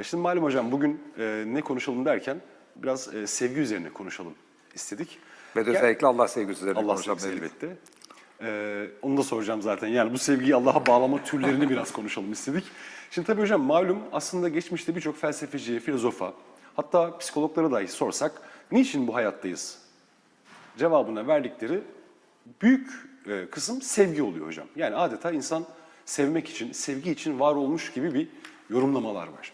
Şimdi malum hocam bugün ne konuşalım derken biraz sevgi üzerine konuşalım istedik. Ve de özellikle Allah sevgisi üzerine Allah konuşalım sevgisi dedik. elbette. Onu da soracağım zaten. Yani bu sevgiyi Allah'a bağlama türlerini biraz konuşalım istedik. Şimdi tabii hocam malum aslında geçmişte birçok felsefeci, filozofa, hatta psikologlara dahi sorsak niçin bu hayattayız cevabına verdikleri büyük kısım sevgi oluyor hocam. Yani adeta insan sevmek için, sevgi için var olmuş gibi bir yorumlamalar var.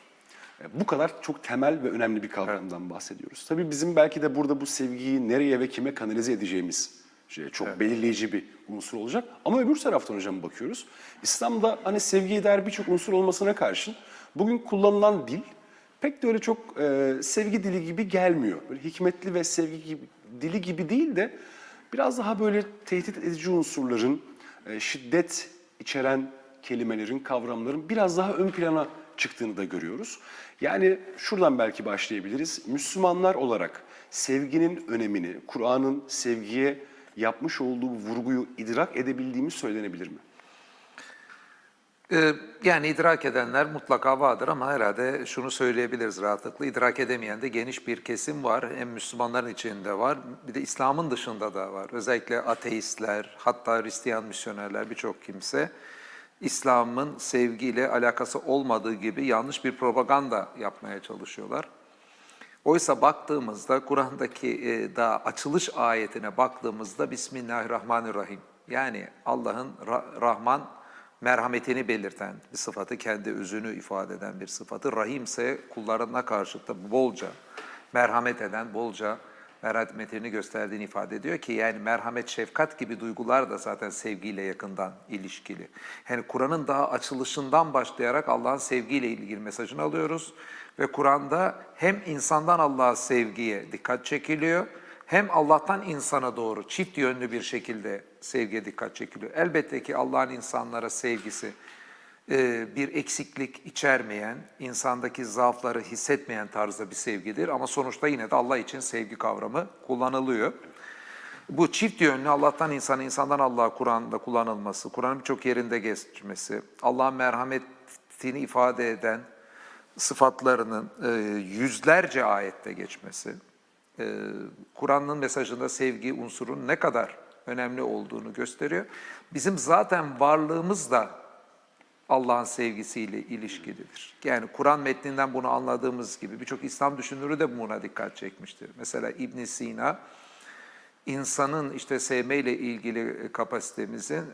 Bu kadar çok temel ve önemli bir kavramdan bahsediyoruz. Tabii bizim belki de burada bu sevgiyi nereye ve kime kanalize edeceğimiz çok belirleyici bir unsur olacak. Ama öbür taraftan hocam bakıyoruz. İslam'da hani sevgiye dair birçok unsur olmasına karşın bugün kullanılan dil pek de öyle çok sevgi dili gibi gelmiyor. Böyle hikmetli ve sevgi gibi, dili gibi değil de biraz daha böyle tehdit edici unsurların, şiddet içeren kelimelerin, kavramların biraz daha ön plana çıktığını da görüyoruz. Yani şuradan belki başlayabiliriz. Müslümanlar olarak sevginin önemini, Kur'an'ın sevgiye yapmış olduğu vurguyu idrak edebildiğimiz söylenebilir mi? Yani idrak edenler mutlaka vardır ama herhalde şunu söyleyebiliriz rahatlıkla. İdrak edemeyen de geniş bir kesim var. Hem Müslümanların içinde var, bir de İslam'ın dışında da var. Özellikle ateistler, hatta Hristiyan misyonerler birçok kimse İslam'ın sevgiyle alakası olmadığı gibi yanlış bir propaganda yapmaya çalışıyorlar. Oysa baktığımızda Kur'an'daki daha açılış ayetine baktığımızda Bismillahirrahmanirrahim. Yani Allah'ın Rahman merhametini belirten bir sıfatı, kendi özünü ifade eden bir sıfatı. Rahim ise kullarına karşı da bolca merhamet eden, bolca merhametini gösterdiğini ifade ediyor ki yani merhamet, şefkat gibi duygular da zaten sevgiyle yakından ilişkili. Yani Kur'an'ın daha açılışından başlayarak Allah'ın sevgiyle ilgili mesajını alıyoruz ve Kur'an'da hem insandan Allah'a sevgiye dikkat çekiliyor, hem Allah'tan insana doğru çift yönlü bir şekilde sevgiye dikkat çekiliyor. Elbette ki Allah'ın insanlara sevgisi bir eksiklik içermeyen, insandaki zaafları hissetmeyen tarzda bir sevgidir. Ama sonuçta yine de Allah için sevgi kavramı kullanılıyor. Bu çift yönlü Allah'tan insana, insandan Allah'a Kur'an'da kullanılması, Kur'an'ın birçok yerinde geçmesi, Allah'ın merhametini ifade eden sıfatlarının yüzlerce ayette geçmesi, Kur'an'ın mesajında sevgi unsurunun ne kadar önemli olduğunu gösteriyor. Bizim zaten varlığımız da Allah'ın sevgisiyle ilişkilidir. Yani Kur'an metninden bunu anladığımız gibi birçok İslam düşünürü de buna dikkat çekmiştir. Mesela İbn Sina, insanın işte sevmeyle ilgili kapasitemizin,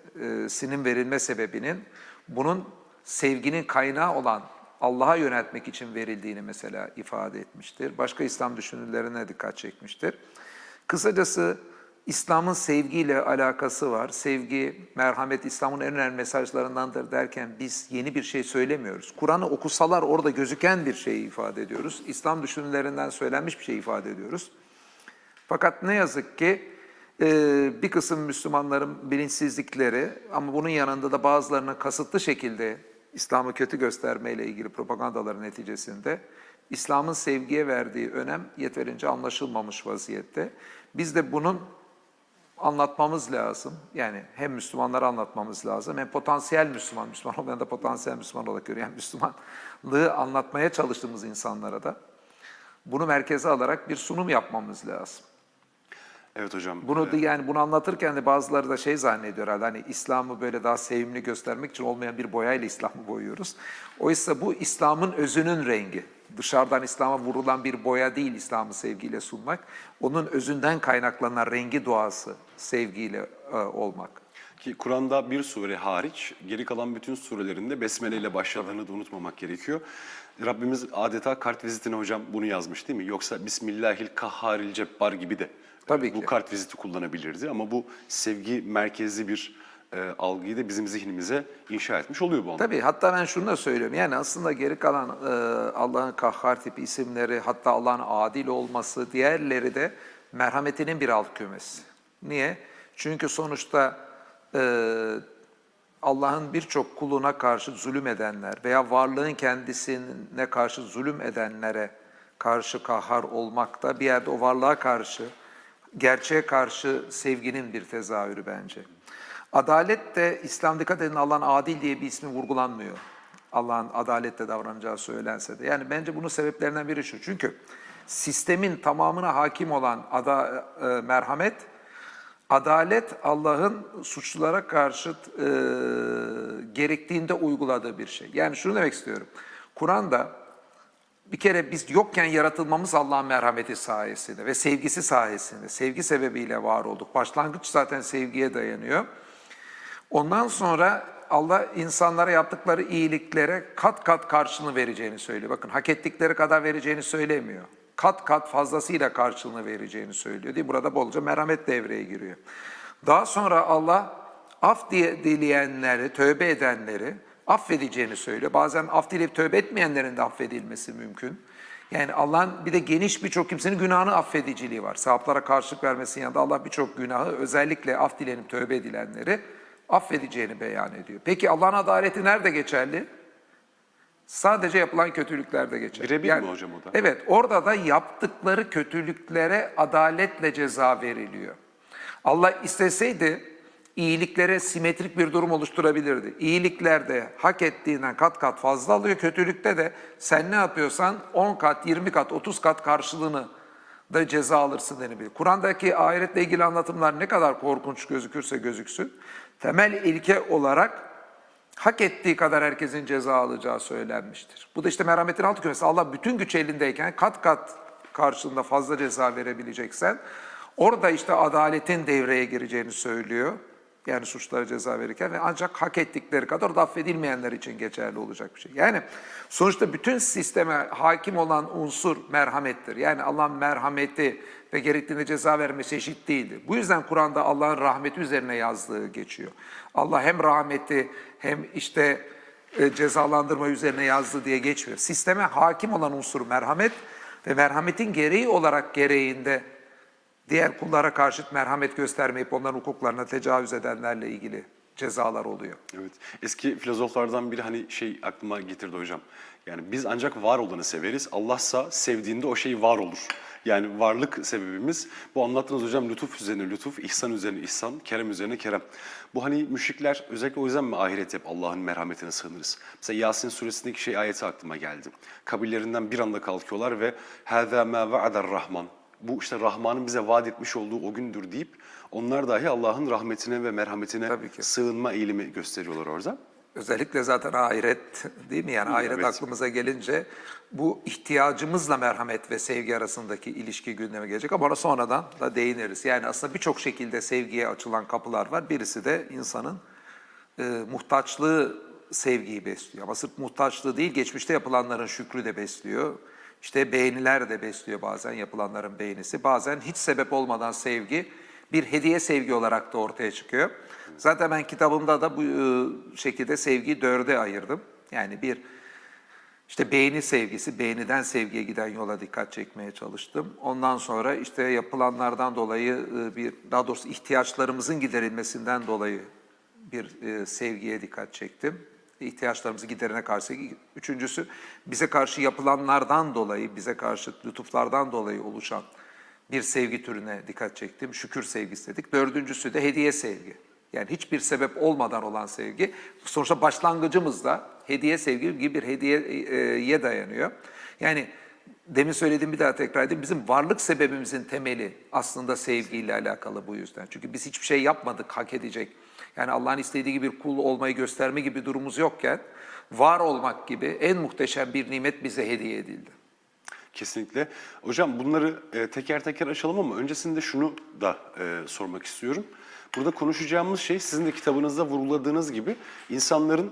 sinin verilme sebebinin bunun sevginin kaynağı olan Allah'a yöneltmek için verildiğini mesela ifade etmiştir. Başka İslam düşünürlerine dikkat çekmiştir. Kısacası İslam'ın sevgiyle alakası var. Sevgi, merhamet İslam'ın en önemli mesajlarındandır derken biz yeni bir şey söylemiyoruz. Kur'an'ı okusalar orada gözüken bir şeyi ifade ediyoruz. İslam düşünürlerinden söylenmiş bir şey ifade ediyoruz. Fakat ne yazık ki bir kısım Müslümanların bilinçsizlikleri ama bunun yanında da bazılarının kasıtlı şekilde İslam'ı kötü göstermeyle ilgili propagandaların neticesinde İslam'ın sevgiye verdiği önem yeterince anlaşılmamış vaziyette. Biz de bunun anlatmamız lazım. Yani hem Müslümanlara anlatmamız lazım hem potansiyel Müslüman, Müslüman olmayan da potansiyel Müslüman olarak görüyor. Yani Müslümanlığı anlatmaya çalıştığımız insanlara da bunu merkeze alarak bir sunum yapmamız lazım. Evet hocam. Bunu da yani bunu anlatırken de bazıları da şey zannediyor herhalde hani İslam'ı böyle daha sevimli göstermek için olmayan bir boyayla İslam'ı boyuyoruz. Oysa bu İslam'ın özünün rengi. Dışarıdan İslam'a vurulan bir boya değil İslam'ı sevgiyle sunmak. Onun özünden kaynaklanan rengi doğası sevgiyle olmak. Ki Kur'an'da bir sure hariç geri kalan bütün surelerinde besmele ile başladığını da unutmamak gerekiyor. Rabbimiz adeta kart vizitine hocam bunu yazmış değil mi? Yoksa Bismillahil Kahharil Cebbar gibi de Tabii bu ki. kart viziti kullanabilirdi. Ama bu sevgi merkezli bir algıyı da bizim zihnimize inşa etmiş oluyor bu anlamda. Tabii hatta ben şunu da söylüyorum. Yani aslında geri kalan Allah'ın kahhar tipi isimleri, hatta Allah'ın adil olması, diğerleri de merhametinin bir alt kümesi. Niye? Çünkü sonuçta Allah'ın birçok kuluna karşı zulüm edenler veya varlığın kendisine karşı zulüm edenlere karşı kahhar olmak da bir yerde o varlığa karşı, gerçeğe karşı sevginin bir tezahürü bence. Adalet de İslam dikkat edin Allah'ın adil diye bir ismi vurgulanmıyor. Allah'ın adaletle davranacağı söylense de. Yani bence bunun sebeplerinden biri şu. Çünkü sistemin tamamına hakim olan merhamet, adalet Allah'ın suçlulara karşı gerektiğinde uyguladığı bir şey. Yani şunu demek istiyorum. Kur'an'da bir kere biz yokken yaratılmamız Allah'ın merhameti sayesinde ve sevgisi sayesinde, sevgi sebebiyle var olduk. Başlangıç zaten sevgiye dayanıyor. Ondan sonra Allah insanlara yaptıkları iyiliklere kat kat karşılığını vereceğini söylüyor. Bakın hak ettikleri kadar vereceğini söylemiyor. Kat kat fazlasıyla karşılığını vereceğini söylüyor. Değil, burada bolca merhamet devreye giriyor. Daha sonra Allah af dileyenleri, tövbe edenleri affedeceğini söylüyor. Bazen af dileyip tövbe etmeyenlerin de affedilmesi mümkün. Yani Allah'ın bir de geniş birçok kimsenin günahını affediciliği var. Sevaplara karşılık vermesinin yanında Allah birçok günahı özellikle af dilenip tövbe edilenleri affedeceğini beyan ediyor. Peki Allah'ın adaleti nerede geçerli? Sadece yapılan kötülüklerde geçerli. Birebir mi hocam o da? Evet, orada da yaptıkları kötülüklere adaletle ceza veriliyor. Allah isteseydi iyiliklere simetrik bir durum oluşturabilirdi. İyiliklerde hak ettiğinden kat kat fazla alıyor, kötülükte de sen ne yapıyorsan 10 kat, 20 kat, 30 kat karşılığını da ceza alırsın denebilir. Kur'an'daki ahiretle ilgili anlatımlar ne kadar korkunç gözükürse gözüksün, temel ilke olarak hak ettiği kadar herkesin ceza alacağı söylenmiştir. Bu da işte merhametin altı kümesi. Allah bütün güç elindeyken kat kat karşılığında fazla ceza verebileceksen orada işte adaletin devreye gireceğini söylüyor. Yani suçlara ceza verirken ve ancak hak ettikleri kadar da affedilmeyenler için geçerli olacak bir şey. Yani sonuçta bütün sisteme hakim olan unsur merhamettir. Yani Allah'ın merhameti ve gerektiğinde ceza vermesi eşit değildir. Bu yüzden Kur'an'da Allah'ın rahmeti üzerine yazdığı geçiyor. Allah hem rahmeti hem işte cezalandırma üzerine yazdı diye geçmiyor. Sisteme hakim olan unsur merhamet ve merhametin gereği olarak gereğinde diğer kullara karşı merhamet göstermeyip onların hukuklarına tecavüz edenlerle ilgili cezalar oluyor. Evet. Eski filozoflardan biri hani şey aklıma getirdi hocam. Yani biz ancak var olanı severiz. Allah'sa sevdiğinde o şey var olur. Yani varlık sebebimiz bu anlattığınız hocam lütuf üzerine lütuf, ihsan üzerine ihsan, kerem üzerine kerem. Bu hani müşrikler özellikle o yüzden mi ahiret hep Allah'ın merhametine sığınırız? Mesela Yasin suresindeki şey ayeti aklıma geldi. Kabirlerinden bir anda kalkıyorlar ve هَذَا مَا وَعَدَ الرَّحْمَنِ Bu işte Rahman'ın bize vaat etmiş olduğu o gündür deyip onlar dahi Allah'ın rahmetine ve merhametine sığınma eğilimi gösteriyorlar orada. Özellikle zaten ahiret değil mi? Yani ahiret evet. aklımıza gelince bu ihtiyacımızla merhamet ve sevgi arasındaki ilişki gündeme gelecek ama ona sonradan da değiniriz. Yani aslında birçok şekilde sevgiye açılan kapılar var. Birisi de insanın muhtaçlığı sevgiyi besliyor. Ama sırf muhtaçlığı değil, geçmişte yapılanların şükrü de besliyor. İşte beğeniler de besliyor bazen yapılanların beğenisi. Bazen hiç sebep olmadan sevgi bir hediye sevgi olarak da ortaya çıkıyor. Zaten ben kitabımda da bu şekilde sevgiyi 4'e ayırdım. Yani bir işte beğeni sevgisi, beğeniden sevgiye giden yola dikkat çekmeye çalıştım. Ondan sonra işte yapılanlardan dolayı daha doğrusu ihtiyaçlarımızın giderilmesinden dolayı bir sevgiye dikkat çektim. İhtiyaçlarımızı giderine karşı. Üçüncüsü bize karşı yapılanlardan dolayı, bize karşı lütuflardan dolayı oluşan bir sevgi türüne dikkat çektim. Şükür sevgisi dedik. Dördüncüsü de hediye sevgi. Yani hiçbir sebep olmadan olan sevgi. Sonuçta başlangıcımız da hediye sevgi gibi bir hediyeye dayanıyor. Yani demin söylediğim bir daha tekrar edeyim. Bizim varlık sebebimizin temeli aslında sevgiyle alakalı bu yüzden. Çünkü biz hiçbir şey yapmadık hak edecek. Yani Allah'ın istediği gibi bir kul olmayı gösterme gibi bir durumumuz yokken var olmak gibi en muhteşem bir nimet bize hediye edildi. Kesinlikle. Hocam bunları teker teker açalım ama öncesinde şunu da sormak istiyorum. Burada konuşacağımız şey sizin de kitabınızda vurguladığınız gibi insanların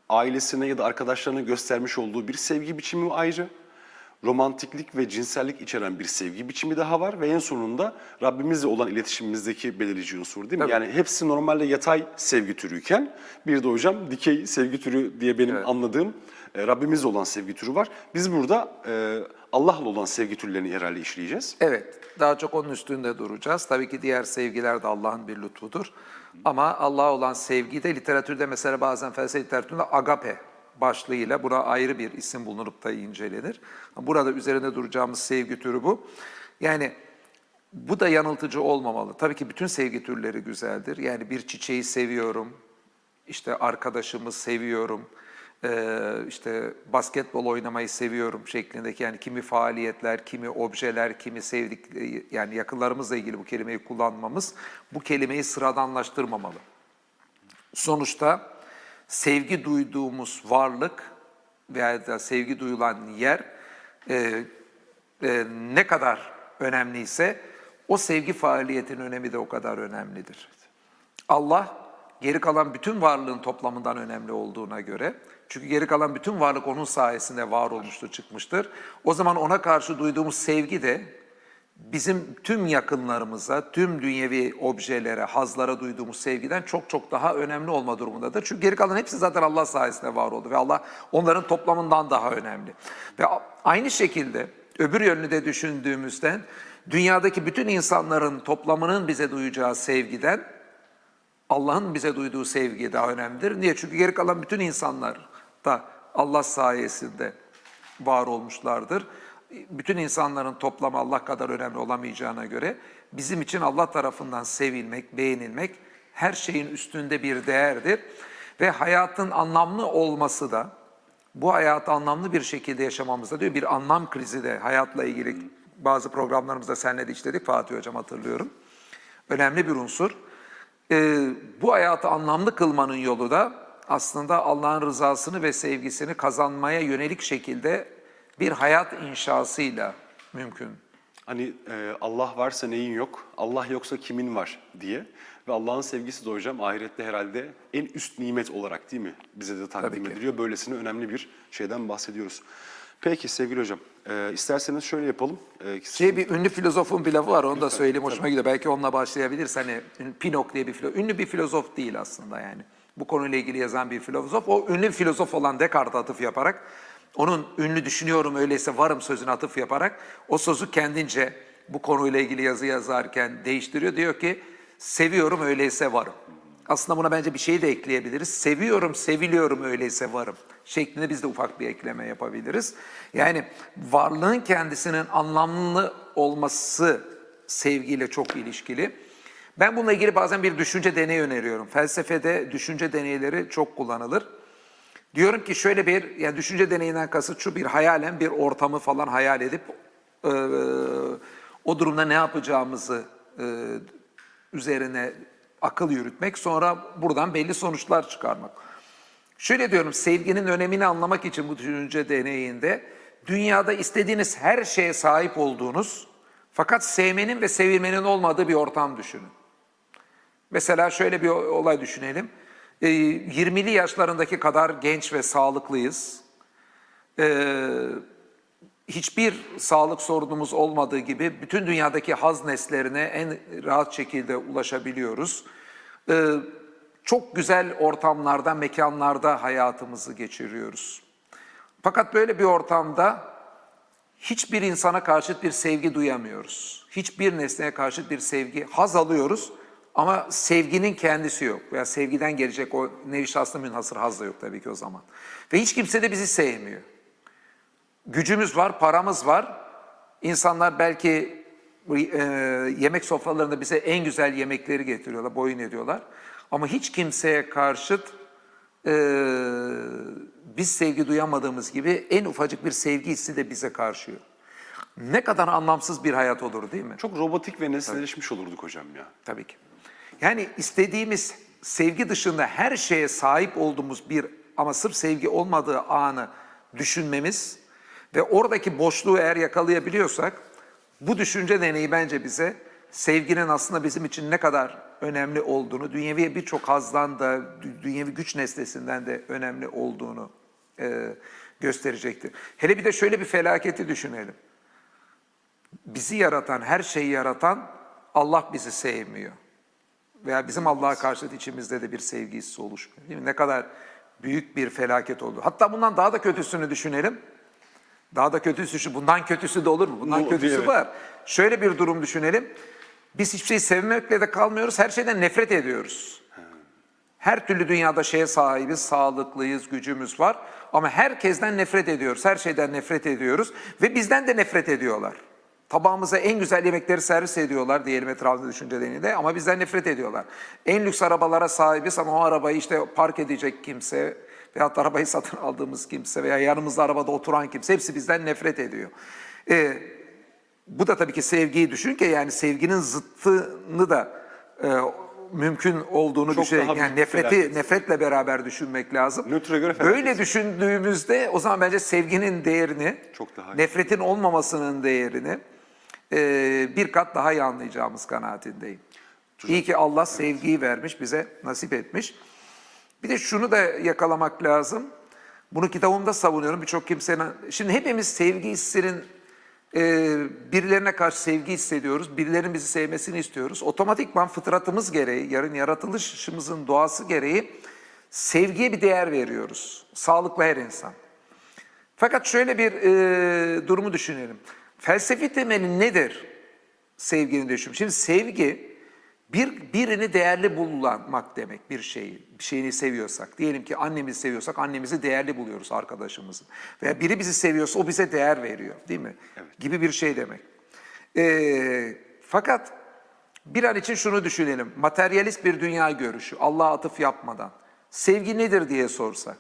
ailesine ya da arkadaşlarına göstermiş olduğu bir sevgi biçimi ayrı. Romantiklik ve cinsellik içeren bir sevgi biçimi daha var ve en sonunda Rabbimizle olan iletişimimizdeki belirici unsur değil mi? Tabii. Yani hepsi normalde yatay sevgi türüyken bir de hocam dikey sevgi türü diye benim anladığım Rabbimizle olan sevgi türü var. Biz burada Allah'la olan sevgi türlerini herhalde işleyeceğiz. Evet, daha çok onun üstünde duracağız. Tabii ki diğer sevgiler de Allah'ın bir lütfudur. Ama Allah'a olan sevgi de literatürde mesela bazen felsefe literatüründe agape başlığıyla buna ayrı bir isim bulunup da incelenir. Burada üzerinde duracağımız sevgi türü bu. Yani Bu da yanıltıcı olmamalı. Tabii ki bütün sevgi türleri güzeldir. Yani bir çiçeği seviyorum, işte arkadaşımı seviyorum, işte basketbol oynamayı seviyorum şeklindeki yani kimi faaliyetler, kimi objeler, kimi sevdik yani yakınlarımızla ilgili bu kelimeyi kullanmamız bu kelimeyi sıradanlaştırmamalı. Sonuçta sevgi duyduğumuz varlık veya da sevgi duyulan yer ne kadar önemliyse o sevgi faaliyetinin önemi de o kadar önemlidir. Allah geri kalan bütün varlığın toplamından önemli olduğuna göre, çünkü geri kalan bütün varlık onun sayesinde var olmuştur, çıkmıştır. O zaman ona karşı duyduğumuz sevgi de bizim tüm yakınlarımıza, tüm dünyevi objelere, hazlara duyduğumuz sevgiden çok çok daha önemli olma durumundadır. Çünkü geri kalan hepsi zaten Allah sayesinde var oldu ve Allah onların toplamından daha önemli. Ve aynı şekilde öbür yönünü de düşündüğümüzde dünyadaki bütün insanların toplamının bize duyacağı sevgiden Allah'ın bize duyduğu sevgi daha önemlidir. Niye? Çünkü geri kalan bütün insanlar da Allah sayesinde var olmuşlardır. Bütün insanların toplamı Allah kadar önemli olamayacağına göre bizim için Allah tarafından sevilmek, beğenilmek her şeyin üstünde bir değerdir. Ve hayatın anlamlı olması da bu hayatı anlamlı bir şekilde yaşamamızda diyor bir anlam krizi de hayatla ilgili bazı programlarımızda seninle de işledik Fatih Hocam hatırlıyorum. Önemli bir unsur. Bu hayatı anlamlı kılmanın yolu da aslında Allah'ın rızasını ve sevgisini kazanmaya yönelik şekilde bir hayat inşasıyla mümkün. Hani Allah varsa neyin yok, Allah yoksa kimin var diye. Ve Allah'ın sevgisi de hocam ahirette herhalde en üst nimet olarak değil mi? Bize de takdim ediliyor. Böylesine önemli bir şeyden bahsediyoruz. Peki sevgili hocam, isterseniz şöyle yapalım. Bir ünlü filozofun bir lafı var, onu da söyleyeyim, hoşuma gidiyor. Belki onunla başlayabiliriz. Hani Pinok diye bir filozof. Ünlü bir filozof değil aslında yani. Bu konuyla ilgili yazan bir filozof. O ünlü filozof olan Descartes'e atıf yaparak, onun ünlü düşünüyorum öyleyse varım sözüne atıf yaparak, o sözü kendince bu konuyla ilgili yazı yazarken değiştiriyor. Diyor ki, seviyorum öyleyse varım. Aslında buna bence bir şey de ekleyebiliriz. Seviyorum, seviliyorum öyleyse varım şeklinde biz de ufak bir ekleme yapabiliriz. Yani varlığın kendisinin anlamlı olması sevgiyle çok ilişkili. Ben bununla ilgili bazen bir düşünce deneyi öneriyorum. Felsefede düşünce deneyleri çok kullanılır. Diyorum ki şöyle bir, yani düşünce deneyinden kasıt şu, bir hayalen bir ortamı falan hayal edip o durumda ne yapacağımızı üzerine akıl yürütmek, sonra buradan belli sonuçlar çıkarmak. Şöyle diyorum, sevginin önemini anlamak için bu düşünce deneyinde dünyada istediğiniz her şeye sahip olduğunuz fakat sevmenin ve sevilmenin olmadığı bir ortam düşünün. Mesela şöyle bir olay düşünelim. 20'li yaşlarındaki kadar genç ve sağlıklıyız. Hiçbir sağlık sorunumuz olmadığı gibi bütün dünyadaki haz neslerine en rahat şekilde ulaşabiliyoruz. Çok güzel ortamlarda, mekanlarda hayatımızı geçiriyoruz. Fakat böyle bir ortamda hiçbir insana karşıt bir sevgi duyamıyoruz. Hiçbir nesneye karşıt bir sevgi, haz alıyoruz ama sevginin kendisi yok. Veya sevgiden gelecek o nevi şahsına münhasır haz da yok tabii ki o zaman. Ve hiç kimse de bizi sevmiyor. Gücümüz var, paramız var. İnsanlar belki yemek sofralarında bize en güzel yemekleri getiriyorlar, boyun ediyorlar. Ama hiç kimseye karşıt biz sevgi duyamadığımız gibi en ufacık bir sevgi hissi de bize karşı yok. Ne kadar anlamsız bir hayat olur değil mi? Çok robotik ve nesneleşmiş olurduk hocam ya. Tabii ki. Yani istediğimiz sevgi dışında her şeye sahip olduğumuz bir ama sırf sevgi olmadığı anı düşünmemiz ve oradaki boşluğu eğer yakalayabiliyorsak bu düşünce deneyi bence bize sevginin aslında bizim için ne kadar önemli olduğunu, dünyevi birçok hazdan da, dünyevi güç nesnesinden de önemli olduğunu gösterecektir. Hele bir de şöyle bir felaketi düşünelim. Bizi yaratan, her şeyi yaratan Allah bizi sevmiyor. Veya bizim Allah'a karşı içimizde de bir sevgi hissi oluşmuyor. Değil mi? Ne kadar büyük bir felaket oldu. Hatta bundan daha da kötüsünü düşünelim. Daha da kötüsü şu, bundan kötüsü de olur mu? Bundan kötüsü evet. var. Şöyle bir durum düşünelim. Biz hiçbir şeyi sevmekle de kalmıyoruz, her şeyden nefret ediyoruz. Her türlü dünyada şeye sahibiz, sağlıklıyız, gücümüz var. Ama herkesten nefret ediyoruz, her şeyden nefret ediyoruz. Ve bizden de nefret ediyorlar. Tabağımıza en güzel yemekleri servis ediyorlar diyelim etrafında düşünce deneyinde ama bizden nefret ediyorlar. En lüks arabalara sahibiz ama o arabayı işte park edecek kimse veyahut arabayı satın aldığımız kimse veya yanımızda arabada oturan kimse hepsi bizden nefret ediyor. Bu da tabii ki sevgiyi düşün ki yani sevginin zıttını da mümkün olduğunu Çok düşünerek daha yani büyük bir felaket. nefretle beraber düşünmek lazım. Nötre göre felaket. Böyle düşündüğümüzde o zaman bence sevginin değerini, Çok daha iyi. nefretin olmamasının değerini bir kat daha iyi anlayacağımız kanaatindeyim. İyi ki Allah sevgiyi vermiş, bize nasip etmiş. Bir de şunu da yakalamak lazım. Bunu kitabımda savunuyorum. Birçok kimsenin... Şimdi hepimiz sevgi hissinin birilerine karşı sevgi hissediyoruz. Birilerinin bizi sevmesini istiyoruz. Otomatikman fıtratımız gereği, yarın yaratılışımızın doğası gereği sevgiye bir değer veriyoruz. Sağlıklı her insan. Fakat şöyle bir durumu düşünelim. Felsefi temeli nedir sevginin düşünün? Şimdi sevgi birini değerli bulmak demek bir şeyi. Bir şeyini seviyorsak. Diyelim ki annemizi seviyorsak annemizi değerli buluyoruz arkadaşımızı. Veya biri bizi seviyorsa o bize değer veriyor değil mi? Evet. Gibi bir şey demek. Fakat bir an için şunu düşünelim. Materyalist bir dünya görüşü. Allah'a atıf yapmadan. Sevgi nedir diye sorsak.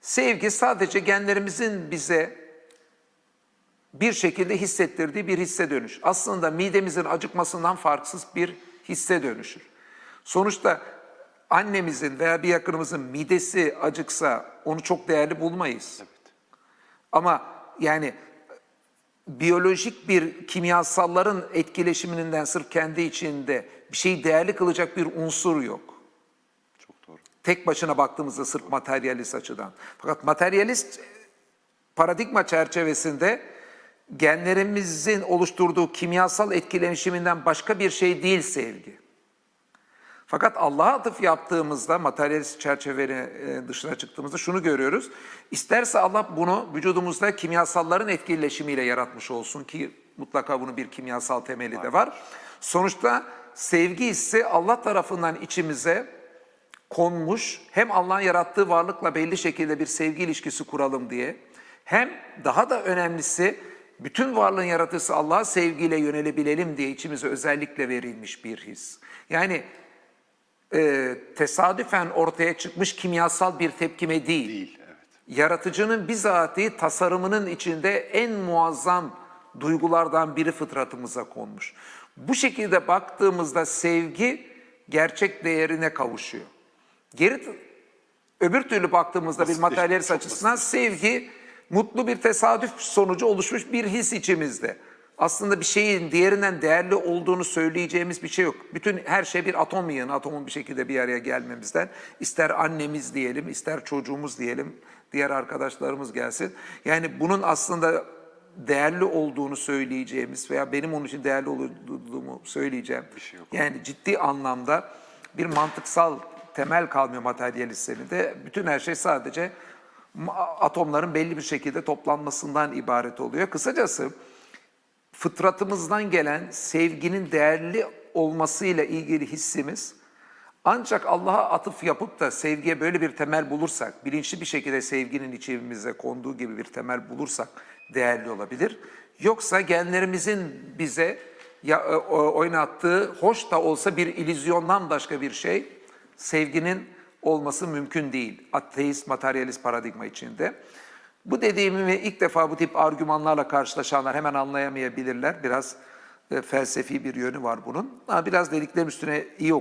Sevgi sadece genlerimizin bize bir şekilde hissettirdiği bir hisse dönüş. Aslında midemizin acıkmasından farksız bir hisse dönüşür. Sonuçta annemizin veya bir yakınımızın midesi acıksa onu çok değerli bulmayız. Evet. Ama yani biyolojik bir kimyasalların etkileşiminden sırf kendi içinde bir şeyi değerli kılacak bir unsur yok. Çok doğru. Tek başına baktığımızda sırf materyalist açıdan. Fakat materyalist paradigma çerçevesinde genlerimizin oluşturduğu kimyasal etkileşiminden başka bir şey değil sevgi. Fakat Allah'a atıf yaptığımızda, materyalist çerçevenin dışına çıktığımızda şunu görüyoruz. İsterse Allah bunu vücudumuzda kimyasalların etkileşimiyle yaratmış olsun ki mutlaka bunun bir kimyasal temeli de var. Sonuçta sevgi hissi Allah tarafından içimize konmuş, hem Allah'ın yarattığı varlıkla belli şekilde bir sevgi ilişkisi kuralım diye, hem daha da önemlisi bütün varlığın yaratıcısı Allah'a sevgiyle yönelebilelim diye içimize özellikle verilmiş bir his. Yani tesadüfen ortaya çıkmış kimyasal bir tepkime değil. Değil, evet. Yaratıcının bizatihi tasarımının içinde en muazzam duygulardan biri fıtratımıza konmuş. Bu şekilde baktığımızda sevgi gerçek değerine kavuşuyor. Öbür türlü baktığımızda bir materyalist açısından sevgi mutlu bir tesadüf sonucu oluşmuş bir his içimizde. Aslında bir şeyin diğerinden değerli olduğunu söyleyeceğimiz bir şey yok. Bütün her şey bir atom yığını, atomun bir şekilde bir araya gelmemizden. İster annemiz diyelim, ister çocuğumuz diyelim, diğer arkadaşlarımız gelsin. Yani bunun aslında değerli olduğunu söyleyeceğimiz veya benim onun için değerli olduğumu söyleyeceğim. Bir şey yok. Yani ciddi anlamda bir mantıksal temel kalmıyor materyalistlerin de. Bütün her şey sadece atomların belli bir şekilde toplanmasından ibaret oluyor. Kısacası fıtratımızdan gelen sevginin değerli olmasıyla ilgili hissimiz ancak Allah'a atıf yapıp da sevgiye böyle bir temel bulursak, bilinçli bir şekilde sevginin içimize konduğu gibi bir temel bulursak değerli olabilir. Yoksa genlerimizin bize oynattığı hoş da olsa bir illüzyondan başka bir şey sevginin olması mümkün değil. Ateist, materyalist paradigma içinde. Bu dediğimi ilk defa bu tip argümanlarla karşılaşanlar hemen anlayamayabilirler. Biraz felsefi bir yönü var bunun. Ama biraz dediklerim üstüne iyi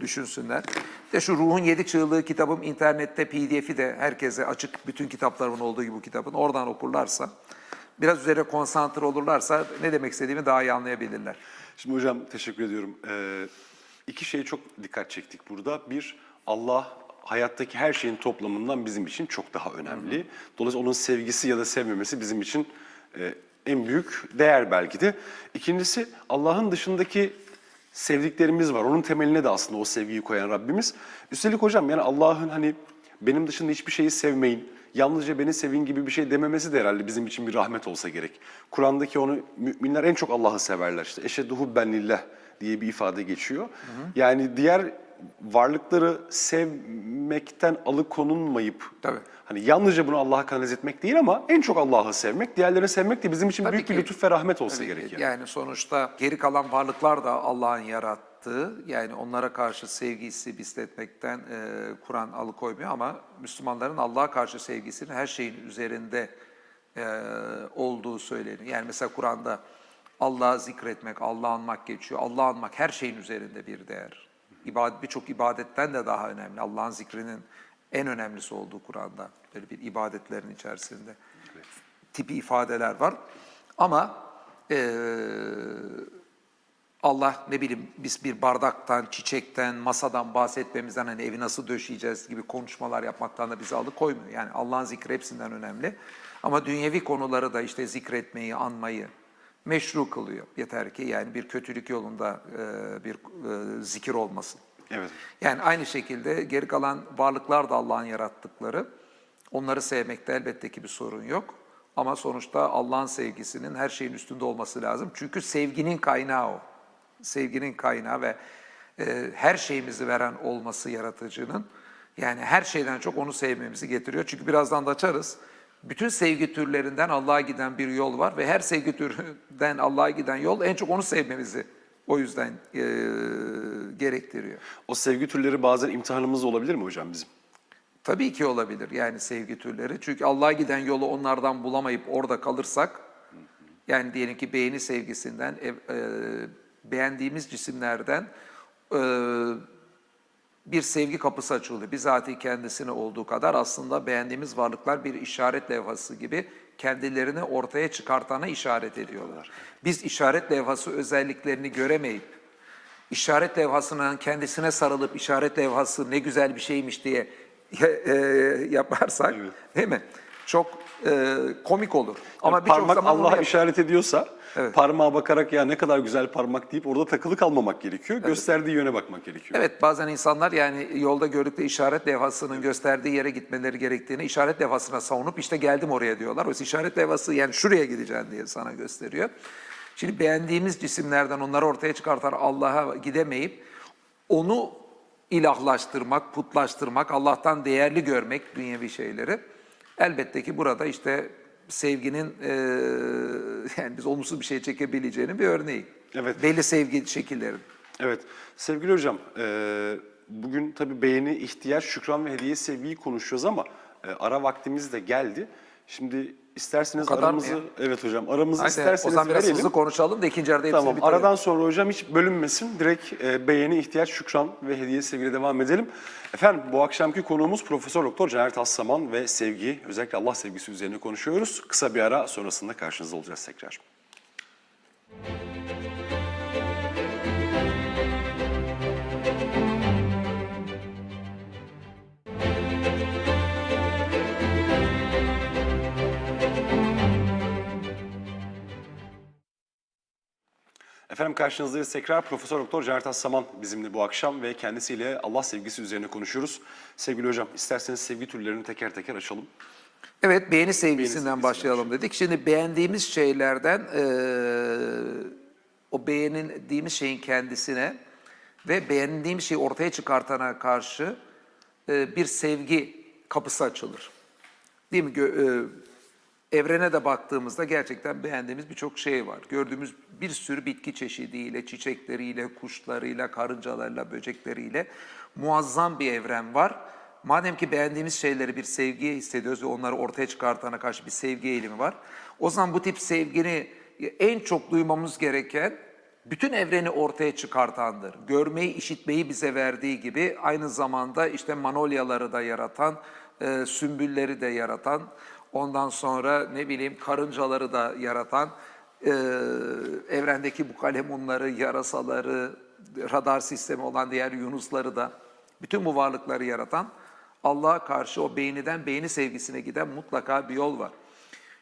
düşünsünler. İşte şu Ruhun 7 Çığlığı kitabım internette PDF'i de herkese açık. Bütün kitaplarımın olduğu gibi bu kitabın. Oradan okurlarsa, biraz üzerine konsantre olurlarsa ne demek istediğimi daha iyi anlayabilirler. Şimdi hocam teşekkür ediyorum. İki şeye çok dikkat çektik burada. Bir, Allah hayattaki her şeyin toplamından bizim için çok daha önemli. Dolayısıyla onun sevgisi ya da sevmemesi bizim için en büyük değer belki de. İkincisi, Allah'ın dışındaki sevdiklerimiz var. Onun temeline de aslında o sevgiyi koyan Rabbimiz. Üstelik hocam yani Allah'ın hani benim dışında hiçbir şeyi sevmeyin, yalnızca beni sevin gibi bir şey dememesi de herhalde bizim için bir rahmet olsa gerek. Kur'an'daki onu müminler en çok Allah'ı severler. İşte eşhedü hubben lillah diye bir ifade geçiyor. Yani diğer varlıkları sevmekten alıkonulmayıp Tabii. hani yalnızca bunu Allah'a kanalize etmek değil ama en çok Allah'ı sevmek, diğerlerini sevmek de bizim için Tabii büyük bir ki. lütuf ve rahmet olsa Tabii ki. gerek yani. Yani sonuçta geri kalan varlıklar da Allah'ın yarattığı, yani onlara karşı sevgisi besletmekten Kur'an alıkoymuyor ama Müslümanların Allah'a karşı sevgisinin her şeyin üzerinde olduğu söyleniyor. Yani mesela Kur'an'da Allah'ı zikretmek, Allah'ı anmak geçiyor. Allah'ı anmak her şeyin üzerinde bir değer. Birçok ibadetten de daha önemli. Allah'ın zikrinin en önemlisi olduğu Kur'an'da. Böyle bir ibadetlerin içerisinde tipi ifadeler var. Ama Allah ne bileyim biz bir bardaktan, çiçekten, masadan bahsetmemizden hani evi nasıl döşeyeceğiz gibi konuşmalar yapmaktan da bizi alıkoymuyor. Yani Allah'ın zikri hepsinden önemli. Ama dünyevi konuları da işte zikretmeyi, anmayı meşru kılıyor. Yeter ki yani bir kötülük yolunda bir zikir olmasın. Evet. Yani aynı şekilde geri kalan varlıklar da Allah'ın yarattıkları. Onları sevmekte elbette ki bir sorun yok. Ama sonuçta Allah'ın sevgisinin her şeyin üstünde olması lazım. Çünkü sevginin kaynağı o. Sevginin kaynağı ve her şeyimizi veren olması yaratıcının. Yani her şeyden çok onu sevmemizi getiriyor. Çünkü birazdan da açarız. Bütün sevgi türlerinden Allah'a giden bir yol var ve her sevgi türünden Allah'a giden yol en çok onu sevmemizi o yüzden gerektiriyor. O sevgi türleri bazen imtihanımız olabilir mi hocam bizim? Tabii ki olabilir yani sevgi türleri. Çünkü Allah'a giden yolu onlardan bulamayıp orada kalırsak, yani diyelim ki beğeni sevgisinden, beğendiğimiz cisimlerden bir sevgi kapısı açılıyor. Bizatihi kendisine olduğu kadar aslında beğendiğimiz varlıklar bir işaret levhası gibi kendilerini ortaya çıkartana işaret ediyorlar. Biz işaret levhası özelliklerini göremeyip, işaret levhasının kendisine sarılıp işaret levhası ne güzel bir şeymiş diye yaparsak, değil mi? Çok komik olur. Ama Yani birçok parmak zaman onu Allah'a yapar. işaret ediyorsa Evet. parmağa bakarak ya ne kadar güzel parmak deyip orada takılı kalmamak gerekiyor. Gösterdiği yöne bakmak gerekiyor. Evet, bazen insanlar yani yolda gördükleri işaret levhasının gösterdiği yere gitmeleri gerektiğini işaret levhasına savunup işte geldim oraya diyorlar. Oysa işaret levhası yani şuraya gideceksin diye sana gösteriyor. Şimdi beğendiğimiz cisimlerden onları ortaya çıkartan Allah'a gidemeyip onu ilahlaştırmak, putlaştırmak, Allah'tan değerli görmek dünyevi şeyleri. Elbette ki burada işte sevginin yani biz olumsuz bir şey çekebileceğinin bir örneği. Evet. Belli sevgi şekilleri. Evet. Sevgili hocam, bugün tabii beğeni, ihtiyaç, şükran ve hediye sevgiyi konuşuyoruz ama ara vaktimiz de geldi. Şimdi isterseniz O kadar mı aramızı, ya? evet hocam, aramızı Haydi, isterseniz o zaman biraz verelim. hızlı konuşalım da ikinci yarıda hepsini Tamam, bitirelim. aradan sonra hocam hiç bölünmesin. Direkt beğeni, ihtiyaç, şükran ve hediye sevgiyle devam edelim. Efendim bu akşamki konuğumuz Profesör Doktor Caner Taslaman ve sevgi, özellikle Allah sevgisi üzerine konuşuyoruz. Kısa bir ara sonrasında karşınızda olacağız tekrar. Efendim karşınızdayız tekrar. Profesör Doktor Caner Taslaman bizimle bu akşam ve kendisiyle Allah sevgisi üzerine konuşuyoruz. Sevgili hocam, isterseniz sevgi türlerini teker teker açalım. Evet, beğeni sevgisinden sevgisinden başlayalım dedik. Şimdi beğendiğimiz şeylerden o beğendiğimiz şeyin kendisine ve beğendiğimiz şeyi ortaya çıkartana karşı bir sevgi kapısı açılır. Değil mi? Evrene de baktığımızda gerçekten beğendiğimiz birçok şey var. Gördüğümüz bir sürü bitki çeşidiyle, çiçekleriyle, kuşlarıyla, karıncalarıyla, böcekleriyle muazzam bir evren var. Madem ki beğendiğimiz şeyleri bir sevgiye hissediyoruz ve onları ortaya çıkartana karşı bir sevgi eğilimi var. O zaman bu tip sevgini en çok duymamız gereken bütün evreni ortaya çıkartandır. Görmeyi, işitmeyi bize verdiği gibi aynı zamanda işte manolyaları da yaratan, sümbülleri de yaratan, ondan sonra ne bileyim karıncaları da yaratan, evrendeki bu kalemunları, yarasaları, radar sistemi olan diğer yunusları da, bütün bu varlıkları yaratan Allah'a karşı o beğeniden beğeni sevgisine giden mutlaka bir yol var.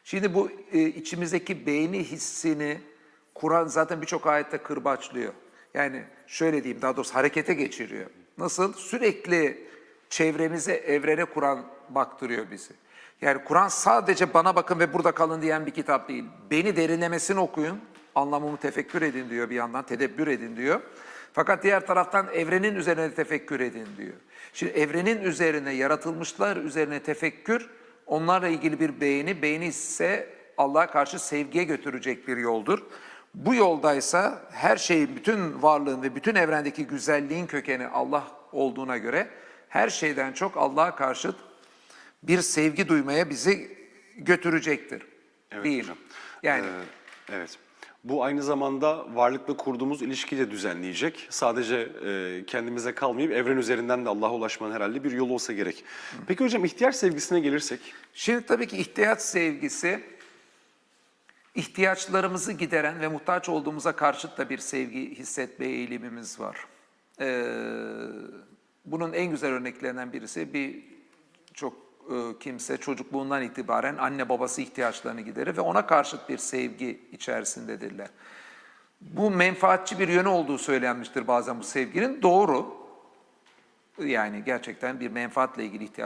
Şimdi bu içimizdeki beğeni hissini Kur'an zaten birçok ayette kırbaçlıyor. Yani şöyle diyeyim, daha doğrusu harekete geçiriyor. Nasıl? Sürekli çevremize, evrene Kur'an baktırıyor bizi. Yani Kur'an sadece bana bakın ve burada kalın diyen bir kitap değil. Beni derinlemesine okuyun, anlamımı tefekkür edin diyor bir yandan, tedebbür edin diyor. Fakat diğer taraftan evrenin üzerine tefekkür edin diyor. Şimdi evrenin üzerine, yaratılmışlar üzerine tefekkür, onlarla ilgili bir beğeni ise Allah'a karşı sevgiye götürecek bir yoldur. Bu yoldaysa her şeyin, bütün varlığın ve bütün evrendeki güzelliğin kökeni Allah olduğuna göre her şeyden çok Allah'a karşı bir sevgi duymaya bizi götürecektir. Evet Değil. hocam. Yani Evet. Bu aynı zamanda varlıkla kurduğumuz ilişkiyi de düzenleyecek. Sadece kendimize kalmayıp evren üzerinden de Allah'a ulaşmanın herhalde bir yolu olsa gerek. Peki hocam ihtiyaç sevgisine gelirsek? şimdi tabii ki ihtiyaç sevgisi ihtiyaçlarımızı gideren ve muhtaç olduğumuza karşıt da bir sevgi hissetme eğilimimiz var. Bunun en güzel örneklerinden birisi çok kimse çocukluğundan itibaren anne babası ihtiyaçlarını giderir ve ona karşıt bir sevgi içerisindedirler. Bu menfaatçi bir yönü olduğu söylenmiştir bazen bu sevginin. Doğru. Yani gerçekten bir menfaatle ilgili ihtiyaç